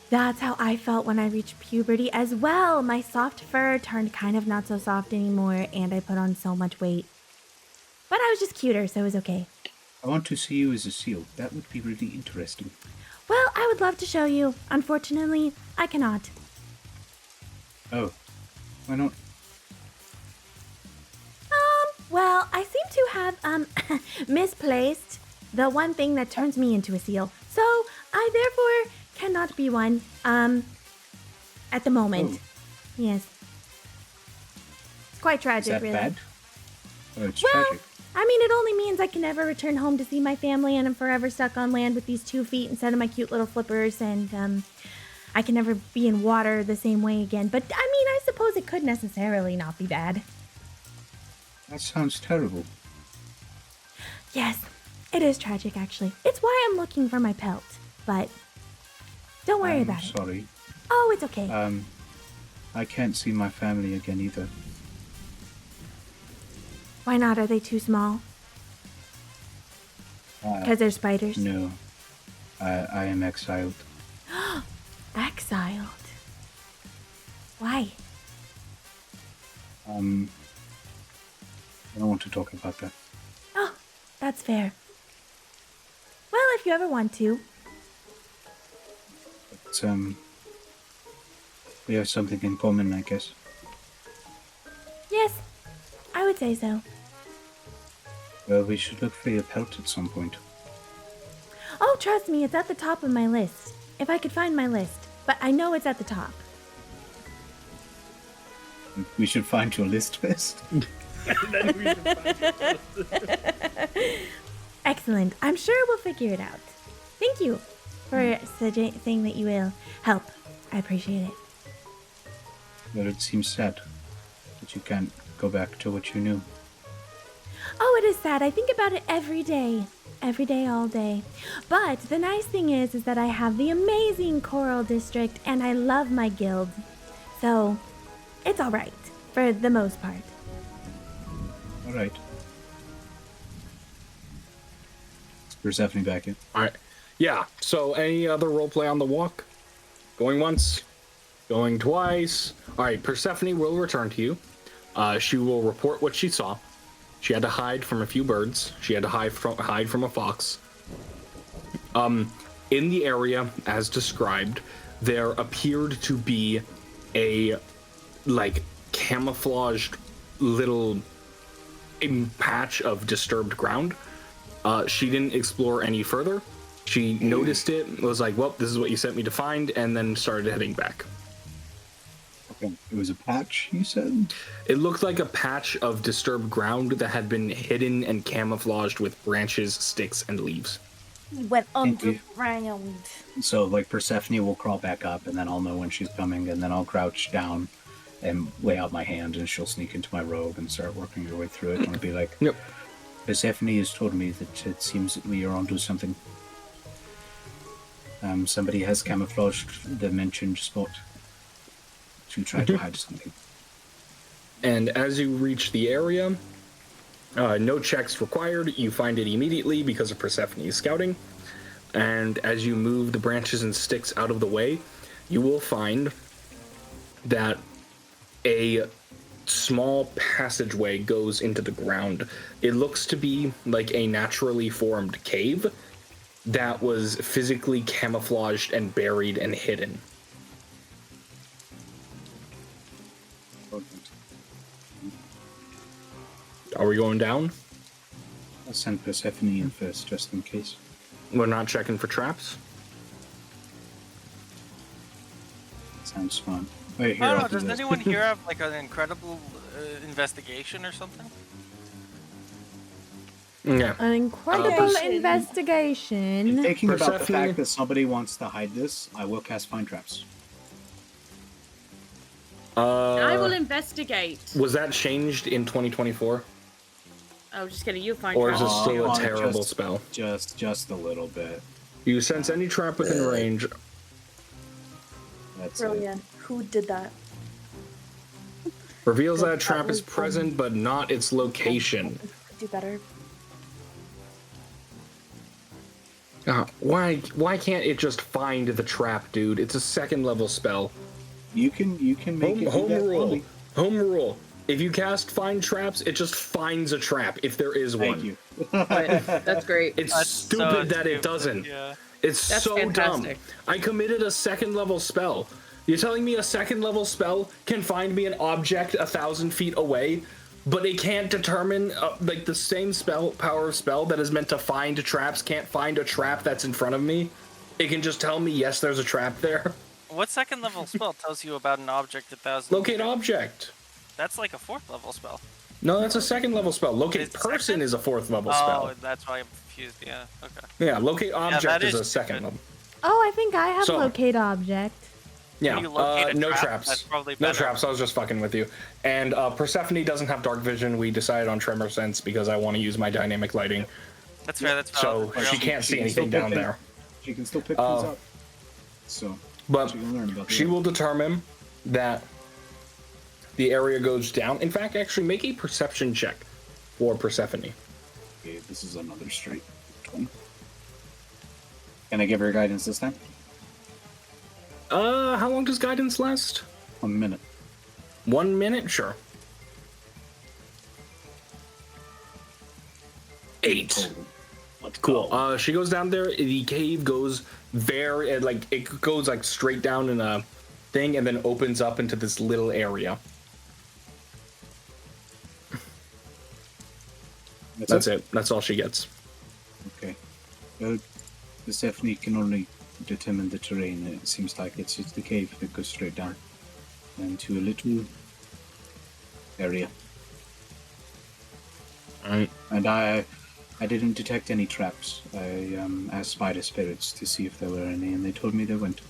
That's how I felt when I reached puberty as well. My soft fur turned kind of not so soft anymore, and I put on so much weight. But I was just cuter, so it was okay. I want to see you as a seal. That would be really interesting. Well, I would love to show you. Unfortunately, I cannot. Oh, why not? Well, I seem to have, misplaced the one thing that turns me into a seal. So, I therefore cannot be one, at the moment. Oh. Yes. It's quite Is tragic, that really. bad? Oh, it's Well, tragic. I mean, it only means I can never return home to see my family, and I'm forever stuck on land with these 2 feet instead of my cute little flippers, and, I can never be in water the same way again. But, I mean, I suppose it could necessarily not be bad. That sounds terrible. Yes, it is tragic, actually. It's why I'm looking for my pelt, but don't worry I'm about it. sorry. Oh, it's okay. I can't see my family again either. Why not? Are they too small? Because they're spiders? No. I am exiled. Exiled? Why? I don't want to talk about that. Oh, that's fair. Well, if you ever want to. But, we have something in common, I guess. Yes, I would say so. Well, we should look for your pelt at some point. Oh, trust me, it's at the top of my list. If I could find my list. But I know it's at the top. We should find your list first. Excellent. I'm sure we'll figure it out. Thank you for saying that you will help. I appreciate it. Well, it seems sad that you can't go back to what you knew. Oh, it is sad. I think about it every day. Every day, all day. But the nice thing is that I have the amazing Coral District and I love my guild. So, it's alright. For the most part. Alright. Is Persephone back in? Alright. Yeah, so any other roleplay on the walk? Going once? Going twice? Alright, Persephone will return to you. She will report what she saw. She had to hide from a few birds. She had to hide from a fox. In the area, as described, there appeared to be a, like, camouflaged little patch of disturbed ground. She didn't explore any further. She noticed it, was like, well, this is what you sent me to find, and then started heading back. Okay. It was a patch, you said? It looked like a patch of disturbed ground that had been hidden and camouflaged with branches, sticks, and leaves. He went Thank you. underground. So, like, Persephone will crawl back up, and then I'll know when she's coming, and then I'll crouch down and lay out my hand, and she'll sneak into my robe and start working her way through it, and I'll be like, Yep. Persephone has told me that it seems that we are onto something. Somebody has camouflaged the mentioned spot to try to hide something. And as you reach the area, no checks required. You find it immediately because of Persephone's scouting. And as you move the branches and sticks out of the way, you will find that a small passageway goes into the ground. It looks to be like a naturally formed cave that was physically camouflaged and buried and hidden. Are we going down? I'll send Persephone in first, just in case. We're not checking for traps? Sounds smart. Wait, here, I don't I'll know, do does this. anyone here have like an incredible investigation or something? Yeah. An incredible Perception. investigation. Thinking about the Persephone- fact that somebody wants to hide this, I will cast Find Traps. I will investigate. Was that changed in 2024? Oh, just kidding. You find Or is it traps. still a Oh, terrible just- spell? Just a little bit. You sense any trap within range. That's it. Brilliant. Who did that? Reveals that a That trap is was present, but not its location. Do better. Why can't it just find the trap, dude? It's a 2nd level spell. You can make it Home do that rule. fully. Home rule. If you cast find traps, it just finds a trap if there is one. Thank you. That's great. It's That's stupid so that it stupid, doesn't. Yeah. It's That's so fantastic. dumb. I committed a 2nd level spell. You're telling me a 2nd level spell can find me an object 1,000 feet away, but it can't determine, like, the same power of spell that is meant to find traps can't find a trap that's in front of me? It can just tell me, yes, there's a trap there. What 2nd level spell tells you about an object 1,000? Locate object. That's like a 4th level spell. No, that's a 2nd level spell. Locate It's person second? is a 4th level Oh, spell. that's why I'm confused. Yeah. Okay. Yeah, locate object that is a is 2nd stupid. level. Oh, I think I have So- locate object. Yeah, When you locate a no trap, traps. that's probably No better. traps, I was just fucking with you. And Persephone doesn't have dark vision. We decided on tremor sense because I want to use my dynamic lighting. That's fair. That's So valid. she Yeah. can't see She can still anything down pick there. She can still pick Oh. things up. So But she can learn about she that. will determine that the area goes down. In fact, actually make a perception check for Persephone. Okay, this is another straight one. Can I give her guidance this time? How long does guidance last? 1 minute. 1 minute? Sure. 8. Total. Let's Cool. go. She goes down there. The cave goes it goes like straight down in a thing and then opens up into this little area. That's it. That's all she gets. Okay. Well, Stephanie can only determine the terrain. It seems like it's the cave that goes straight down into a little area. Alright. And I didn't detect any traps. I asked spider spirits to see if there were any, and they told me there weren't.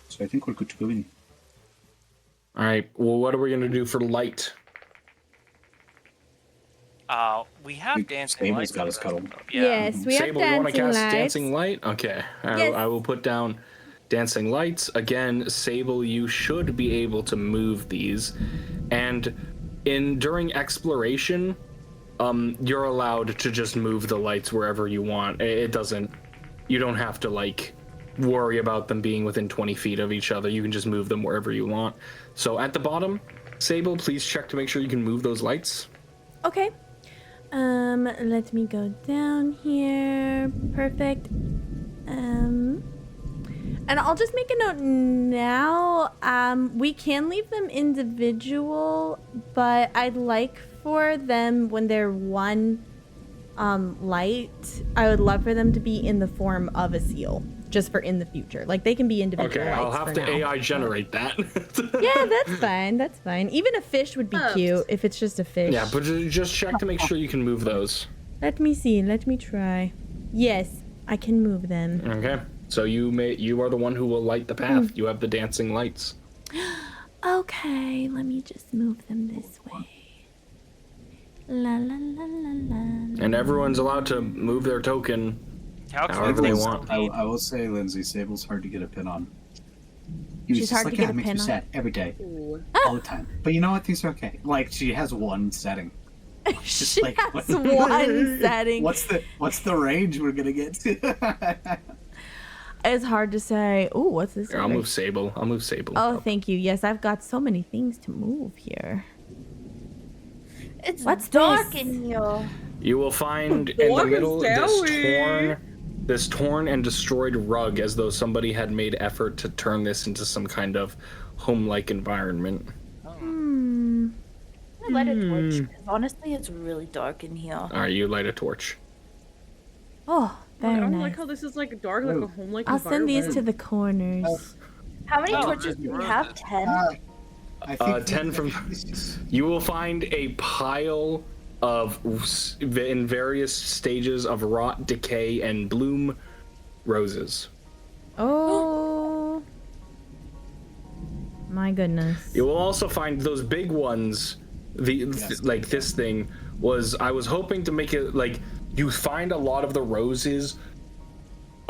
So I think we're good to go in. Alright. Well, what are we gonna do for light? We have dancing Sable's lights. got his cuddle. Yeah. Yes, we Sable, you have want to dancing cast lights. dancing light? Okay. Yes. I will put down dancing lights. Again, Sable, you should be able to move these. And during exploration, you're allowed to just move the lights wherever you want. You don't have to like worry about them being within 20 feet of each other. You can just move them wherever you want. So at the bottom, Sable, please check to make sure you can move those lights. Okay. Let me go down here. Perfect. And I'll just make a note now. We can leave them individual, but I'd like for them when they're one light, I would love for them to be in the form of a seal, just for in the future. Like they can be individual. Okay, I'll lights have for to now. AI generate that. Yeah, that's fine. That's fine. Even a fish would be Oh. cute if it's just a fish. Yeah, but just check to make sure you can move those. Let me see. Let me try. Yes, I can move them. Okay. So you are the one who will light the path. You have the dancing lights. Okay, let me just move them this way. La la la la la. And everyone's allowed to move their token Calx however they thinks want. I will say, Lyndsie, Sable's hard to get a pin on. He was She's just hard like, to yeah, get a it makes pin me on. sad every day, Ooh. all the time. But you know what? Things are okay. Like she has one setting. She like, has one setting. What's the range we're gonna get to? It's hard to say. Ooh, what's this? Here, I'll over? move Sable. Oh, thank you. Yes, I've got so many things to move here. It's What's dark this? in here. You will find in the Dark middle and this torn and destroyed rug, as though somebody had made effort to turn this into some kind of home-like environment. Hmm. I light a torch because honestly, it's really dark in here. All right, you light a torch. Oh, I very don't nice. like how this is like dark, like a home-like I'll send these to environment. the corners. How many Oh, torches do we have? 10? I think 10 from. You will find a pile in various stages of rot, decay, and bloom roses. Oh. My goodness. You will also find those big ones. Like this thing was. I was hoping to make it like you find a lot of the roses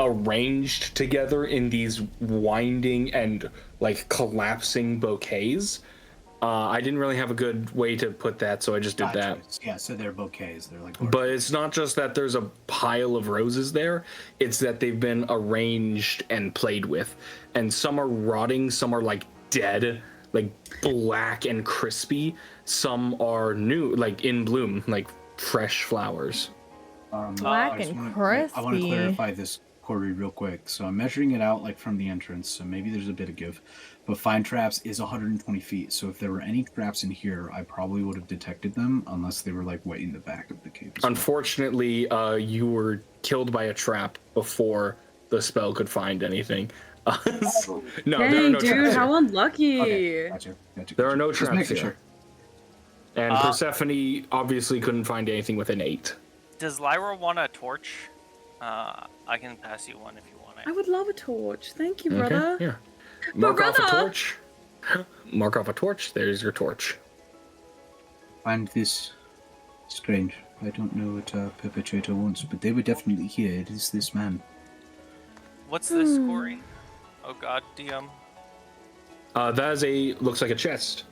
arranged together in these winding and like collapsing bouquets. I didn't really have a good way to put that, so I just did that. Yeah, so they're bouquets. They're like. But it's not just that there's a pile of roses there. It's that they've been arranged and played with, and some are rotting, some are like dead, like black and crispy. Some are new, like in bloom, like fresh flowers. Black and crispy. I want to clarify this, Corey, real quick. So I'm measuring it out like from the entrance, so maybe there's a bit of give. But find traps is 120 feet, so if there were any traps in here, I probably would have detected them, unless they were like way in the back of the cave. Unfortunately, you were killed by a trap before the spell could find anything. No, Dang, there are no dude, traps how here. unlucky. Okay, gotcha. There are no Just traps making here. sure. And Persephone obviously couldn't find anything within 8. Does Lyra want a torch? I can pass you one if you want it. I would love a torch. Thank you, brother. Here. Mark off a brother! torch. Mark off a torch. There's your torch. Find this strange. I don't know what our perpetrator wants, but they were definitely here. It is this man. What's this, Corey? Oh god, DM. That is looks like a chest.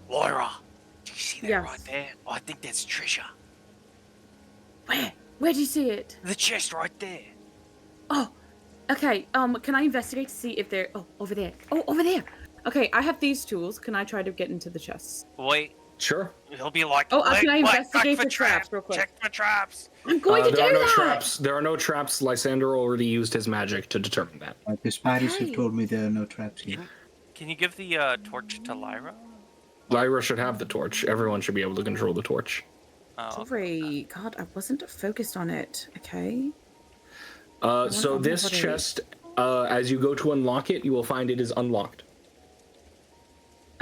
Lyra, do you see that Yes. right there? I think that's treasure. Where? Where do you see it? The chest right there. Oh, okay. Can I investigate to see if they're... Oh, over there. Oh, over there. Okay, I have these tools. Can I try to get into the chests? Wait, Sure. he'll be like, Oh, wait, can I wait, investigate check for traps real quick? Check for traps. I'm going to do there are no that! traps. There are no traps. Lysander already used his magic to determine that. The spiders Okay. have told me there are no traps here. Can you give the torch to Lyra? Lyra should have the torch. Everyone should be able to control the torch. Oh, Sorry. God, I wasn't focused on it. Okay. So this what it is. chest, as you go to unlock it, you will find it is unlocked.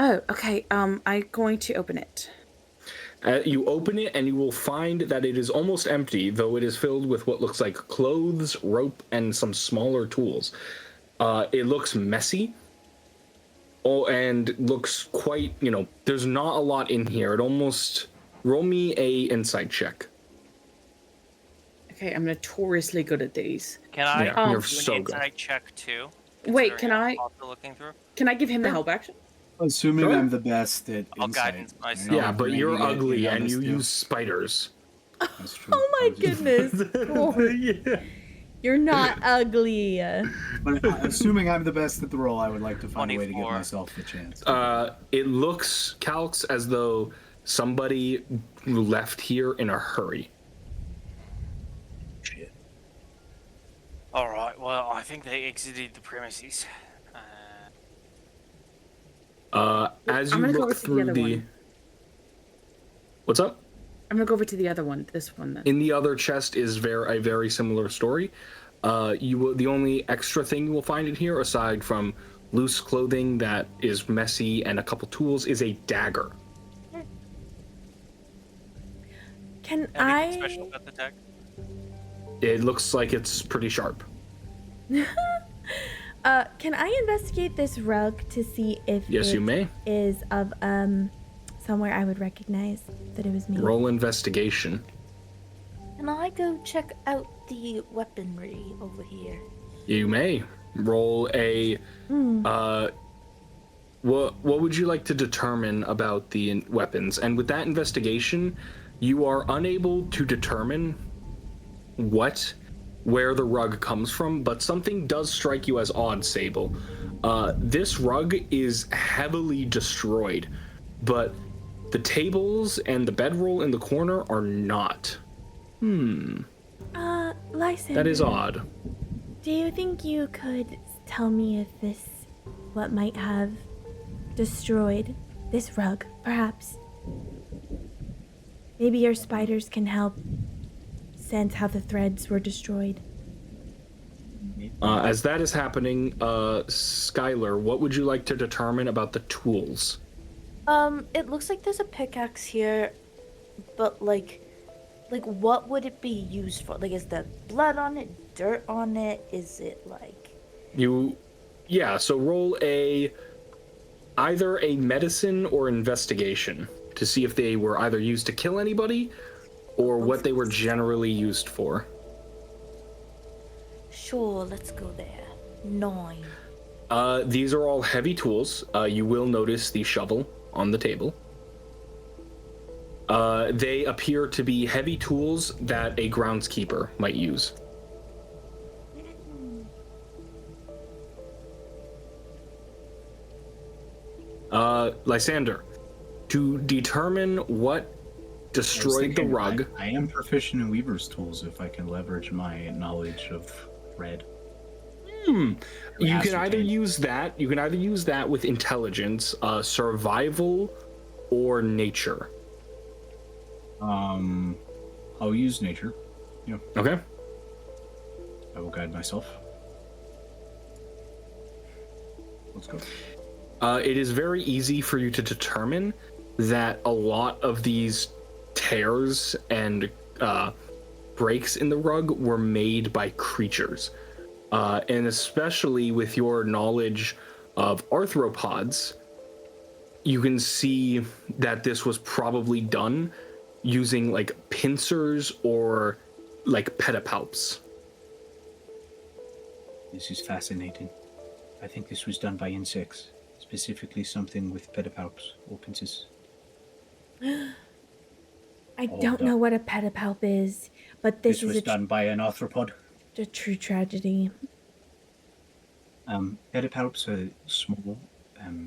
Oh, okay. I'm going to open it. You open it and you will find that it is almost empty, though it is filled with what looks like clothes, rope, and some smaller tools. It looks messy. Oh, and looks quite, there's not a lot in here. It almost... Roll me a insight check. Okay, I'm notoriously good at these. can I Yeah, you're do so an good. insight check too? Wait, considering can I'm I- also looking through? Can I give him the help action? Assuming Sure. I'm the best at I'll insight. guidance myself. I know Yeah, if but maybe you're I ugly can and you honest use spiders. That's true. Oh my I was just- goodness. Court. You're not ugly. But assuming I'm the best at the role, I would like to find a way to give 24. myself a chance. It looks, Calx, as though somebody left here in a hurry. Shit. Alright, well, I think they exited the premises. As I'm you gonna go look over to the through other the... one. What's up? I'm gonna go over to the other one. This one then. In the other chest is a very similar story. The only extra thing you will find in here, aside from loose clothing that is messy and a couple tools, is a dagger. Can Anything I? special about the tech? It looks like it's pretty sharp. Can I investigate this rug to see if Yes, it you may. is of somewhere I would recognize that it was me? Roll investigation. Can I go check out the weaponry over here? You may. Roll a... What would you like to determine about the weapons? And with that investigation, you are unable to determine where the rug comes from, but something does strike you as odd, Sable. This rug is heavily destroyed, but the tables and the bedroll in the corner are not. Lysander. That is odd. Do you think you could tell me if what might have destroyed this rug, perhaps? Maybe your spiders can help sense how the threads were destroyed. As that is happening, Skyler, what would you like to determine about the tools? It looks like there's a pickaxe here, but like what would it be used for? Like, is there blood on it, dirt on it? Is it like so roll either a medicine or investigation to see if they were either used to kill anybody or what they were generally used for. Sure, let's go there. 9. These are all heavy tools. You will notice the shovel on the table. They appear to be heavy tools that a groundskeeper might use. Lysander, to determine what destroyed the rug. I am proficient in weaver's tools if I can leverage my knowledge of thread. You can either use that. You can either use that with intelligence, survival, or nature. I'll use nature. Yeah. Okay. I will guide myself. Let's go. It is very easy for you to determine that a lot of these tears and breaks in the rug were made by creatures. And especially with your knowledge of arthropods, you can see that this was probably done using like pincers or like pedipalps. This is fascinating. I think this was done by insects, specifically something with pedipalps or pincers. I don't know what a pedipalp is, but this was is done by an arthropod. A true tragedy. Pedipalps are small.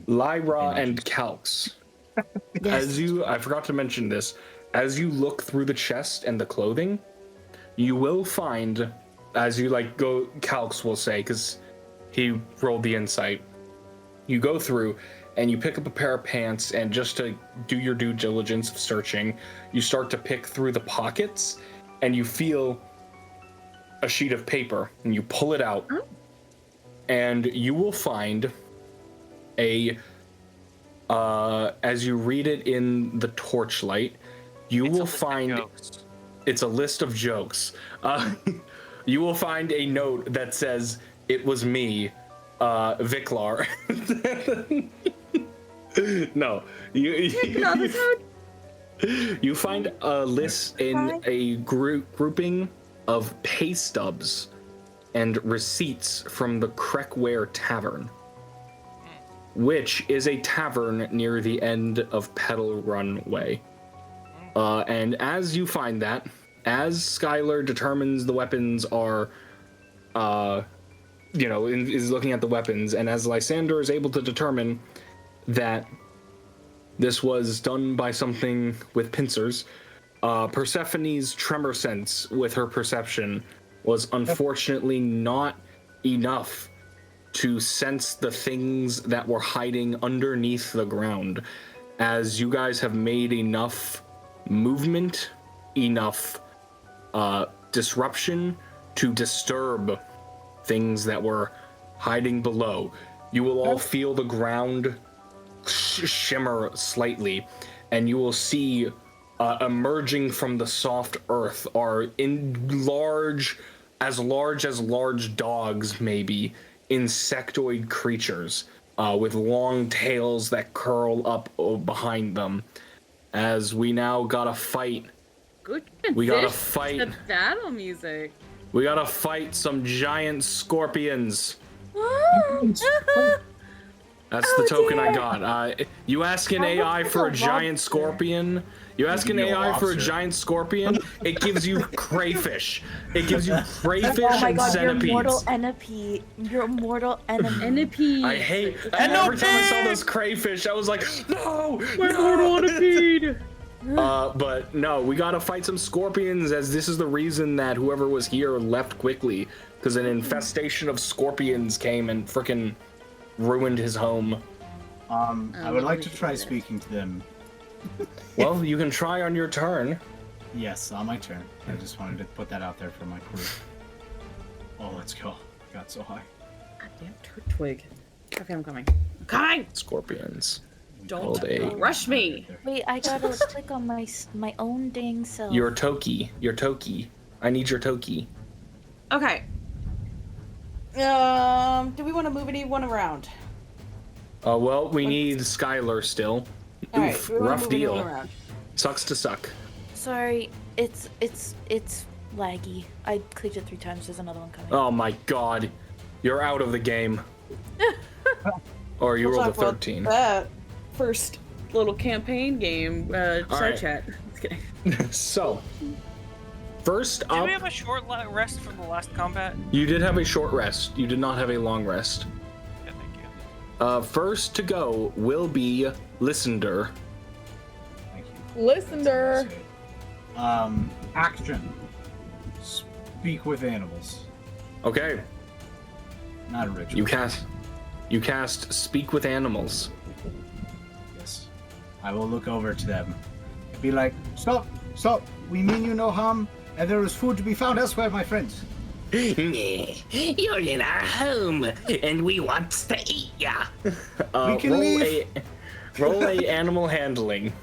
Lyra and Calx. Yes. I forgot to mention this, as you look through the chest and the clothing, you will find, as you go, Calx will say, because he rolled the insight, you go through and you pick up a pair of pants, and just to do your due diligence of searching, you start to pick through the pockets, and you feel a sheet of paper, and you pull it out, and you will find as you read it in the torchlight, will find it's a list of jokes. You will find a note that says, "It was me, Viklar." No, you find a list in a grouping of pay stubs and receipts from the Crackware Tavern, which is a tavern near the end of Petal Run Way. And as you find that, as Skyler determines the weapons are, is looking at the weapons, and as Lysander is able to determine that this was done by something with pincers, Persephone's tremor sense with her perception was unfortunately not enough to sense the things that were hiding underneath the ground. As you guys have made enough movement, enough disruption to disturb things that were hiding below, you will all feel the ground shimmer slightly, and you will see emerging from the soft earth are large as large dogs, maybe, insectoid creatures with long tails that curl up behind them. As we now gotta fight. Good. We gotta fight. The battle music. We gotta fight some giant scorpions. That's the token I got. You ask an AI for a giant scorpion. You ask an AI for a giant scorpion, it gives you crayfish. It gives you crayfish and centipedes. Your mortal enemy. Your mortal enemy. I hate. And every time I saw those crayfish, I was like, no, my mortal enemy. But no, we gotta fight some scorpions, as this is the reason that whoever was here left quickly, because an infestation of scorpions came and frickin' ruined his home. I would like to try speaking to them. Well, you can try on your turn. Yes, on my turn. I just wanted to put that out there for my crew. Oh, let's go. I got so high. Goddamn twig. Okay, I'm coming. I'm coming! Scorpions. Don't a- rush me. Wait, I gotta click on my own dang self. Your Toki. Your Toki. I need your Toki. Okay. Do we want to move anyone around? Well, we need Skyler still. All right, Oof, we wanna rough move anyone deal. around. Sucks to suck. Sorry, it's laggy. I clicked it 3 times. There's another one coming. Oh my god. You're out of the game. Or you We'll rolled a talk about 13. that first little campaign game side right. chat. Just kidding. So, first Did up, we have a short rest from the last combat? you did have a short rest. You did not have a long rest. Yeah, thank you. First to go will be Lysander. Thank you. Lysander. Action. Speak with animals. Okay, Not a ritual. you cast Speak with Animals. Yes. I will look over to them. Be like, stop, stop. We mean you no harm, and there is food to be found elsewhere, my friends. You're in our home, and we want to eat ya. We can leave. Roll a animal handling.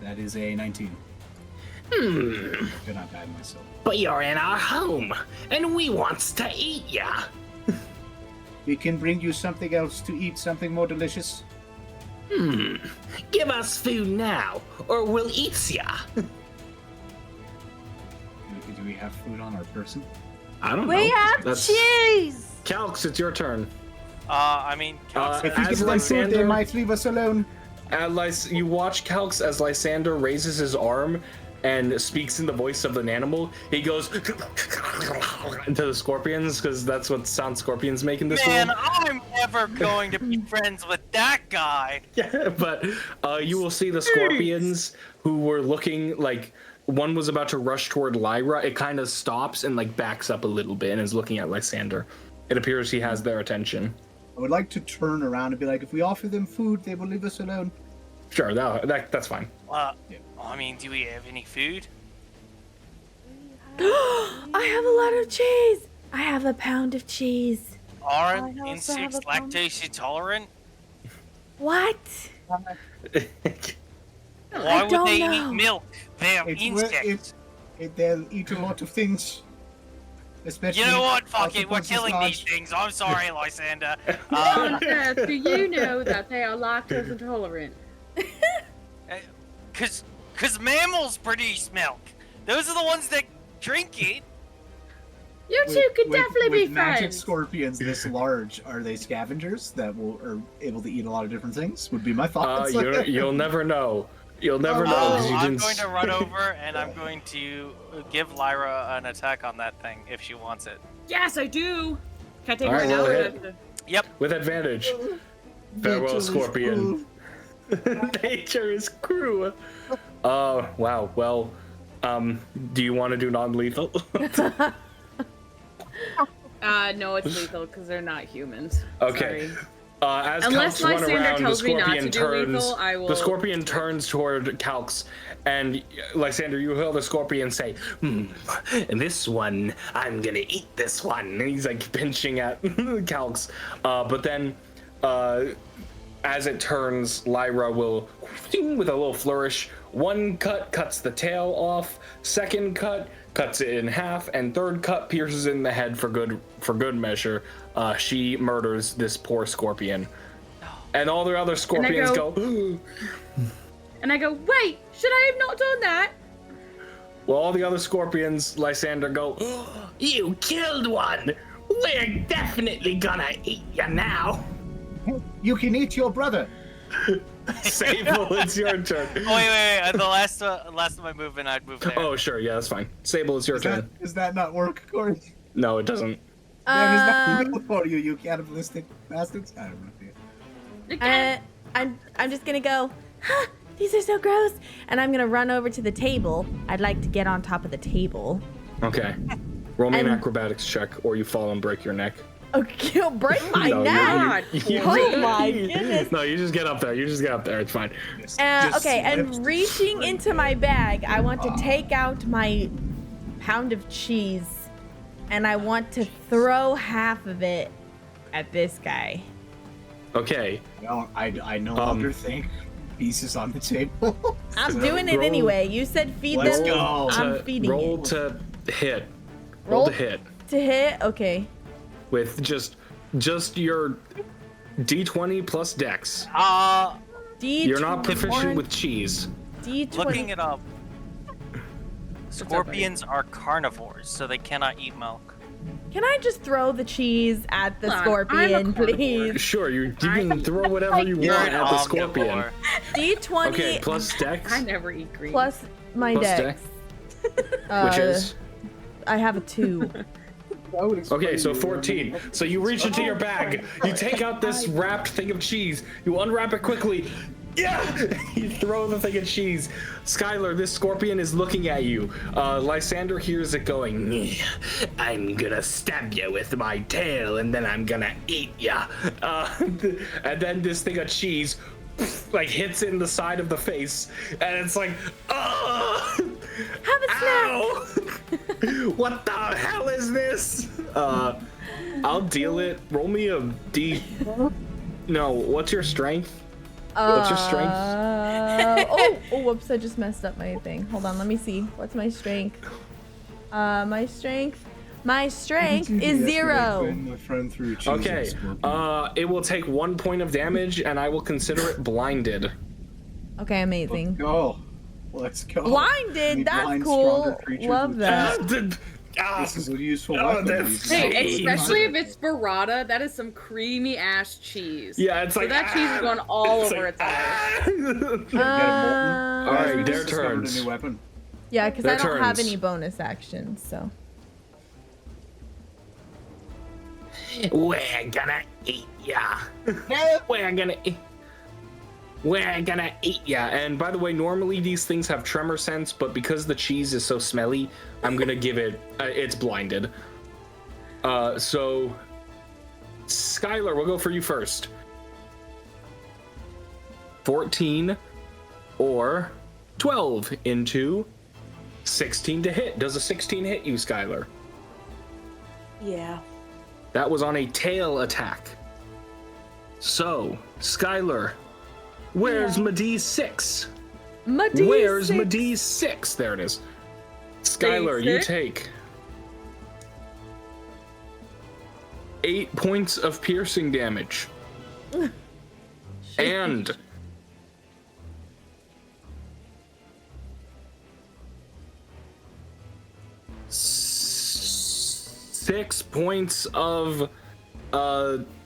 That is a 19. Hmm. Could not guide myself. But you're in our home, and we want to eat ya. We can bring you something else to eat, something more delicious. Give us food now, or we'll eat ya. Do we have food on our person? I don't know. We have cheese! Calx, it's your turn. I mean, Calx If we As give them food, they Lysander- might leave us alone. You watch Calx as Lysander raises his arm and speaks in the voice of an animal. He goes into the scorpions, because that's what sound scorpions make in this Man, world. I'm never going to be friends with that guy. Yeah, but you will see the scorpions who were looking like one was about to rush toward Lyra. It kind of stops and like backs up a little bit and is looking at Lysander. It appears he has their attention. I would like to turn around and be like, if we offer them food, they will leave us alone. Sure, that's fine. I mean, do we have any food? I have a lot of cheese. I have a pound of cheese. Aren't I also have insects a problem. lactose intolerant? What? Why would don't they know. eat milk? They're It's- insects. They'll eat a lot of things. Especially You know what? Fuck it. We're octopus is killing large. these things. I'm sorry, Lysander. Do you know that they are lactose intolerant? Cause mammals produce milk. Those are the ones that drink it. You two could definitely be with magic friends. scorpions this large, are they scavengers that are able to eat a lot of different things? Would be my thoughts. You'll never know. You'll never know. 'cause you I'm didn't going to run over and I'm going to give Lyra an attack on that thing if she wants it. Yes, I do. Can I take Alright, her now? roll or a do I hit. have to- Yep. with advantage. Farewell, Scorpion. Nature is cruel. Wow. Well, do you want to do non-lethal? No, it's lethal because they're not humans. Okay. Sorry. As Unless Calx run Lysander around, the tells me not scorpion to do turns. lethal, I will- The scorpion turns toward Calx, and Lysander, you hear the scorpion say, and this one, I'm gonna eat this one. And he's like pinching at Calx. But then, as it turns, Lyra will, with a little flourish, one cut cuts the tail off, second cut cuts it in half, and third cut pierces in the head for good measure. She murders this poor scorpion, and all the other scorpions go. And I go, wait, should I have not done that? Well, all the other scorpions, Lysander, go. You killed one. We're definitely gonna eat you now. You can eat your brother. Sable, it's your turn. Oh, wait. The last of my movement, I'd move there. Oh, sure, yeah, that's fine. Sable, it's your turn. Does that not work, Corey? No, it doesn't. That is not real for you cannibalistic bastards. I don't know. I'm just gonna go. Huh, these are so gross, and I'm gonna run over to the table. I'd like to get on top of the table. Okay. Roll me an And- acrobatics check, or you fall and break your neck. Okay, you'll break my No, neck. you- Oh my goodness. No, you just get up there. It's fine. Just Okay, and slips reaching right into there. my bag, I want to take out my pound of cheese, and I want to throw half of it at this guy. Okay. I no longer think pieces on the table. I'm doing it anyway. You said feed Let's them. go. I'm feeding roll it. to hit. Roll to hit. To hit? Okay. With just your D20 plus Dex. You're not proficient with cheese. D20. Looking it up. Scorpions are carnivores, so they cannot eat milk. Can I just throw the cheese at the Hold on, scorpion, I'm a carnivore. please? Sure, you can throw whatever you You're want an at the scorpion. omnivore. D20 Okay, plus Dex, I never eat green. plus my Plus dex. which is I have a 2. okay. So 14. So you reach into your bag, you take out this wrapped thing of cheese, you unwrap it quickly. Yeah! You throw the thing of cheese. Skyler, this scorpion is looking at you. Lysander hears it going, I'm gonna stab you with my tail and then I'm gonna eat ya. And then this thing of cheese like hits it in the side of the face and it's like, Have a snack! ow! What the hell is this? I'll deal it. Roll me a D. No, what's your strength? What's your strength? Oh, whoops, I just messed up my thing. Hold on, let me see. What's my strength? My strength is 0. My friend threw cheese Okay, at Scorpion. it will take 1 point of damage and I will consider it blinded. Okay, amazing. Let's go. Blinded, We that's blind cool. stronger creatures Love with that. This is a useful Oh, weapon. that's- Hey, especially if Jeez. it's burrata, that is some creamy ass cheese. Yeah, it's like so that cheese is going all over its eyes. All right, their Discovered turns. a new weapon. Yeah, because Their I don't have turns. any bonus actions, so. We're gonna eat ya. We're gonna eat ya. And by the way, normally these things have tremor sense, but because the cheese is so smelly, I'm gonna give it. It's blinded. So, Skyler, we'll go for you first. 14 or 12 into 16 to hit. Does a 16 hit you, Skyler? Yeah. That was on a tail attack. So, Skyler, where's my D6? Where's my D6? There it is. Skyler, you D6? take 8 points of piercing damage. And six points of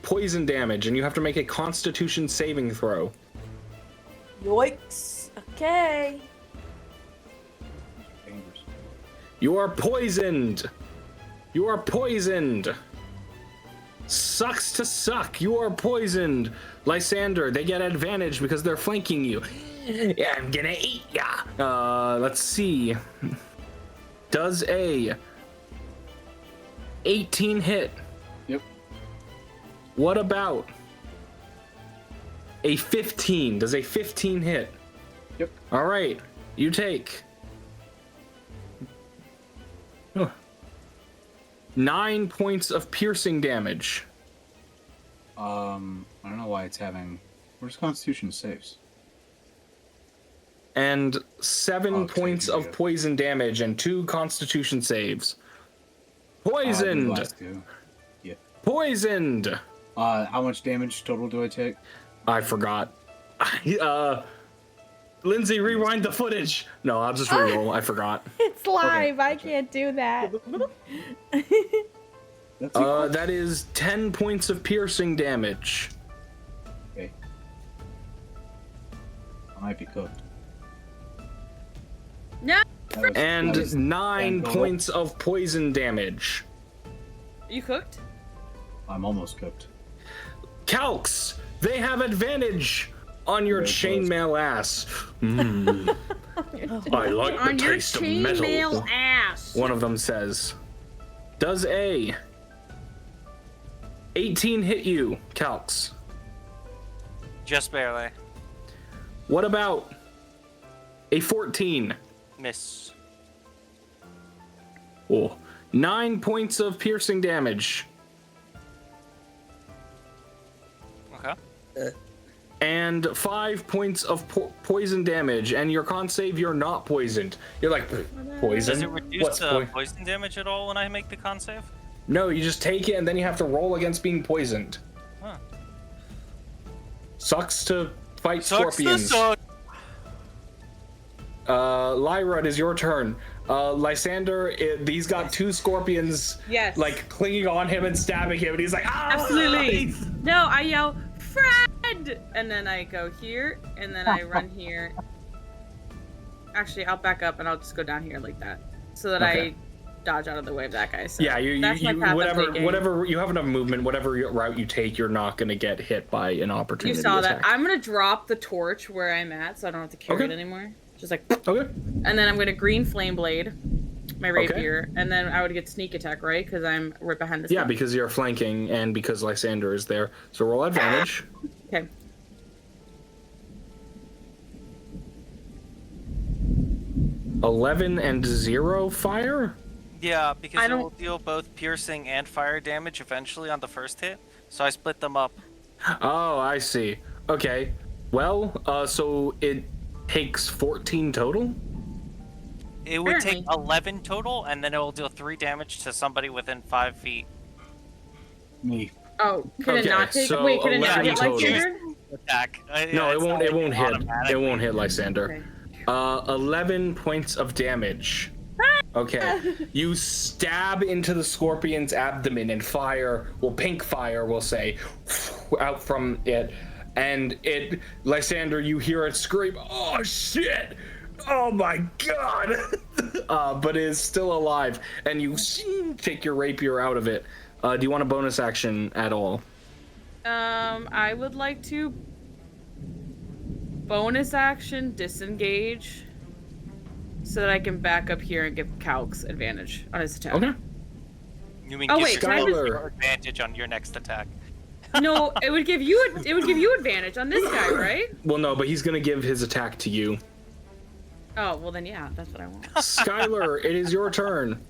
poison damage, and you have to make a Constitution saving throw. Yikes. Okay. Dangerous. You are poisoned. You are poisoned. Sucks to suck. You are poisoned. Lysander, they get advantage because they're flanking you. Yeah, I'm gonna eat ya. Let's see. Does a 18 hit? Yep. What about a 15? Does a 15 hit? Yep. All right, you take 9 points of piercing damage. I don't know why it's having. Where's Constitution saves? And 7 Oh, points thank you. of poison damage and 2 Constitution saves. Poisoned. Last two. Yeah. Poisoned. How much damage total do I take? I forgot. Lyndsie, rewind the footage. No, I'll just reroll. I forgot. It's live. I gotcha. can't do that. That's equal. That is 10 points of piercing damage. Okay. I might be cooked. No, That was- that And was 9 10 total. points of poison damage. you cooked? I'm almost cooked. Calx, they have advantage on your Very close. chainmail ass. Mm. I like On the your taste of metal. chainmail ass. One of them says. Does a 18 hit you, Calx? Just barely. What about a 14? Miss. Oh, 9 points of piercing damage. and 5 points of poison damage. And your con save, you're not poisoned. You're like, poison? Does it reduce the poison damage at all when I make the con save? No, you just take it and then you have to roll against being poisoned. Huh. Sucks to fight Sucks scorpions. to suck. Lyra, it is your turn. Lysander, these got 2 scorpions, Yes. like clinging on him and stabbing him, and he's like, "Ah!" Absolutely. No, I yell, friend! And then I go here, and then I run here. Actually, I'll back up and I'll just go down here like that, so that Okay. I dodge out of the way of that guy. So Yeah, you that's my path I'm taking. whatever you have enough movement, whatever route you take, you're not gonna get hit by an You opportunity saw attack. that. I'm gonna drop the torch where I'm at, so I don't have to carry Okay. it anymore. Just like, Okay. and then I'm gonna green flame blade, my rapier, and then I would get sneak attack, right? Because I'm right behind this. Yeah, guy. because you're flanking and because Lysander is there. So roll advantage. Okay. $11 and 0 fire? Yeah, because I it will don't- deal both piercing and fire damage eventually on the first hit. So I split them up. Oh, I see. Okay. Well, so it takes 14 total? It would take Apparently. 11 total, and then it will deal 3 damage to somebody within 5 feet. Me. Oh, can Okay, it not take? so Wait, can it not 11 hit total. Lysander? Attack. No, it It's won't. not It won't hit. It automatically. won't hit Lysander. Okay. 11 points of damage. Okay, you stab into the scorpion's abdomen, and pink fire will say, out from it, and Lysander, you hear it scream, "Oh shit! Oh my god!" But it is still alive, and you take your rapier out of it. Do you want a bonus action at all? I would like to bonus action disengage so that I can back up here and give Calx advantage on his attack. Okay. You mean Oh, give wait, can I yourself just- your advantage on your next attack? No, it would give you advantage on this guy, right? Well, no, but he's gonna give his attack to you. Oh, well then yeah, that's what I want. Skyler, it is your turn.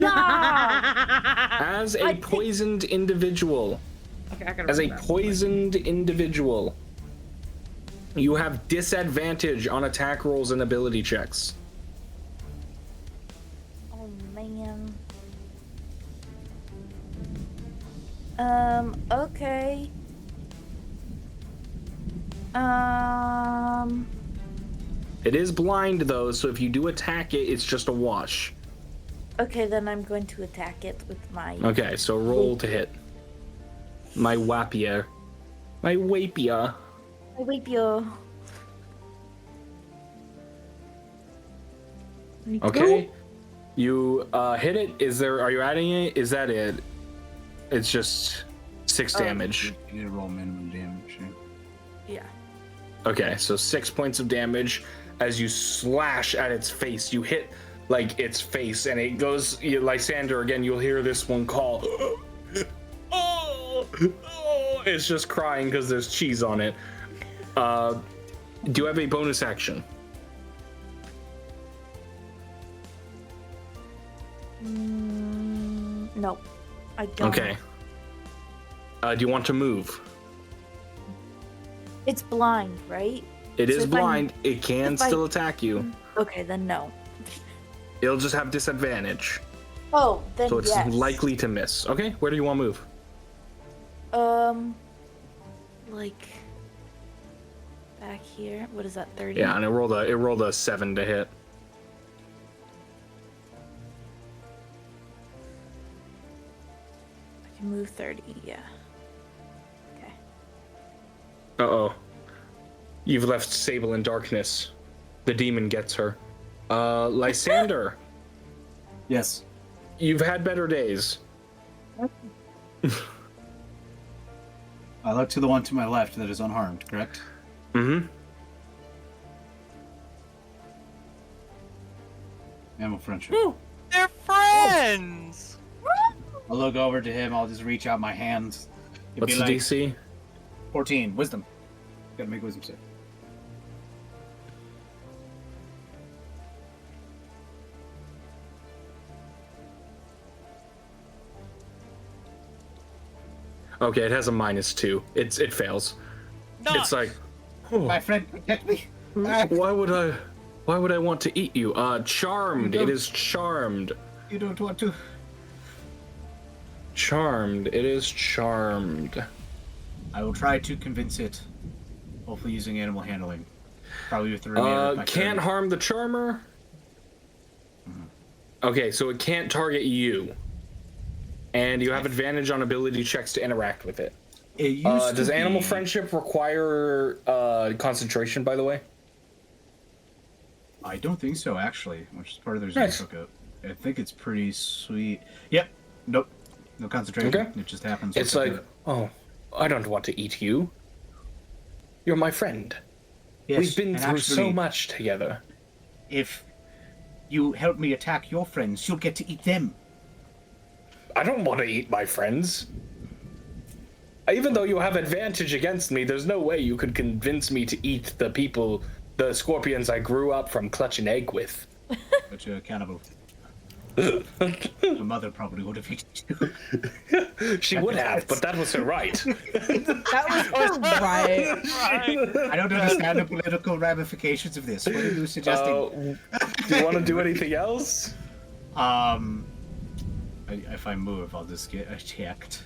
As a poisoned individual, Okay, I gotta as a remember that. poisoned individual, you have disadvantage on attack rolls and ability checks. Oh man. Okay. It is blind though, so if you do attack it, it's just a wash. Okay, then I'm going to attack it with my. Okay, so roll to hit. My wapier. My wapier. My rapier. Okay. You hit it. Are you adding it? Is that it? It's just 6 damage. You need to roll minimum damage. Yeah. Okay, so 6 points of damage as you slash at its face. You hit like its face, and it goes. Lysander again. You'll hear this one call. Oh, it's just crying because there's cheese on it. Do you have a bonus action? No, I don't. Okay. Do you want to move? It's blind, right? It So is if I'm- blind. It can if I- still attack you. Okay, then no. It'll just have disadvantage, Oh, then so it's yes. likely to miss. Okay, where do you want to move? Like back here. What is that? 30. Yeah, and it rolled a 7 to hit. I can move 30. Yeah. Okay. Uh-oh. You've left Sable in darkness. The demon gets her. Lysander, Yes. you've had better days. I look to the one to my left that is unharmed, correct? Mm-hmm. Animal friendship. They're friends! I'll look over to him. I'll just reach out my hands. and What's be the like, DC? 14. Wisdom. Gotta make wisdom save. Okay, it has a -2. It fails. not. It's like, oh, My friend, protect me. why would I want to eat you? Charmed. It is charmed. You don't want to. Charmed. It is charmed. I will try to convince it. Hopefully using animal handling. Probably with the remainder of my Can't turn. harm the charmer. Okay, so it can't target you. And you have advantage on ability checks to interact with it. It used Does to animal be- friendship require concentration, by the way? I don't think so, actually, which is part of the reason Nice. I took it. I think it's pretty sweet. Yep. Nope. No concentration. Okay. It just happens. It's once I like, do it. oh, I don't want to eat you. You're my friend. Yes, We've been and through so actually, much together. If you help me attack your friends, you'll get to eat them. I don't want to eat my friends. Even though you have advantage against me, there's no way you could convince me to eat the scorpions I grew up from Clutch and Egg with. But you're cannibal. Your mother probably would have eaten you. She would have, but that was her right. That was right. I don't understand the political ramifications of this. What are you suggesting? Do you want to do anything else? If I move, I'll just get attacked.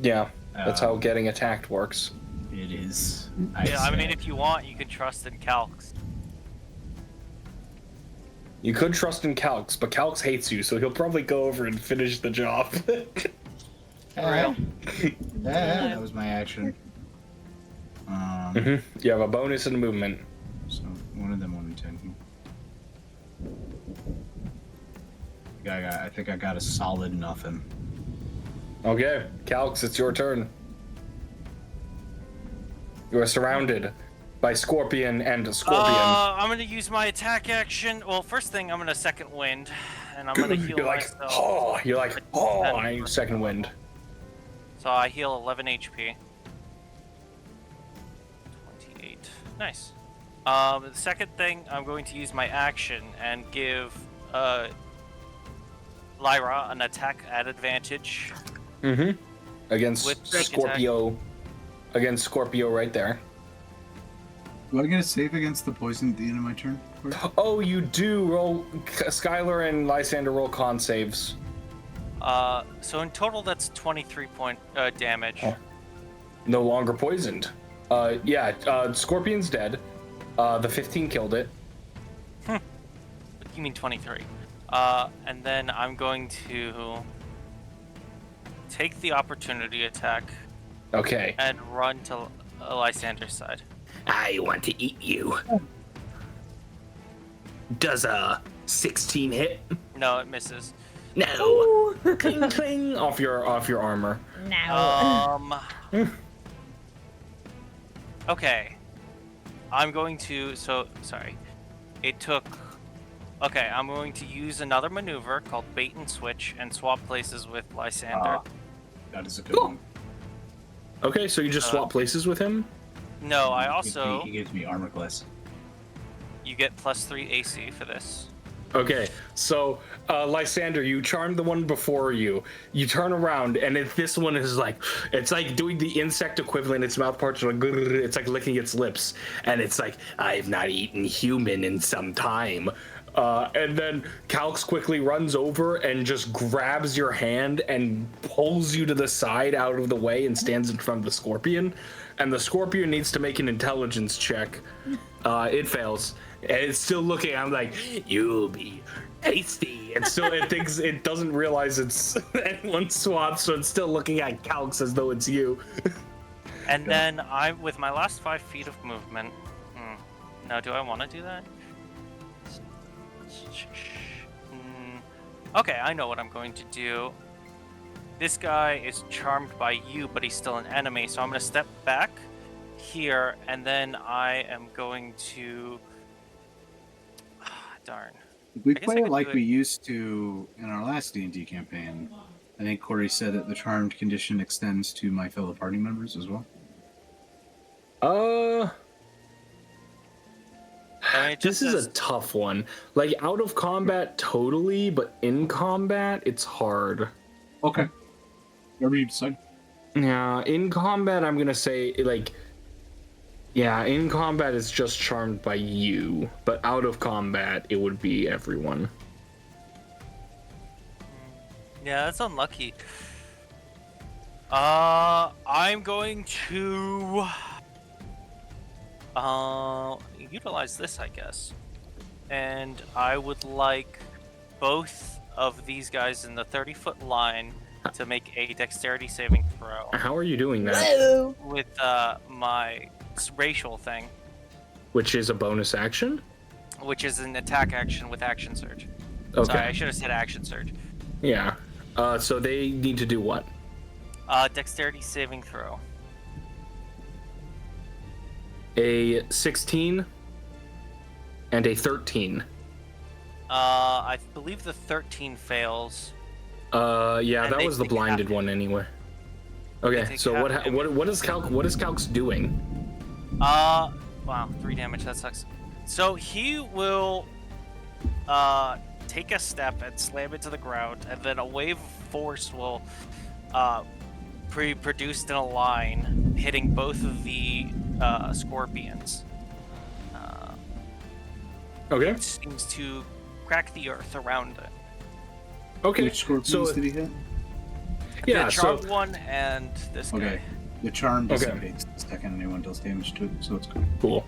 Yeah, that's how getting attacked works. It is. Yeah, I mean, if you want, you can trust in Calx. You could trust in Calx, but Calx hates you, so he'll probably go over and finish the job. Alright. Yeah, that was my action. You have a bonus in movement. So one of them 1 in 10. I think I got a solid nothing. Okay, Calx, it's your turn. You are surrounded by Scorpion and Scorpion. I'm gonna use my attack action. Well, first thing, I'm gonna second wind, and I'm gonna heal You're like, myself. oh, you're like, oh, I need second wind. So I heal 11 HP. 28. Nice. The second thing, I'm going to use my action and give Lyra an attack at advantage. Against With sneak Scorpio. Against Scorpio right there. Do I get a save against the poison at the end of my turn? Oh, you do roll. Skyler and Lysander roll con saves. So in total, that's 23 point damage. Oh. No longer poisoned. Scorpion's dead. The 15 killed it. You mean 23? And then I'm going to take the opportunity attack Okay. and run to Lysander's side. I want to eat you. Does a 16 hit? No, it misses. No. Cling cling off your armor. No. Okay. I'm going to. Sorry. It took. Okay, I'm going to use another maneuver called bait and switch and swap places with Lysander. That is a good one. Okay, so you just swap places with him? No, I also. He gives me armor class. You get +3 AC for this. Okay, so Lysander, you charmed the one before you. You turn around, and this one is like, it's like doing the insect equivalent. Its mouth parts are like, it's like licking its lips, and it's like, I've not eaten human in some time. And then Calx quickly runs over and just grabs your hand and pulls you to the side out of the way and stands in front of the scorpion. And the scorpion needs to make an intelligence check. It fails. And it's still looking. I'm like, you'll be tasty. And still, it thinks it doesn't realize it's anyone swapped, so it's still looking at Calx as though it's you. And then with my last 5 feet of movement. Now, do I want to do that? Okay, I know what I'm going to do. This guy is charmed by you, but he's still an enemy, so I'm going to step back here, and then I am going to... darn. If we I guess play I it could like do we it- used to in our last D&D campaign, I think Corey said that the charmed condition extends to my fellow party members as well. I mean, it just This is says- a tough one. Like, out of combat, totally, but in combat, it's hard. Okay. Whatever you decide. Yeah, in combat, I'm gonna say, like, Yeah, in combat it's just charmed by you, but out of combat it would be everyone. Yeah, that's unlucky. I'm going to utilize this, I guess. And I would like both of these guys in the 30-foot line to make a dexterity saving throw. How are you doing that? Whoa. With my racial thing, Which is a bonus action? which is an attack action with action surge. Okay. Sorry, I should have said action surge. Yeah. So they need to do what? Dexterity saving throw. A 16 and a 13. I believe the 13 fails. Yeah, And that they was the take half blinded one anyway. Okay, take so half what is Calx doing? Wow, 3 damage, that sucks. So he will take a step and slam it to the ground, and then a wave of force will be produced in a line, hitting both of the scorpions. Okay. Which seems to crack the earth around it. Okay. Which scorpions So did he hit? yeah, the so charmed one and this guy. Okay. The charm Okay. dissipates the second anyone deals damage to it, so it's good. cool.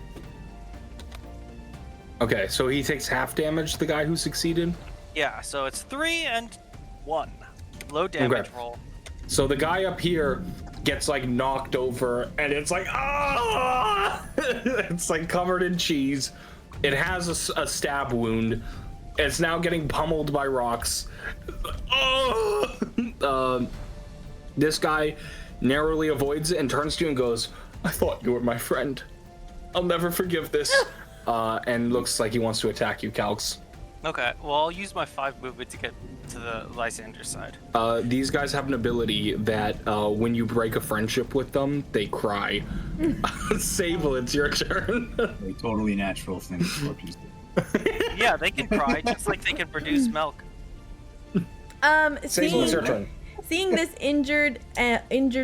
Okay, so he takes half damage, the guy who succeeded. Yeah, so it's 3 and 1. Low damage roll. So the guy up here gets like knocked over, and it's like ah! It's like covered in cheese. It has a stab wound. It's now getting pummeled by rocks. Oh! This guy narrowly avoids it and turns to you and goes, "I thought you were my friend. I'll never forgive this." And looks like he wants to attack you, Calx. Okay, well, I'll use my 5 movement to get to the Lysander side. These guys have an ability that when you break a friendship with them, they cry. Sable, it's your turn. A totally natural thing scorpions do. Yeah, they can cry, just like they can produce milk. Sable, it's your turn. Seeing this injured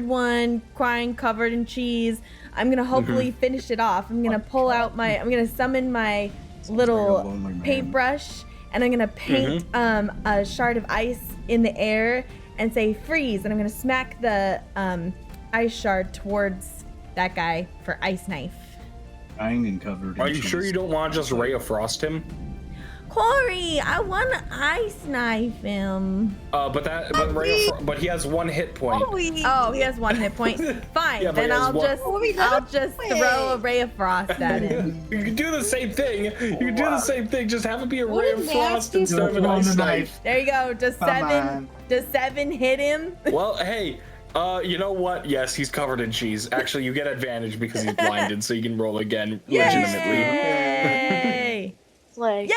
one crying covered in cheese, I'm gonna hopefully finish it off. I'm gonna pull out I'm gonna summon my little like a lonely man. paintbrush, and I'm gonna paint a shard of ice in the air and say freeze, and I'm gonna smack the ice shard towards that guy for ice knife. Dying and covered in Are you sure cheese. you don't want to just Ray of Frost him? Corey, I wanna ice knife him. But he has 1 hit point. Oh, he has 1 hit point. Fine, Yeah, but then he has I'll one. just throw a ray of frost at him. You can do the same thing. You can do the same thing. Just have it be a Ray of Frost instead of an ice knife. There you go. Does on. 7 hit him? Well, hey, you know what? Yes, he's covered in cheese. Actually, you get advantage because he's blinded, so you can roll again legitimately. Yay! Like, Yay!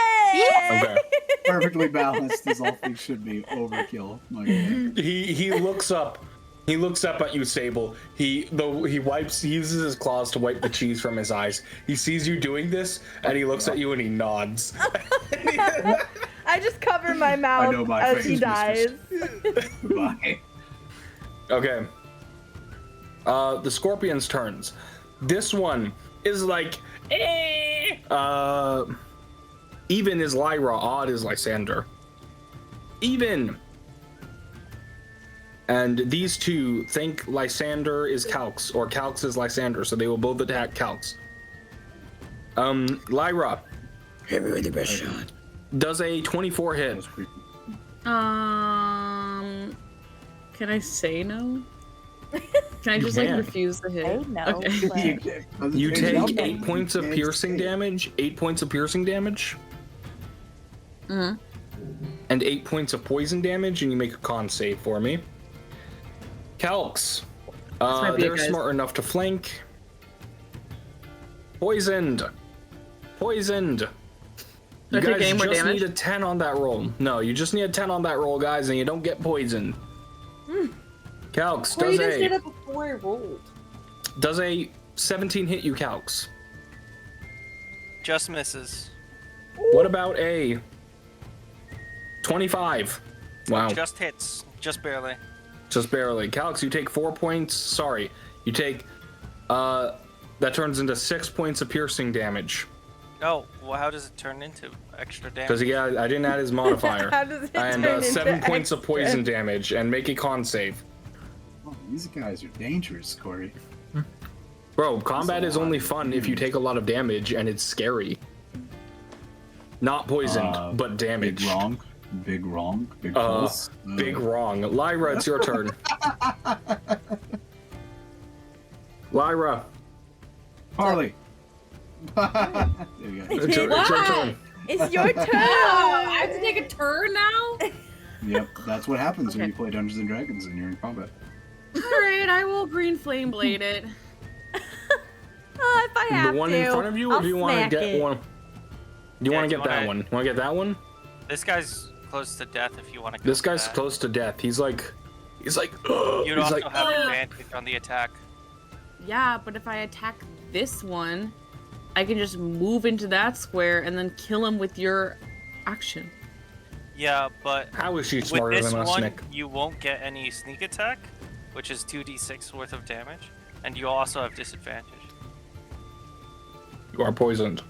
Okay. Perfectly balanced as all things should be. Overkill. My God. He looks up. He looks up at you, Sable. He uses his claws to wipe the cheese from his eyes. He sees you doing this, and he looks at you and he nods. I just cover my mouth know my as he face, dies. Goodbye. Okay. The scorpion's turns. This one is like, even is Lyra, odd is Lysander. Even. And these two think Lysander is Calx, or Calx is Lysander, so they will both attack Calx. Lyra. Hit me with your best shot. Does a 24 hit? That's creepy. Can I say no? Can I just can. refuse the hit? I know. Okay. But You It's take jumping. 8 points of It's piercing big. damage, 8 points of piercing damage, and 8 points of poison damage, and you make a con save for me. Calx. might be it, They're guys. smart enough to flank. Poisoned. Poisoned. You Do I take guys any more just damage? need a 10 on that roll. No, you just need a 10 on that roll, guys, and you don't get poisoned. Calx Corey does didn't say a that before I rolled. 17 hit you, Calx. Just misses. What about a 25? Wow. Just hits. Just barely. Just barely. Calx, you take 4 points. Sorry. You take That turns into 6 points of piercing damage. Oh, well, how does it turn into extra damage? Because I didn't add his modifier. How does it and turn into 7 points of extra? poison damage, and make a con save. Oh, these guys are dangerous, Corey. Bro, combat is only fun if you take a lot of damage and it's scary. Not poisoned, but damage. Big wrong. Big wrong. Big false. Big wrong. Lyra, it's your turn. Lyra. Karleigh. There you go. It's your turn. It's your turn. I have to take a turn now? Yep, that's what happens when you play Dungeons and Dragons and you're in combat. Alright, I will green flame blade it. If I have The one to, in front of you, or I'll do you want to smack get it. one? Do you Yeah, want do to you get that wanna- one? Want to get that one? This guy's close to death if you want to go This for guy's that. close to death. He's like, You'd he's also like, have advantage on the attack. Yeah, but if I attack this one, I can just move into that square and then kill him with your action. Yeah, but how is she with smarter this than us, one, Nick? you won't get any sneak attack, which is 2d6 worth of damage, and you also have disadvantage. You are poisoned.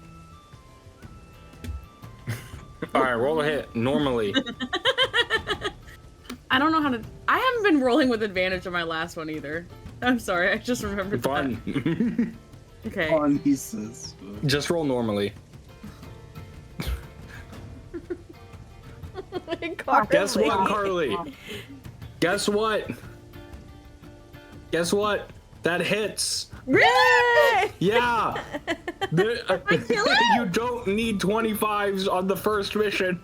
All right, roll a hit normally. I don't know how to. I haven't been rolling with advantage on my last one either. I'm sorry, I just remembered Fun. that. Okay. On, he says. Just roll normally. Guess what, Karleigh? Guess what? Guess what? That hits. Really? Yeah. You don't need 25s on the first mission.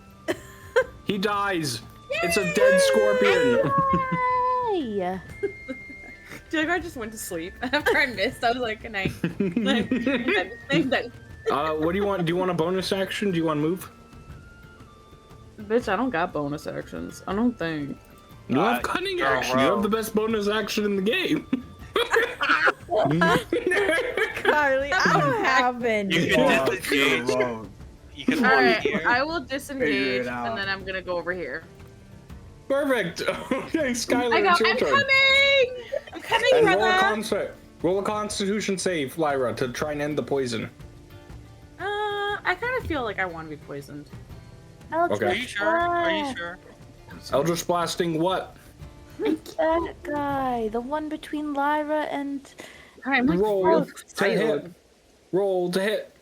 He dies. It's a dead scorpion. Yay! Do you like I just went to sleep after I missed? I was like, good night. Like, What do you want? Do you want a bonus action? Do you want to move? Bitch, I don't got bonus actions. I don't think. You have cunning you're a action. You have rogue. the best bonus action in the game. Karleigh, I don't have any. You can disengage. You can walk Alright, here. I will Figure disengage it out. and then I'm gonna go over here. Perfect. Okay, Skyler, I go, it's your I'm turn. coming! I'm coming, And brother! roll a Constitution save, Lyra, to try and end the poison. I kind of feel like I want to be poisoned. Eldritch Okay. Are you sure? Are you Blast. sure? Eldritch blasting what? That guy, the one between Lyra and Alright, I'm like, Roll fuck. to hit. Roll to hit.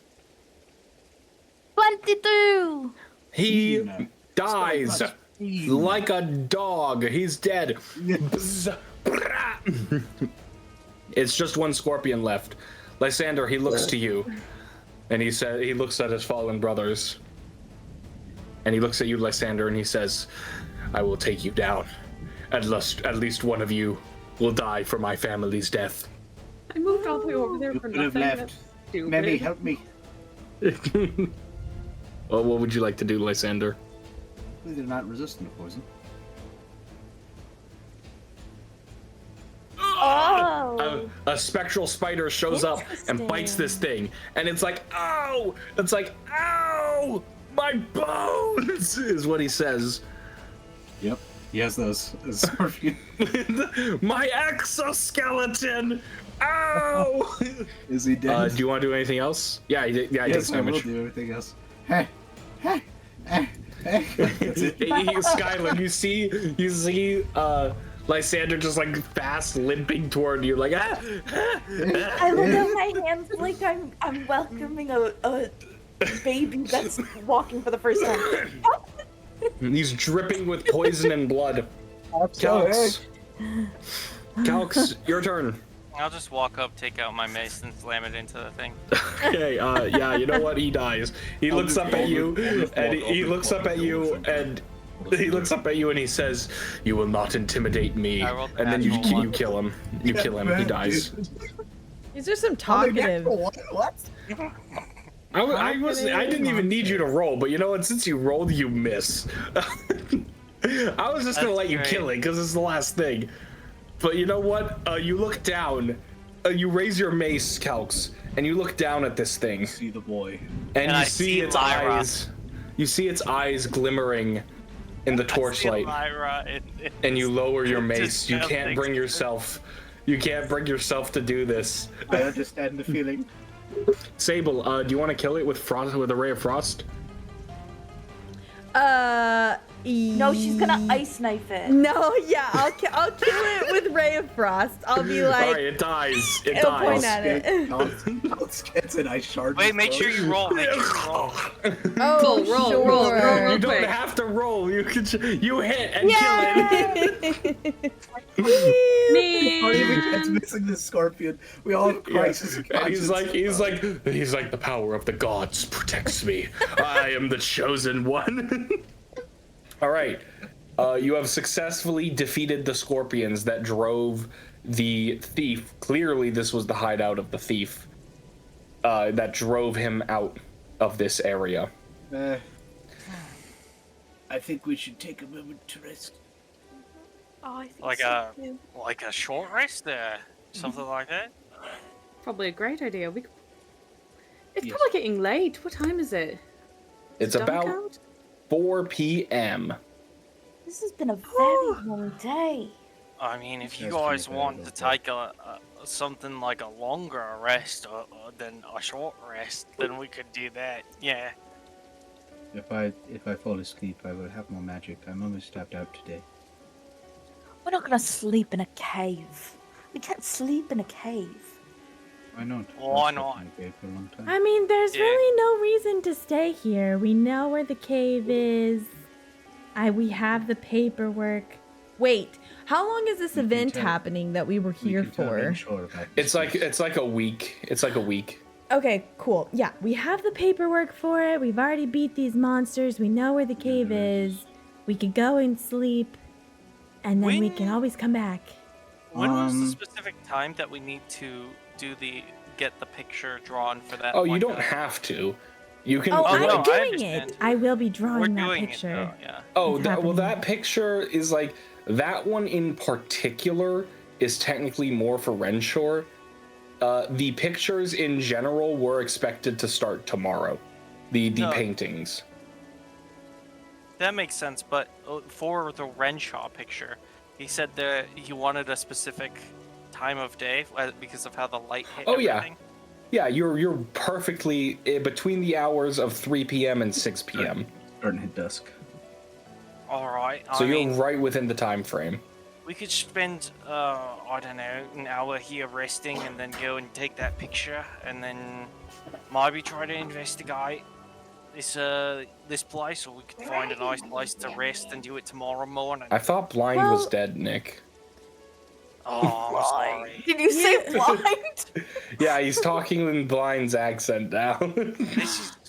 22. He No. dies like a dog. He's dead. It's just one scorpion left. Lysander, he looks to you, and he looks at his fallen brothers, and he looks at you, Lysander, and he says, "I will take you down. At least one of you will die for my family's death." I moved all the way over there You for could have nothing. left. That's stupid. Maybe help me. Well, what would you like to do, Lysander? They're not resistant to poison. Oh. A spectral spider shows up and bites this thing, and it's like, "Ow!" It's like, "Ow! My bones!" is what he says. Yep. He has those. Scorpion. My exoskeleton! Ow! Is he dead? Do you want to do anything else? Yeah, he takes yes, I will damage. do everything else. Hey, hey, hey, hey. That's it. Skyler, you see, Lysander just like fast limping toward you, like ah. I look at my hands like I'm welcoming a baby that's walking for the first time. He's dripping with poison and blood. Calx, your turn. I'll just walk up, take out my mace, and slam it into the thing. Okay, yeah, you know what? He dies. He looks up at you, and he looks up at you, and he looks up at you, and he says, "You will not intimidate me." I rolled And then you natural one. kill him. You kill him. He dies. These are some talkative. What? I didn't even need you to roll, but you know what? Since you rolled, you miss. I was just gonna That's let you great. kill it because it's the last thing. But you know what? You look down. You raise your mace, Calx, and you look down at this thing, See the boy. and And you I see see its Lyra. eyes. You see its eyes glimmering in the I see torchlight, Lyra in and you lower your It's mace. You can't disgusting. bring yourself You can't bring yourself to do this. I understand the feeling. Sable, do you want to kill it with frost with a ray of frost? No, she's gonna ice knife it. No, yeah, I'll kill it with Ray of Frost. I'll be like, All right, it dies. It it'll dies. point at it. Calx gets an ice shard. Wait, make sure you roll. Make sure you roll. Oh, roll, sure. roll, roll. You don't quick. have to roll. You can you hit and kill it. Party of Cat's missing the scorpion. We all have crisis. of And he's conscience. like the power of the gods protects me. I am the chosen one. All right. You have successfully defeated the scorpions that drove the thief. Clearly, this was the hideout of the thief that drove him out of this area. I think we should take a moment to rest. Oh, I think Like so too. a short rest there, something like that. Probably a great idea. It's Yes. probably getting late. What time is it? It's Dark about out? 4 p.m. This has been a very long day. I mean, if you That's guys pretty want bad, to okay. take something like a longer rest than a short rest, then we could do that. Yeah. If I fall asleep, I will have more magic. I'm almost tapped out today. We're not gonna sleep in a cave. We can't sleep in a cave. Why not? Why I've slept not? in a cave for a long time. I mean, there's Yeah. really no reason to stay here. We know where the cave is. We have the paperwork. Wait, how long is this We can event tell- happening that we were We here can tell for? Renshore about this. It's like a week. It's like a week. Okay, cool. Yeah, we have the paperwork for it. We've already beat these monsters. We know where the cave is. We could go and sleep, and then we can always come back. When was the Um, specific time that we need to get the picture drawn for that? Oh, you like, don't have to. You can. Oh, Oh, I'm no, I doing understand. it. I will be We're drawing that doing picture. it though, yeah. Oh, It's well, happening. that picture is like that one in particular is technically more for Renshore. The pictures in general were expected to start tomorrow. The No. paintings. That makes sense, but for the Renshore picture, he said that he wanted a specific time of day because of how the light hit Oh, yeah. everything. Yeah, you're perfectly between the hours of 3 p.m. and 6 p.m. Starting to hit dusk. All right. So I you're mean, right within the time frame. we could spend, I don't know, an hour here resting and then go and take that picture and then maybe try to investigate this place, or we could find a nice place to rest and do it tomorrow morning. I thought Blind was Well- dead, Nick. Oh, I'm sorry. Did you say blind? Yeah, he's talking in Blind's accent now.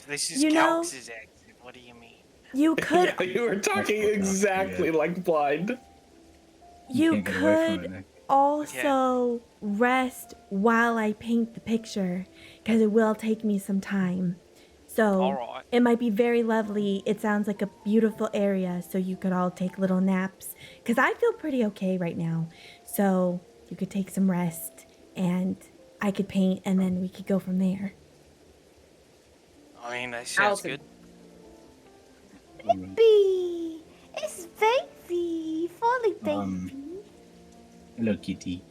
This is You know- Calx's accent. What do you mean? You could, Yeah, you were talking exactly like Blind. you can't get away from it, could Nick. also rest while I paint the picture, because it will take me some time. So Alright. it might be very lovely. It sounds like a beautiful area, so you could all take little naps. Because I feel pretty okay right now. So you could take some rest, and I could paint, and then we could go from there. I mean, that sounds Allison. good. Baby, it's baby, fully baby. Hello, kitty.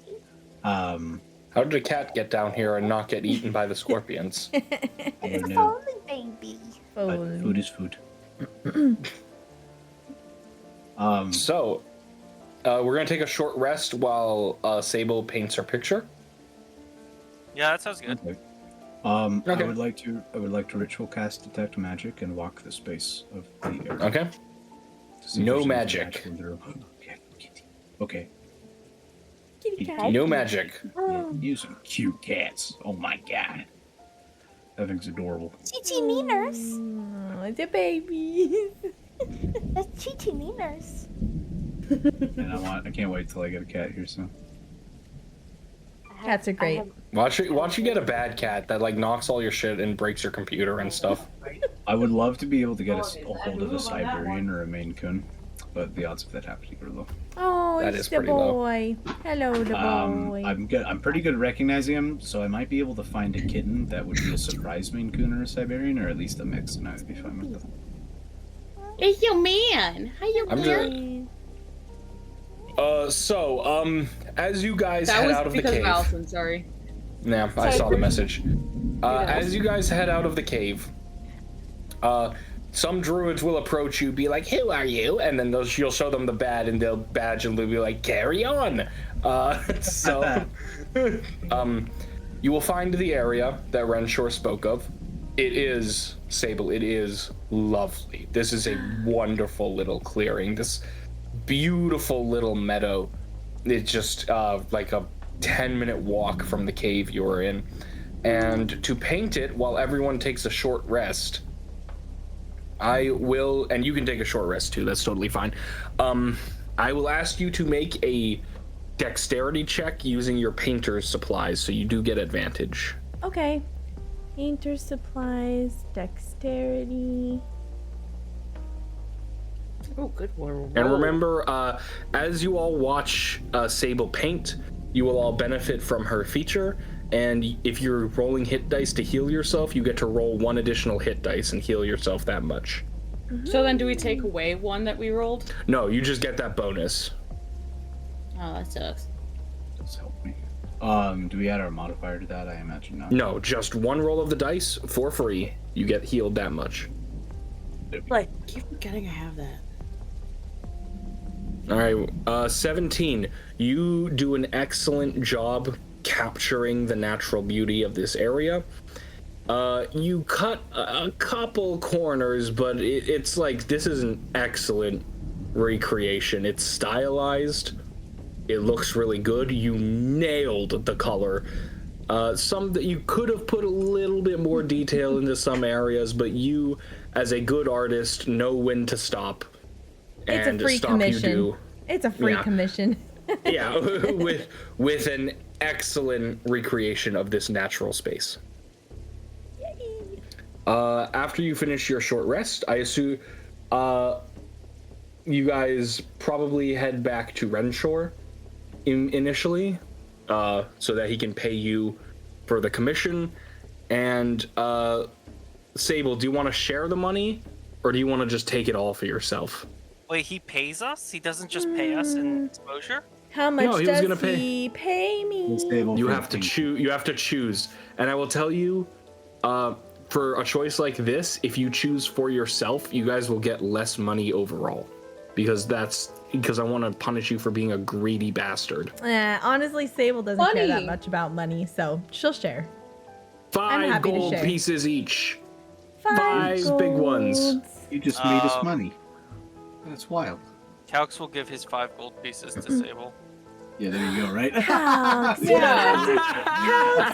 How did a cat get down here and not get eaten by the scorpions? I It's don't a know. fully baby. But food is food. So, we're gonna take a short rest while Sable paints her picture. Yeah, that sounds good. Okay. Okay. I would like to ritual cast detect magic and walk the space of the area. Okay. to see if No there's anything magic. magical in the room. Okay, kitty. Okay. Kitty Yeah. cat. No magic. Yeah, you some cute cats. Oh my god. That thing's adorable. Chichi Meaners. Oh, the babies. That's Chichi Meaners. And I can't wait till I get a cat here soon. Cats are great. Watch you get a bad cat that like knocks all your shit and breaks your computer and stuff. I would love to be able to get a hold of a Siberian or a Maine Coon, but the odds of that happening are low. Oh, That it's is the pretty low. boy. Hello, the boy. I'm pretty good at recognizing him, so I might be able to find a kitten that would be a surprise Maine Coon or a Siberian, or at least a mix, and I would be fine with that. It's your man. How you I'm doing? just As you guys That head was out of the because cave. of Allison, sorry. Yeah, I saw the message. As you guys head out of the cave, some druids will approach you, be like, "Who are you?" And then you'll show them the badge, and they'll be like, "Carry on." You will find the area that Renshore spoke of. It is, Sable, it is lovely. This is a wonderful little clearing. This beautiful little meadow. It's just like a 10-minute walk from the cave you were in. And to paint it while everyone takes a short rest, I will, and you can take a short rest too, that's totally fine. I will ask you to make a dexterity check using your painter's supplies, so you do get advantage. Okay. Painter's supplies, dexterity. Oh, good one. And remember, as you all watch Sable paint, you will all benefit from her feature. And if you're rolling hit dice to heal yourself, you get to roll 1 additional hit dice and heal yourself that much. So then do we take away one that we rolled? No, you just get that bonus. Oh, that sucks. Does help me. Do we add our modifier to that? I imagine not. No, just 1 roll of the dice for free. You get healed that much. Like, I keep forgetting I have that. All right, 17. You do an excellent job capturing the natural beauty of this area. You cut a couple corners, but it's like, this is an excellent recreation. It's stylized. It looks really good. You nailed the color. Some that you could have put a little bit more detail into some areas, but you, as a good artist, know when to stop. It's and a free stop commission. You do. It's a free commission. Yeah, with an excellent recreation of this natural space. Yay. After you finish your short rest, I assume you guys probably head back to Renshore initially, so that he can pay you for the commission. And Sable, do you want to share the money, or do you want to just take it all for yourself? Wait, he pays us? He doesn't just pay us in exposure? How much No, he was does gonna he pay me? You have to choose. You have to choose, and I will tell you, for a choice like this, if you choose for yourself, you guys will get less money overall, because I want to punish you for being a greedy bastard. Honestly, Sable doesn't care that much about money, so she'll share. I'm 5 happy to gold share. pieces each. 5 5 big ones. You just made us money. That's wild. Calx will give his 5 gold pieces to Sable. Yeah, there you go, right? Calx, you don't have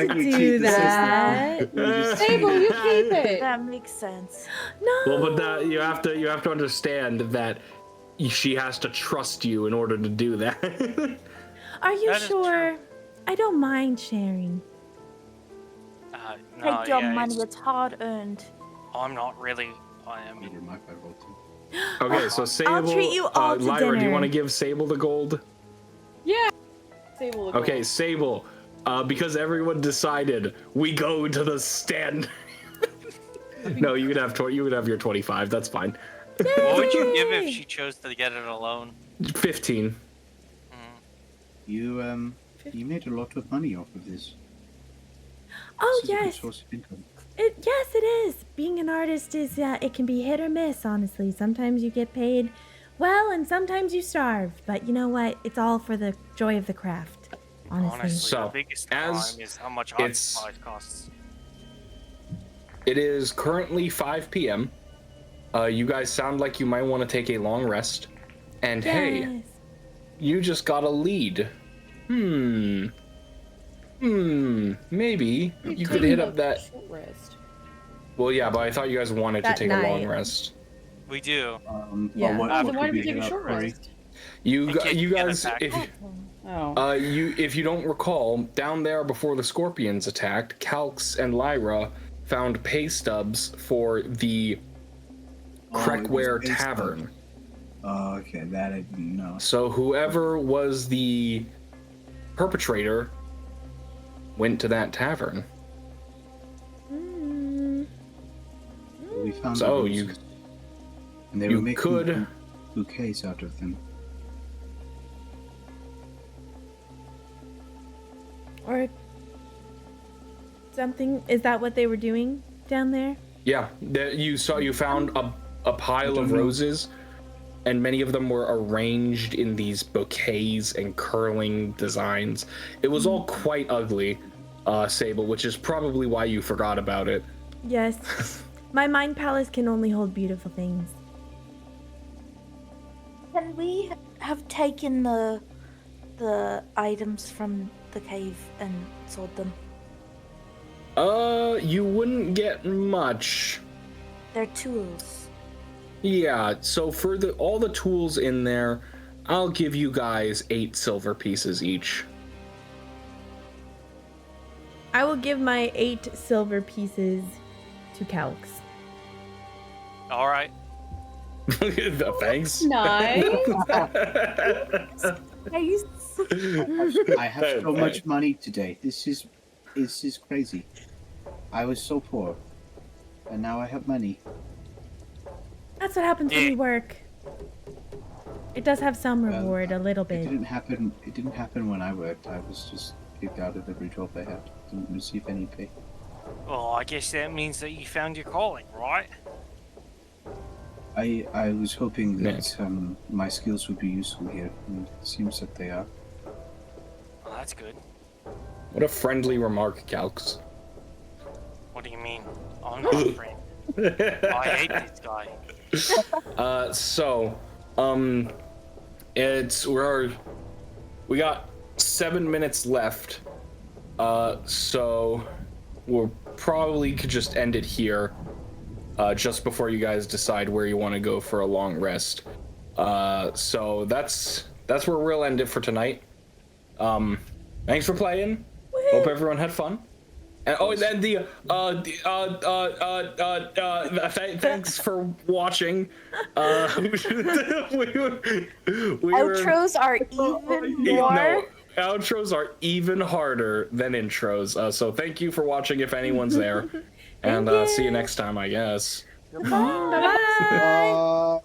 to do that. Sable, you keep it. that makes sense. No. Well, but you have to understand that she has to trust you in order to do that. Are you That is sure? true. I don't mind sharing. No, Take your yeah, money, it's hard earned. I'm not really. I mean, Over my 5 gold too. Okay, so Sable, treat you all to Lyra, do you dinner. want to give Sable the gold? Yeah. Sable. will Okay, go. Sable, because everyone decided we go to the stand. No, you could have you could have your 25. That's fine. what would you give if she chose to get it alone? 15. You made a lot of money off of this. Oh This is a good yes, source of income. yes it is. Being an artist is it can be hit or miss. Honestly, sometimes you get paid well, and sometimes you starve. But you know what? It's all for the joy of the craft. Honestly. Honestly, So, the biggest as crime is how much art it's- supplies costs. It is currently 5 p.m. You guys sound like you might want to take a long rest. And hey, Yes. you just got a lead. Maybe you could hit up that. Short rest. Well, yeah, but I thought you guys wanted That to take a long night. rest. We do. Yeah. What, Oh, what then why could did we take hit a up, short Corey? rest? You can't get guys, attacked. if you don't recall, down there before the scorpions attacked, Calx and Lyra found pay stubs for the Crackware pay stubs. Tavern. Oh, okay, that I didn't know. So whoever was the perpetrator went to that tavern. We found So the you roses, and they you were making could- bouquets out of them. Or something? Is that what they were doing down there? Yeah, you found a pile of roses, and many of them were arranged in these bouquets and curling designs. It was all quite ugly, Sable, which is probably why you forgot about it. Yes. My mind palace can only hold beautiful things. Can we have taken the items from the cave and sold them? You wouldn't get much. They're tools. Yeah, so for all the tools in there, I'll give you guys 8 silver pieces each. I will give my 8 silver pieces to Calx. All right. Thanks. Nice. I have so much money today. This is crazy. I was so poor, and now I have money. That's what happens when you work. It does have some reward, a little bit. It didn't happen. It didn't happen when I worked. I was just kicked out of every job I had. Didn't receive any pay. Well, I guess that means that you found your calling, right? I was hoping that my skills would be useful here, and it seems that they are. Well, that's good. What a friendly remark, Calx. What do you mean? I'm not a friend. I hate this guy. We got 7 minutes left. So we'll probably could just end it here. Just before you guys decide where you want to go for a long rest. So that's where we'll end it for tonight. Thanks for playing. Hope everyone had fun. And thanks for watching. Outros are even more. No, outros are even harder than intros. So thank you for watching if anyone's there. And see you next time, I guess. Bye-bye.